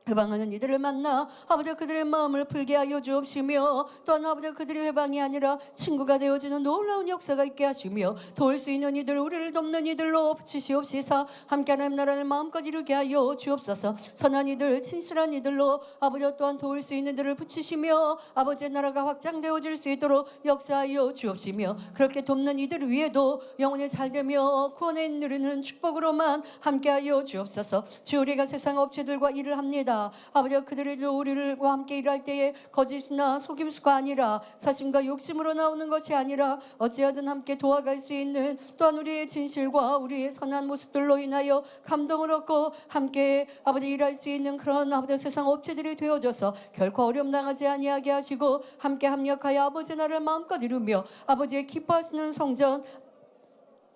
회방하는 이들을 만나 아버지 그들의 마음을 풀게 하여 주옵시며, 또한 아버지 그들이 회방이 아니라 친구가 되어지는 놀라운 역사가 있게 하시며, 도울 수 있는 이들, 우리를 돕는 이들로 붙이시옵시사 함께 하나님 나라를 마음껏 이루게 하여 주옵소서. 선한 이들, 친실한 이들로 아버지 또한 도울 수 있는 이들을 붙이시며 아버지의 나라가 확장되어질 수 있도록 역사하여 주옵시며, 그렇게 돕는 이들 위에도 영혼이 잘되며 구원에 이르는 축복으로만 함께하여 주옵소서. 주, 우리가 세상 업체들과 일을 합니다. 아버지가 그들도 우리와 함께 일할 때에 거짓이나 속임수가 아니라 사심과 욕심으로 나오는 것이 아니라 어찌하든 함께 도와갈 수 있는, 또한 우리의 진실과 우리의 선한 모습들로 인하여 감동을 얻고 함께 아버지 일할 수 있는 그런 아버지 세상 업체들이 되어져서 결코 어려움 당하지 아니하게 하시고, 함께 합력하여 아버지 나라를 마음껏 이루며 아버지의 기뻐하시는 성전,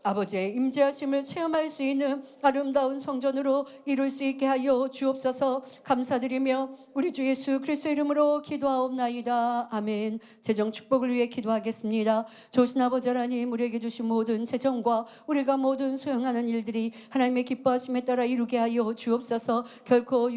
아버지의 임재하심을 체험할 수 있는 아름다운 성전으로 이룰 수 있게 하여 주옵소서. 감사드리며 우리 주 예수 그리스도 이름으로 기도하옵나이다. 아멘. 재정 축복을 위해 기도하겠습니다. 좋으신 아버지 하나님, 우리에게 주신 모든 재정과 우리가 모든 소용하는 일들이 하나님의 기뻐하심에 따라 이루게 하여 주옵소서. 결코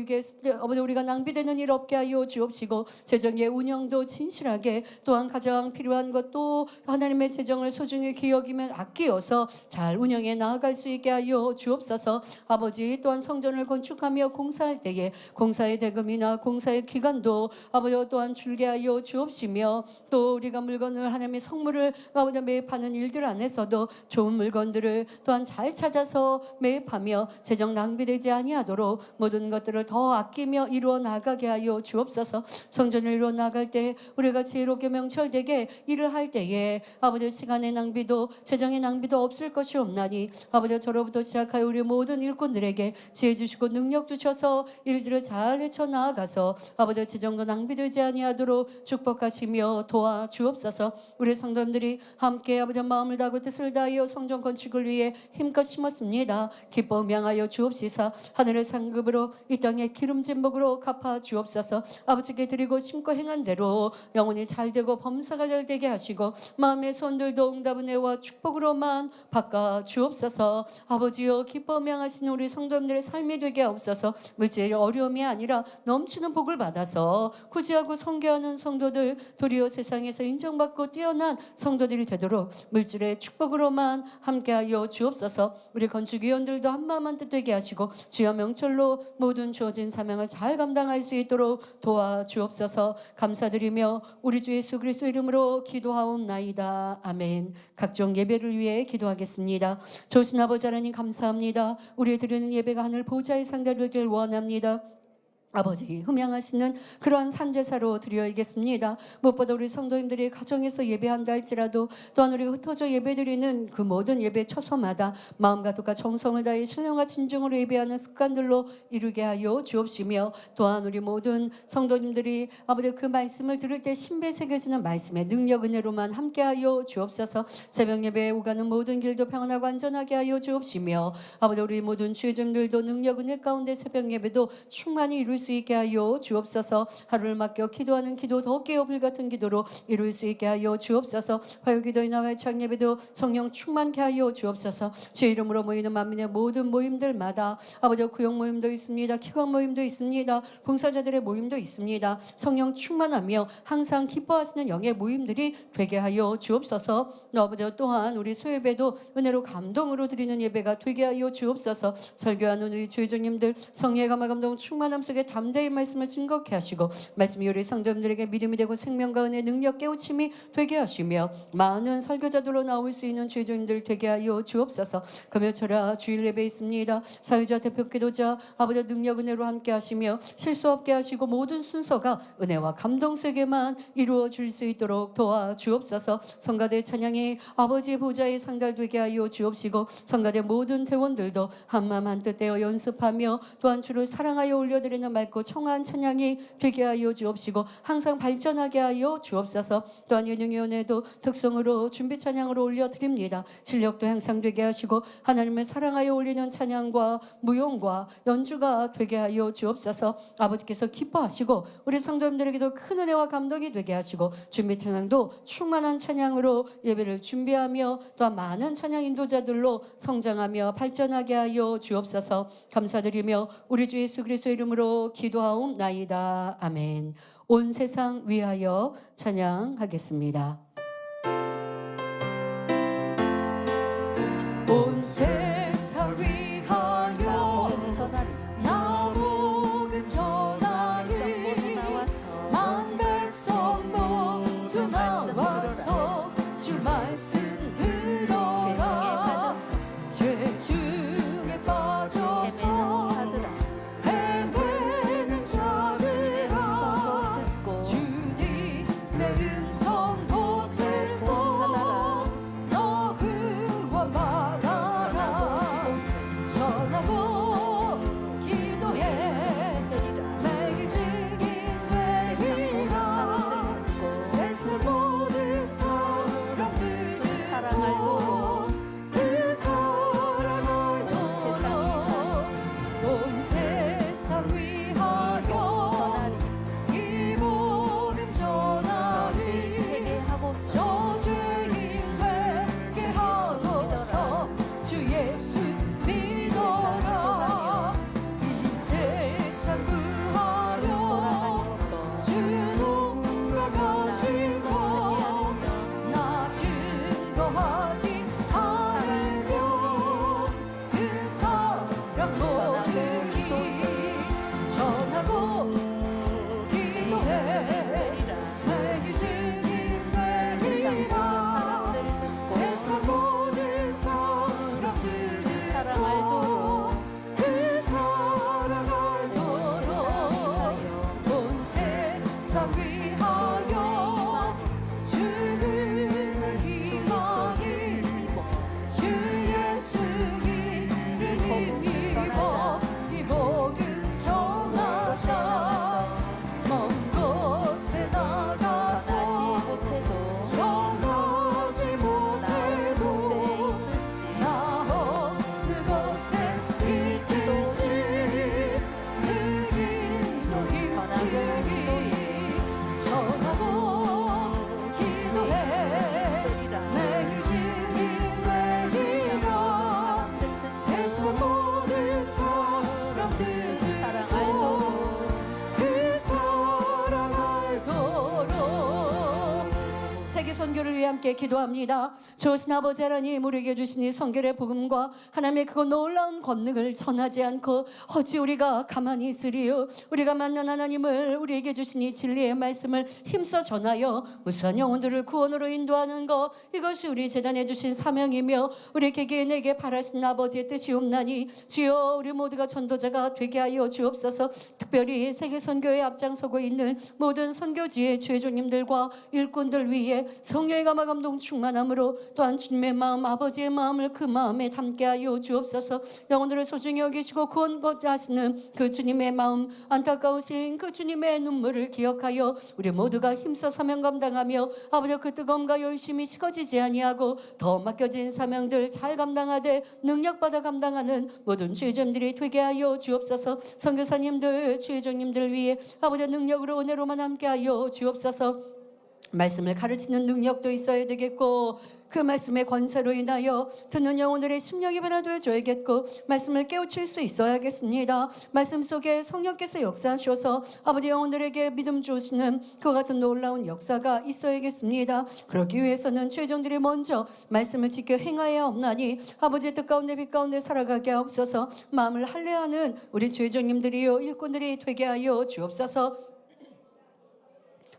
아버지 우리가 낭비되는 일 없게 하여 주옵시고, 재정의 운영도 진실하게, 또한 가장 필요한 것도 하나님의 재정을 소중히 기여기면 아끼어서 잘 운영해 나아갈 수 있게 하여 주옵소서. 아버지, 또한 성전을 건축하며 공사할 때에 공사의 대금이나 공사의 기간도 아버지 또한 줄게 하여 주옵시며, 또 우리가 물건을 하나님의 성물을 아버지 매입하는 일들 안에서도 좋은 물건들을 또한 잘 찾아서 매입하며 재정 낭비되지 아니하도록 모든 것들을 더 아끼며 이루어 나가게 하여 주옵소서. 성전을 이루어 나갈 때 우리가 지혜롭게 명철되게 일을 할 때에 아버지 시간의 낭비도 재정의 낭비도 없을 것이 없나니, 아버지 저로부터 시작하여 우리 모든 일꾼들에게 지혜 주시고 능력 주셔서 일들을 잘 헤쳐나아가서 아버지 재정도 낭비되지 아니하도록 축복하시며 도와 주옵소서. 우리 성도님들이 함께 아버지 마음을 다하고 뜻을 다하여 성전 건축을 위해 힘껏 심었습니다. 기뻐 명하여 주옵시사 하늘의 상급으로 이 땅의 기름진 복으로 갚아 주옵소서. 아버지께 드리고 심고 행한 대로 영혼이 잘되고 범사가 잘되게 하시고 마음의 손들도 응답은 은혜와 축복으로만 바꿔 주옵소서. 아버지여, 기뻐 명하시는 우리 성도님들의 삶이 되게 하옵소서. 물질의 어려움이 아니라 넘치는 복을 받아서 구제하고 섬겨하는 성도들, 도리어 세상에서 인정받고 뛰어난 성도들이 되도록 물질의 축복으로만 함께하여 주옵소서. 우리 건축위원들도 한마음 한뜻 되게 하시고 주여 명철로 모든 주어진 사명을 잘 감당할 수 있도록 도와 주옵소서. 감사드리며 우리 주 예수 그리스도 이름으로 기도하옵나이다. 아멘. 각종 예배를 위해 기도하겠습니다. 좋으신 아버지 하나님, 감사합니다. 우리 드리는 예배가 하늘 보좌의 상대로 되길 원합니다. 아버지, 흠양하시는 그러한 산제사로 드려야겠습니다. 무엇보다 우리 성도님들이 가정에서 예배한다 할지라도, 또한 우리가 흩어져 예배드리는 그 모든 예배 처소마다 마음과 뜻과 정성을 다해 신령과 진정으로 예배하는 습관들로 이루게 하여 주옵시며, 또한 우리 모든 성도님들이 아버지 그 말씀을 들을 때 신비에 새겨지는 말씀의 능력 은혜로만 함께하여 주옵소서. 새벽 예배에 오가는 모든 길도 평안하고 안전하게 하여 주옵시며, 아버지 우리 모든 주의점들도 능력 은혜 가운데 새벽 예배도 충만히 이룰 수 있게 하여 주옵소서. 하루를 맡겨 기도하는 기도 더 깨어 불같은 기도로 이룰 수 있게 하여 주옵소서. 화요기도이나 화요창 예배도 성령 충만케 하여 주옵소서. 주의 이름으로 모이는 만민의 모든 모임들마다 아버지 구역 모임도 있습니다. 기관 모임도 있습니다. 봉사자들의 모임도 있습니다. 성령 충만하며 항상 기뻐하시는 영의 모임들이 되게 하여 주옵소서. 아버지 또한 우리 소예배도 은혜로 감동으로 드리는 예배가 되게 하여 주옵소서. 설교하는 우리 주의장님들 성령의 감화 감동 충만함 속에 담대히 말씀을 증거케 하시고 말씀이 우리 성도님들에게 믿음이 되고 생명과 은혜 능력 깨우침이 되게 하시며 많은 설교자들로 나올 수 있는 주의종들 되게 하여 주옵소서. 금요철야 주일 예배 있습니다. 사회자 대표 기도자 아버지 능력 은혜로 함께 하시며 실수 없게 하시고 모든 순서가 은혜와 감동 속에만 이루어질 수 있도록 도와 주옵소서. 성가대 찬양이 아버지 보좌에 상달되게 하여 주옵시고 성가대 모든 대원들도 한마음 한뜻 되어 연습하며 또한 주를 사랑하여 올려드리는 맑고 청아한 찬양이 되게 하여 주옵시고 항상 발전하게 하여 주옵소서. 또한 예능위원회도 특성으로 준비 찬양으로 올려드립니다. 실력도 향상 되게 하시고 하나님을 사랑하여 올리는 찬양과 무용과 연주가 되게 하여 주옵소서. 아버지께서 기뻐하시고 우리 성도님들에게도 큰 은혜와 감동이 되게 하시고 준비 찬양도 충만한 찬양으로 예배를 준비하며 또한 많은 찬양 인도자들로 성장하며 발전하게 하여 주옵소서. 감사드리며 우리 주 예수 그리스도 이름으로 기도하옵나이다. 아멘. 온 세상 위하여 찬양하겠습니다. 온 세상 위하여 나복음 전하리 만 백성 모두 나와서 주 말씀 들어라. 죄 중에 빠져서 헤매는 자들아 주님의 음성 못 듣고 너 구원 받아라. 전하고 기도해 매일 증인 되리라. 세상 모든 사람들 사랑하고 그 사랑 알도록 온 세상 위하여 이 복음 전하리. 저주인 회개하고서 주 예수 믿어라. 이 세상 구하려 주로 나가시고 나 증거하지 않으면 그 사랑 모르기. 전하고 기도해 매일 증인 되리라. 세상 모든 사람들이 사랑 알도록 그 사랑 알도록 온 세상 위하여 주를 희망이 주 예수 이름을 믿어 이 복음 전하자. 먼 곳에 나가서 전하지 못해도 나 어느 곳에 있든지 늘 기도 힘쓰리. 전하고 기도해 매일 증인 되리라. 세상 모든 사람들이 그 사랑 알도록. 세계 선교를 위해 함께 기도합니다. 좋으신 아버지 하나님, 우리에게 주신 이 선교의 복음과 하나님의 그 놀라운 권능을 전하지 않고 어찌 우리가 가만히 있으리요. 우리가 만난 하나님을, 우리에게 주신 이 진리의 말씀을 힘써 전하여 무수한 영혼들을 구원으로 인도하는 것, 이것이 우리 재단에 주신 사명이며 우리 개개인에게 바라신 아버지의 뜻이옵나니 주여, 우리 모두가 전도자가 되게 하여 주옵소서. 특별히 세계 선교에 앞장서고 있는 모든 선교지의 죄종님들과 일꾼들 위해 성령의 감화 감동 충만함으로 또한 주님의 마음, 아버지의 마음을 그 마음에 담게 하여 주옵소서. 영혼들을 소중히 여기시고 구원받자 하시는 그 주님의 마음, 안타까우신 그 주님의 눈물을 기억하여 우리 모두가 힘써 사명 감당하며 아버지 그 뜨거움과 열심히 식어지지 아니하고 더 맡겨진 사명들 잘 감당하되 능력받아 감당하는 모든 주의점들이 되게 하여 주옵소서. 선교사님들, 주의종님들 위해 아버지 능력으로 은혜로만 함께 하여 주옵소서. 말씀을 가르치는 능력도 있어야 되겠고 그 말씀의 권세로 인하여 듣는 영혼들의 심령이 변화되어 줘야겠고 말씀을 깨우칠 수 있어야겠습니다. 말씀 속에 성령께서 역사하셔서 아버지 영혼들에게 믿음 주시는 그와 같은 놀라운 역사가 있어야겠습니다. 그러기 위해서는 죄종들이 먼저 말씀을 지켜 행하여야 없나니 아버지의 뜻 가운데 빛 가운데 살아가게 하옵소서. 마음을 할례하는 우리 죄종님들이요 일꾼들이 되게 하여 주옵소서.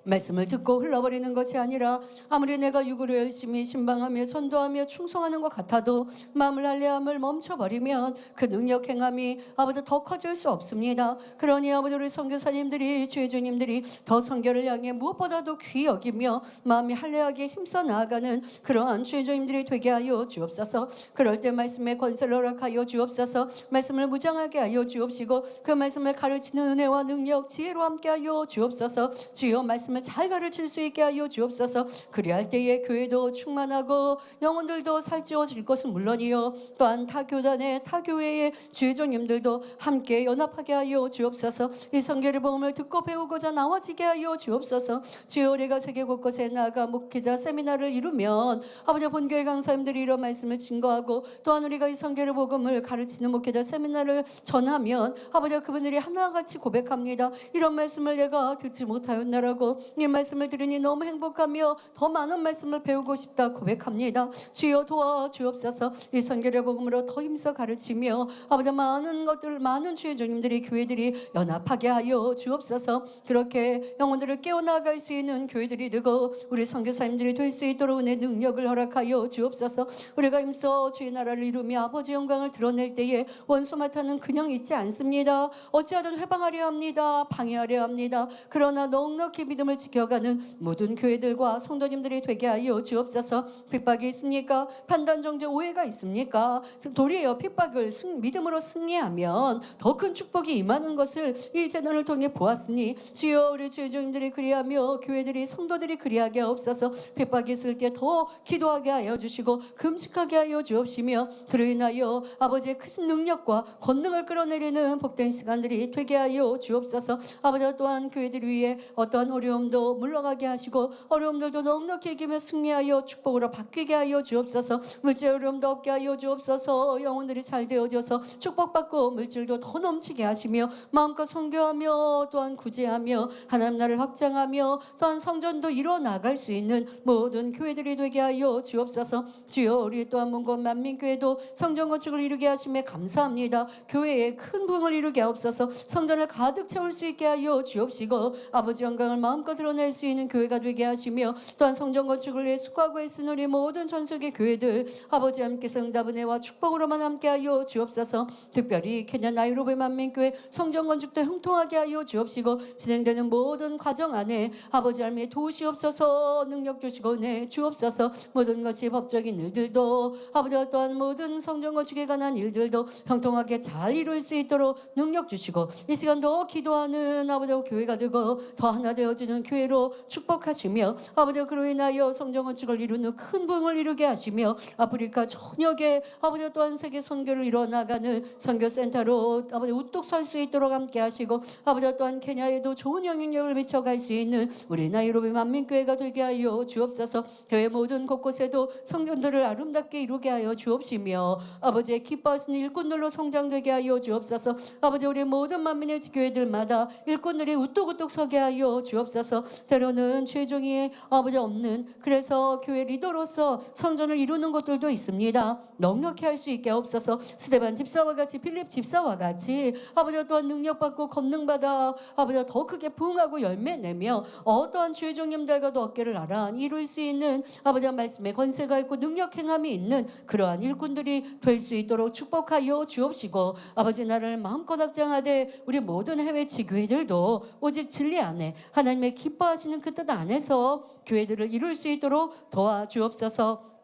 말씀을 듣고 흘러버리는 것이 아니라 아무리 내가 육으로 열심히 신방하며 전도하며 충성하는 것 같아도 마음을 할례함을 멈춰버리면 그 능력 행함이 아버지 더 커질 수 없습니다. 그러니 아버지 우리 선교사님들이 주의주님들이 더 선교를 향해 무엇보다도 귀히 여기며 마음이 할례하게 힘써 나아가는 그러한 주의주님들이 되게 하여 주옵소서. 그럴 때 말씀의 권세를 허락하여 주옵소서. 말씀을 무장하게 하여 주옵시고 그 말씀을 가르치는 은혜와 능력 지혜로 함께 하여 주옵소서. 주여 말씀 말씀을 잘 가르칠 수 있게 하여 주옵소서. 그리할 때에 교회도 충만하고 영혼들도 살찌워질 것은 물론이요 또한 타 교단의 타 교회의 주의종님들도 함께 연합하게 하여 주옵소서. 이 성경의 복음을 듣고 배우고자 나와지게 하여 주옵소서. 주여 우리가 세계 곳곳에 나가 목회자 세미나를 이루면 아버지 본교회 강사님들이 이런 말씀을 증거하고 또한 우리가 이 성경의 복음을 가르치는 목회자 세미나를 전하면 아버지 그분들이 하나같이 고백합니다. 이런 말씀을 내가 듣지 못하였나라고 이 말씀을 들으니 너무 행복하며 더 많은 말씀을 배우고 싶다 고백합니다. 주여 도와주옵소서. 이 성경의 복음으로 더 힘써 가르치며 아버지 많은 것들 많은 주의 종님들이 교회들이 연합하게 하여 주옵소서. 그렇게 영혼들을 깨어나갈 수 있는 교회들이 되고 우리 선교사님들이 될 수 있도록 은혜 능력을 허락하여 주옵소서. 우리가 힘써 주의 나라를 이루며 아버지 영광을 드러낼 때에 원수 마타는 그냥 있지 않습니다. 어찌하든 회방하려 합니다. 방해하려 합니다. 그러나 넉넉히 믿음을 지켜가는 모든 교회들과 성도님들이 되게 하여 주옵소서. 핍박이 있습니까? 판단 정죄 오해가 있습니까? 도리어 핍박을 믿음으로 승리하면 더 큰 축복이 임하는 것을 이 재단을 통해 보았으니 주여 우리 주의 종님들이 그리하며 교회들이 성도들이 그리하게 없어서 핍박이 있을 때 더 기도하게 하여 주시고 금식하게 하여 주옵시며 그로 인하여 아버지의 크신 능력과 권능을 끌어내리는 복된 시간들이 되게 하여 주옵소서. 아버지 또한 교회들 위해 어떠한 어려움도 물러가게 하시고 어려움들도 넉넉히 이기며 승리하여 축복으로 바뀌게 하여 주옵소서. 물질 어려움도 없게 하여 주옵소서. 영혼들이 잘 되어져서 축복받고 물질도 더 넘치게 하시며 마음껏 선교하며 또한 구제하며 하나님 나라를 확장하며 또한 성전도 이뤄 나갈 수 있는 모든 교회들이 되게 하여 주옵소서. 주여 우리 또한 문고 만민교회도 성전 건축을 이루게 하심에 감사합니다. 교회에 큰 부흥을 이루게 하옵소서. 성전을 가득 채울 수 있게 하여 주옵시고 아버지 영광을 마음껏 드러낼 수 있는 교회가 되게 하시며 또한 성전 건축을 위해 수고하고 애쓰는 우리 모든 전속의 교회들 아버지 함께서 응답 은혜와 축복으로만 함께하여 주옵소서. 특별히 케냐 나이로비 만민교회 성전 건축도 형통하게 하여 주옵시고 진행되는 모든 과정 안에 아버지 하나님의 도우시옵소서. 능력 주시고 은혜 주옵소서. 모든 것이 법적인 일들도 아버지 또한 모든 성전 건축에 관한 일들도 형통하게 잘 이룰 수 있도록 능력 주시고 이 시간 더 기도하는 아버지 교회가 되고 더 하나 되어지는 교회로 축복하시며 아버지 그로 인하여 성전 건축을 이루는 큰 부흥을 이루게 하시며 아프리카 전역에 아버지 또한 세계 선교를 이뤄나가는 선교센터로 아버지 우뚝 설 수 있도록 함께 하시고 아버지 또한 케냐에도 좋은 영향력을 미쳐갈 수 있는 우리 나이로비 만민교회가 되게 하여 주옵소서. 교회 모든 곳곳에도 성전들을 아름답게 이루게 하여 주옵시며 아버지의 기뻐하시는 일꾼들로 성장되게 하여 주옵소서. 아버지 우리 모든 만민의 교회들마다 일꾼들이 우뚝우뚝 서게 하여 주옵소서. 때로는 최종이 아버지 없는 그래서 교회 리더로서 성전을 이루는 것들도 있습니다. 넉넉히 할 수 있게 없어서 스데반 집사와 같이 빌립 집사와 같이 아버지 또한 능력받고 권능받아 아버지 더 크게 부흥하고 열매내며 어떠한 주의 종님들과도 어깨를 나란히 이룰 수 있는 아버지 말씀에 권세가 있고 능력 행함이 있는 그러한 일꾼들이 될 수 있도록 축복하여 주옵시고 아버지 나라를 마음껏 확장하되 우리 모든 해외 지교회들도 오직 진리 안에 하나님의 기뻐하시는 그 뜻 안에서 교회들을 이룰 수 있도록 도와주옵소서.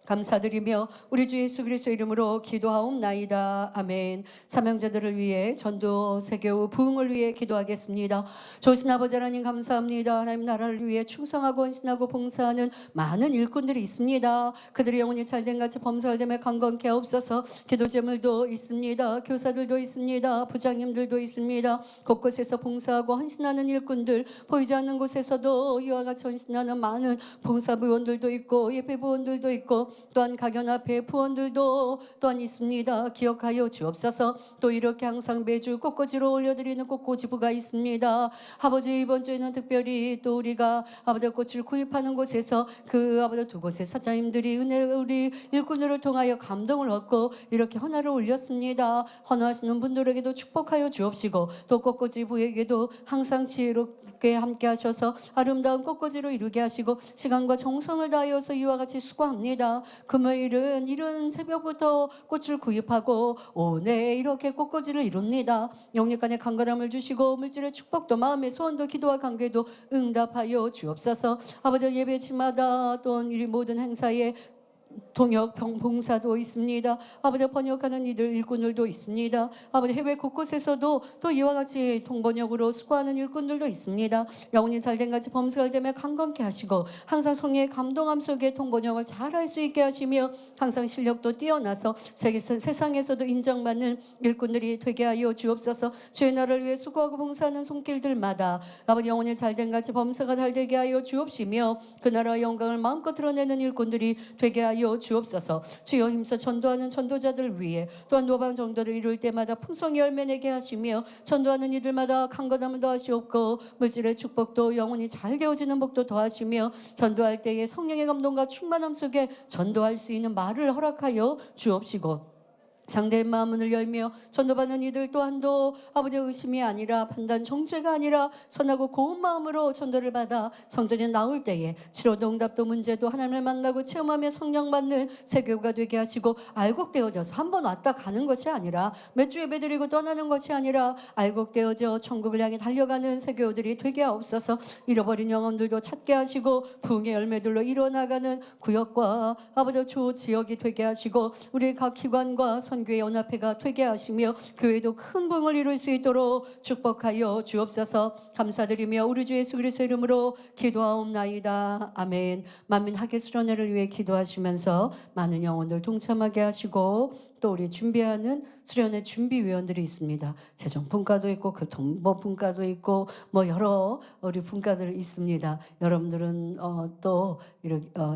감사드리며 우리 주 예수 그리스도 이름으로 기도하옵나이다. 아멘. 사명자들을 위해 전도 세계의 부흥을 위해 기도하겠습니다. 좋으신 아버지 하나님 감사합니다. 하나님 나라를 위해 충성하고 헌신하고 봉사하는 많은 일꾼들이 있습니다. 그들의 영혼이 잘된 같이 범사활됨에 강건케 하옵소서. 기도 제물도 있습니다. 교사들도 있습니다. 부장님들도 있습니다. 곳곳에서 봉사하고 헌신하는 일꾼들 보이지 않는 곳에서도 이와 같이 헌신하는 많은 봉사부원들도 있고 예배부원들도 있고 또한 각연 앞에 부원들도 또한 있습니다. 기억하여 주옵소서. 또 이렇게 항상 매주 꽃꽂이로 올려드리는 꽃꽂이부가 있습니다. 아버지 이번 주에는 특별히 또 우리가 아버지 꽃을 구입하는 곳에서 그 아버지 두 곳의 사장님들이 은혜 우리 일꾼들을 통하여 감동을 얻고 이렇게 헌화를 올렸습니다. 헌화하시는 분들에게도 축복하여 주옵시고 또 꽃꽂이부에게도 항상 지혜롭게 함께 하셔서 아름다운 꽃꽂이로 이루게 하시고 시간과 정성을 다하여서 이와 같이 수고합니다. 금요일은 이른 새벽부터 꽃을 구입하고 오늘 이렇게 꽃꽂이를 이룹니다. 영육간의 강건함을 주시고 물질의 축복도 마음의 소원도 기도와 관계도 응답하여 주옵소서. 아버지 예배치마다 또 우리 모든 행사에 동역 봉사도 있습니다. 아버지 번역하는 이들 일꾼들도 있습니다. 아버지 해외 곳곳에서도 또 이와 같이 통번역으로 수고하는 일꾼들도 있습니다. 영혼이 잘된 같이 범사가 되며 강건케 하시고 항상 성령의 감동함 속에 통번역을 잘할 수 있게 하시며 항상 실력도 뛰어나서 세상에서도 인정받는 일꾼들이 되게 하여 주옵소서. 주의 나라를 위해 수고하고 봉사하는 손길들마다 아버지 영혼이 잘된 같이 범사가 잘되게 하여 주옵시며 그 나라의 영광을 마음껏 드러내는 일꾼들이 되게 하여 주옵소서. 주여 힘써 전도하는 전도자들 위해 또한 노방 정도를 이룰 때마다 풍성히 열매 내게 하시며 전도하는 이들마다 강건함을 더하시옵고 물질의 축복도 영혼이 잘 되어지는 복도 더하시며 전도할 때에 성령의 감동과 충만함 속에 전도할 수 있는 말을 허락하여 주옵시고 상대의 마음을 열며 전도받는 이들 또한도 아버지의 의심이 아니라 판단 정죄가 아니라 선하고 고운 마음으로 전도를 받아 성전에 나올 때에 치료도 응답도 문제도 하나님을 만나고 체험하며 성령 받는 세교가 되게 하시고 알곡되어져서 한 번 왔다 가는 것이 아니라 몇 주 예배드리고 떠나는 것이 아니라 알곡되어져 천국을 향해 달려가는 세교들이 되게 하옵소서. 잃어버린 영혼들도 찾게 하시고 부흥의 열매들로 일어나가는 구역과 아버지 주 지역이 되게 하시고 우리 각 기관과 교회 연합회가 되게 하시며 교회도 큰 부흥을 이룰 수 있도록 축복하여 주옵소서. 감사드리며 우리 주 예수 그리스도의 이름으로 기도하옵나이다. 아멘. 만민 학예 수련회를 위해 기도하시면서 많은 영혼들 동참하게 하시고 또 우리 준비하는 수련회 준비위원들이 있습니다. 재정분과도 있고 교통보분과도 있고 뭐 여러 우리 분과들 있습니다. 여러분들은 또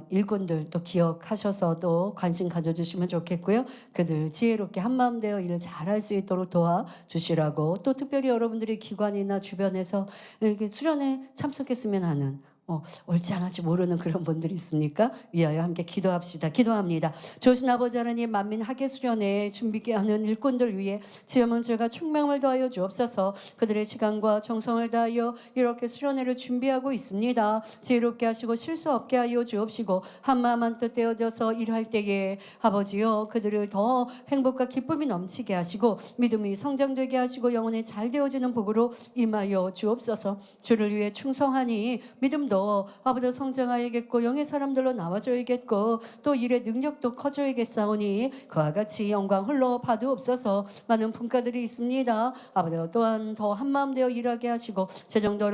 일꾼들 또 기억하셔서 또 관심 가져주시면 좋겠고요. 그들 지혜롭게 한마음 되어 일을 잘할 수 있도록 도와주시라고 또 특별히 여러분들이 기관이나 주변에서 이렇게 수련회 참석했으면 하는 옳지 않을지 모르는 그런 분들이 있습니까? 위하여 함께 기도합시다. 기도합니다. 좋으신 아버지 하나님 만민 학예 수련회 준비하는 일꾼들 위해 지혜문 죄가 총명을 더하여 주옵소서. 그들의 시간과 정성을 다하여 이렇게 수련회를 준비하고 있습니다. 지혜롭게 하시고 실수 없게 하여 주옵시고 한마음 한뜻 되어져서 일할 때에 아버지여 그들을 더 행복과 기쁨이 넘치게 하시고 믿음이 성장되게 하시고 영혼에 잘 되어지는 복으로 임하여 주옵소서. 주를 위해 충성하니 믿음도 아버지 성장하여야겠고 영의 사람들로 나와줘야겠고 또 일의 능력도 커져야겠사오니 그와 같이 영광 홀로 받으옵소서. 많은 분과들이 있습니다. 아버지 또한 더 한마음 되어 일하게 하시고 재정도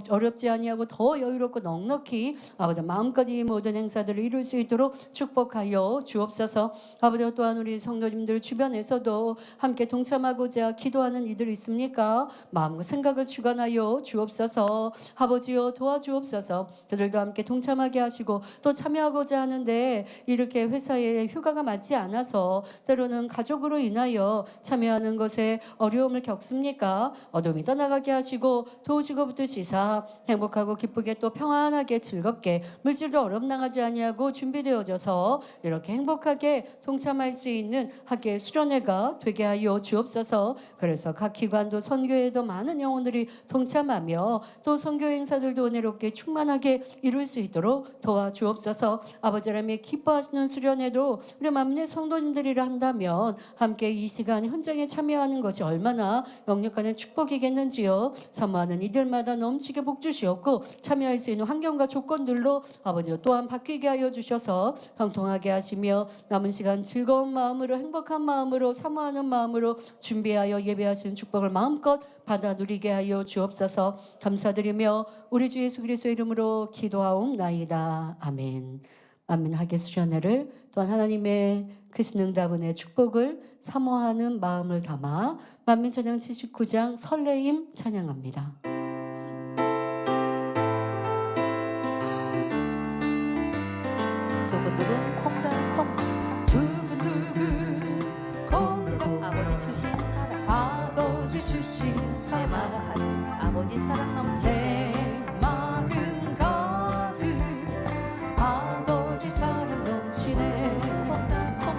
어렵지 아니하고 더 여유롭고 넉넉히 아버지 마음껏 이 모든 행사들을 이룰 수 있도록 축복하여 주옵소서. 아버지 또한 우리 성도님들 주변에서도 함께 동참하고자 기도하는 이들 있습니까? 마음과 생각을 주관하여 주옵소서. 아버지여 도와주옵소서. 그들도 함께 동참하게 하시고 또 참여하고자 하는데 이렇게 회사에 휴가가 맞지 않아서 때로는 가족으로 인하여 참여하는 것에 어려움을 겪습니까? 어둠이 떠나가게 하시고 도우시고 붙드시사 행복하고 기쁘게 또 평안하게 즐겁게 물질도 어렵나가지 아니하고 준비되어져서 이렇게 행복하게 동참할 수 있는 학계 수련회가 되게 하여 주옵소서. 그래서 각 기관도 선교회도 많은 영혼들이 동참하며 또 선교 행사들도 은혜롭게 충만하게 이룰 수 있도록 도와주옵소서. 아버지 하나님의 기뻐하시는 수련회도 우리 만민의 성도님들이라 한다면 함께 이 시간 현장에 참여하는 것이 얼마나 역력한 축복이겠는지요. 사모하는 이들마다 넘치게 복 주시옵고 참여할 수 있는 환경과 조건들로 아버지 또한 바뀌게 하여 주셔서 형통하게 하시며 남은 시간 즐거운 마음으로 행복한 마음으로 사모하는 마음으로 준비하여 예배하시는 축복을 마음껏 받아 누리게 하여 주옵소서. 감사드리며 우리 주 예수 그리스도의 이름으로 기도하옵나이다. 아멘. 만민 학예 수련회를 또한 하나님의 크신 응답 은혜 축복을 사모하는 마음을 담아 만민 찬양 79장 설레임 찬양합니다. 두근두근 콩닥콩 두근두근 콩닥 아버지 주신 사랑 아버지 주신 사랑 아버지 사랑 넘치네 내 마음 가득 아버지 사랑 넘치네 콩닥콩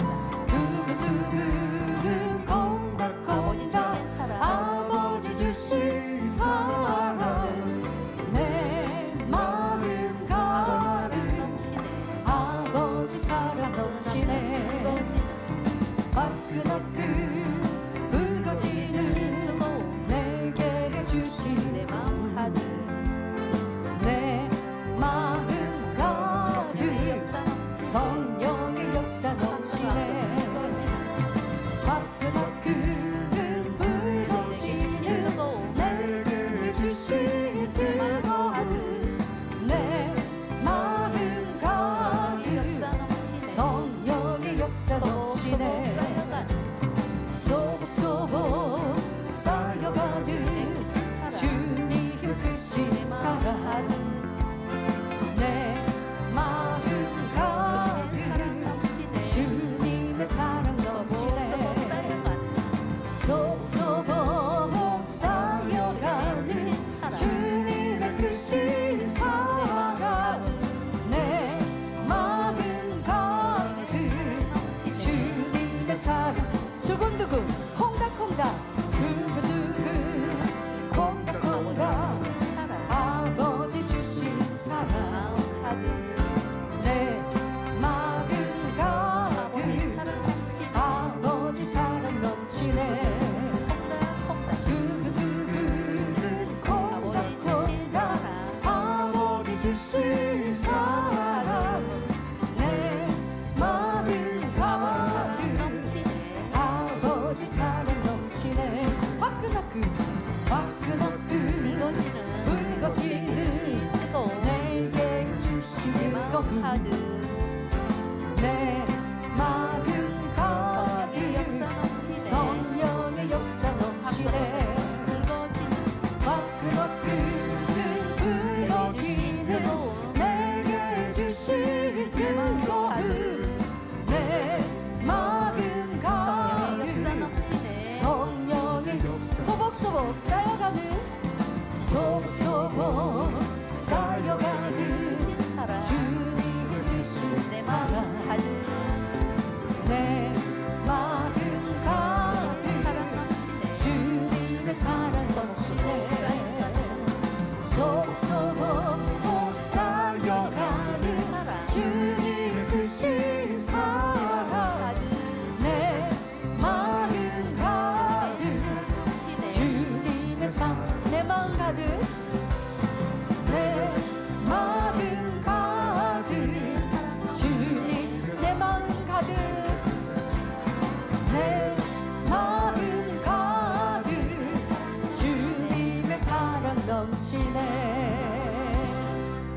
두근두근 아버지 콩닥콩닥 주신 사랑 아버지 주신 사랑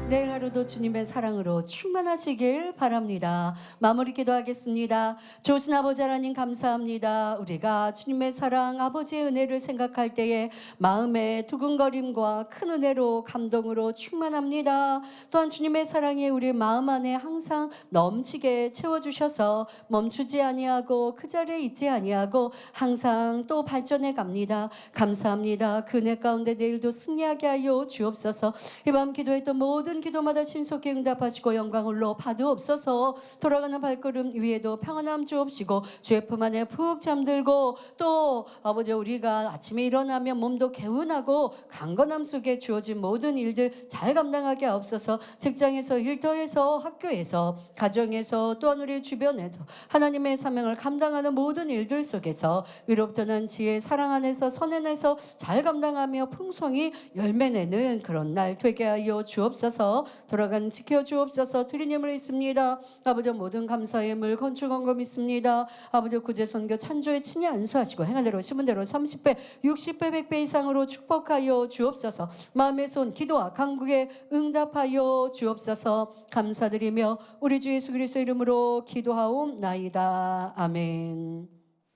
내일 하루도 주님의 사랑으로 충만하시길 바랍니다. 마무리 기도하겠습니다. 좋으신 아버지 하나님 감사합니다. 우리가 주님의 사랑, 아버지의 은혜를 생각할 때에 마음의 두근거림과 큰 은혜로 감동으로 충만합니다. 또한 주님의 사랑이 우리 마음 안에 항상 넘치게 채워주셔서 멈추지 아니하고 그 자리에 있지 아니하고 항상 또 발전해 갑니다. 감사합니다. 그 은혜 가운데 내일도 승리하게 하여 주옵소서. 이 밤 기도했던 모든 기도마다 신속히 응답하시고 영광 홀로 받으옵소서. 돌아가는 발걸음 위에도 평안함 주옵시고 주의 품 안에 푹 잠들고 또 아버지 우리가 아침에 일어나면 몸도 개운하고 강건함 속에 주어진 모든 일들 잘 감당하게 하옵소서. 직장에서, 일터에서, 학교에서, 가정에서, 또한 우리 주변에서 하나님의 사명을 감당하는 모든 일들 속에서 위로부터 난 지혜, 사랑 안에서, 선 안에서 잘 감당하며 풍성히 열매내는 그런 날 되게 하여 주옵소서. 돌아가는 지켜주옵소서. 드리님을 있습니다. 아버지 모든 감사의 물 건축원금 있습니다. 아버지 구제선교 찬조에 친히 안수하시고 행한 대로 심은 대로 30배 60배 100배 이상으로 축복하여 주옵소서. 마음의 손 기도와 간구에 응답하여 주옵소서. 감사드리며 우리 주 예수 그리스도 이름으로 기도하옵나이다. 아멘.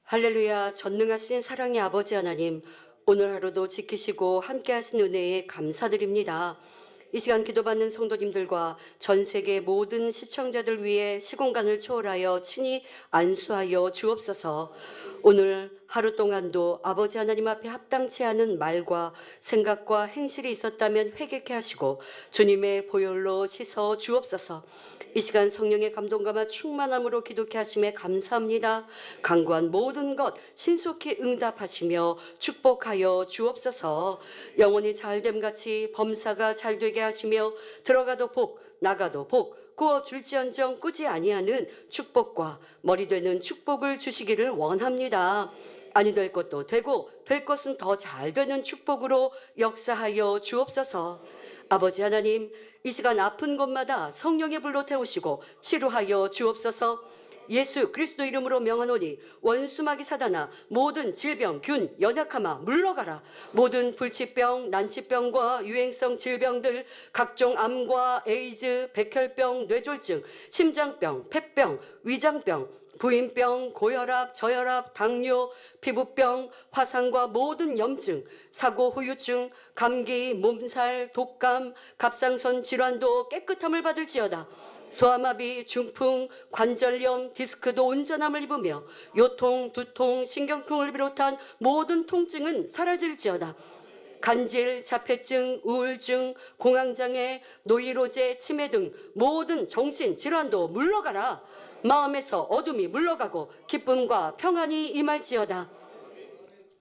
할렐루야. 전능하신 사랑의 아버지 하나님, 오늘 하루도 지키시고 함께 하신 은혜에 감사드립니다. 이 시간 기도받는 성도님들과 전 세계 모든 시청자들 위해 시공간을 초월하여 친히 안수하여 주옵소서. 오늘 하루 동안도 아버지 하나님 앞에 합당치 않은 말과 생각과 행실이 있었다면 회개케 하시고 주님의 보혈로 씻어 주옵소서. 이 시간 성령의 감동감화 충만함으로 기도케 하심에 감사합니다. 간구한 모든 것 신속히 응답하시며 축복하여 주옵소서. 영혼이 잘됨같이 범사가 잘되게 하시며 들어가도 복 나가도 복 꾸어줄지언정 꾸지 아니하는 축복과 머리 되는 축복을 주시기를 원합니다. 아니 될 것도 되고 될 것은 더 잘 되는 축복으로 역사하여 주옵소서. 아버지 하나님, 이 시간 아픈 곳마다 성령의 불로 태우시고 치료하여 주옵소서. 예수 그리스도 이름으로 명하노니 원수마귀 사단아, 모든 질병, 균, 연약함아 물러가라. 모든 불치병, 난치병과 유행성 질병들, 각종 암과 에이즈, 백혈병, 뇌졸중, 심장병, 폐병, 위장병, 부인병, 고혈압, 저혈압, 당뇨, 피부병, 화상과 모든 염증, 사고 후유증, 감기, 몸살, 독감, 갑상선 질환도 깨끗함을 받을지어다. 소아마비, 중풍, 관절염, 디스크도 온전함을 입으며 요통, 두통, 신경통을 비롯한 모든 통증은 사라질지어다. 간질, 자폐증, 우울증, 공황장애, 노이로제, 치매 등 모든 정신질환도 물러가라. 마음에서 어둠이 물러가고 기쁨과 평안이 임할지어다.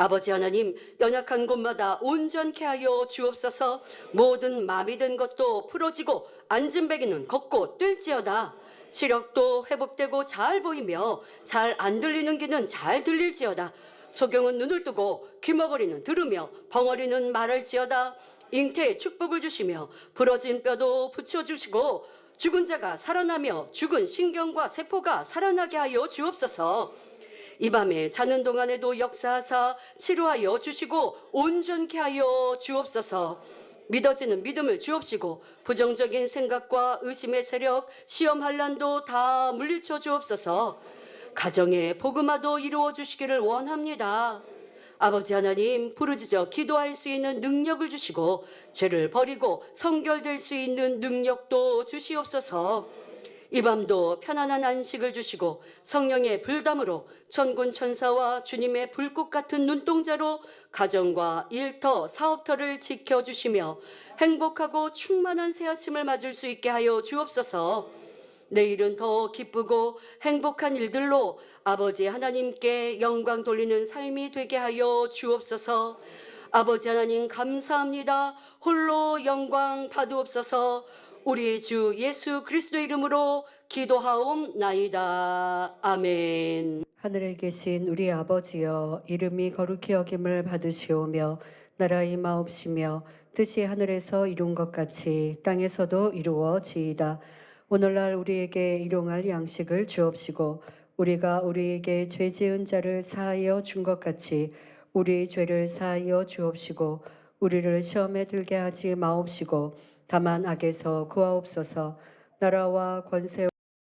아버지 하나님, 연약한 곳마다 온전케 하여 주옵소서. 모든 마비 된 것도 풀어지고 안진뱅이는 걷고 뛸지어다. 시력도 회복되고 잘 보이며 잘 안 들리는 귀는 잘 들릴지어다. 소경은 눈을 뜨고 귀머거리는 들으며 벙어리는 말할지어다. 잉태에 축복을 주시며 부러진 뼈도 붙여주시고 죽은 자가 살아나며 죽은 신경과 세포가 살아나게 하여 주옵소서. 이 밤에 자는 동안에도 역사하사 치료하여 주시고 온전케 하여 주옵소서. 믿어지는 믿음을 주옵시고 부정적인 생각과 의심의 세력, 시험 환난도 다 물리쳐 주옵소서. 가정에 복음화도 이루어 주시기를 원합니다. 아버지 하나님, 부르짖어 기도할 수 있는 능력을 주시고 죄를 버리고 성결될 수 있는 능력도 주시옵소서. 이 밤도 편안한 안식을 주시고 성령의 불담으로 천군 천사와 주님의 불꽃 같은 눈동자로 가정과 일터, 사업터를 지켜주시며 행복하고 충만한 새 아침을 맞을 수 있게 하여 주옵소서. 내일은 더 기쁘고 행복한 일들로 아버지 하나님께 영광 돌리는 삶이 되게 하여 주옵소서. 아버지 하나님 감사합니다. 홀로 영광 받으옵소서. 우리 주 예수 그리스도 이름으로 기도하옵나이다. 아멘. 하늘에 계신 우리 아버지여, 이름이 거룩히 여김을 받으시오며 나라 임하옵시며 뜻이 하늘에서 이룬 것 같이 땅에서도 이루어지이다. 오늘날 우리에게 일용할 양식을 주옵시고 우리가 우리에게 죄 지은 자를 사하여 준 것 같이 우리 죄를 사하여 주옵시고 우리를 시험에 들게 하지 마옵시고 다만 악에서 구하옵소서. 나라와 권세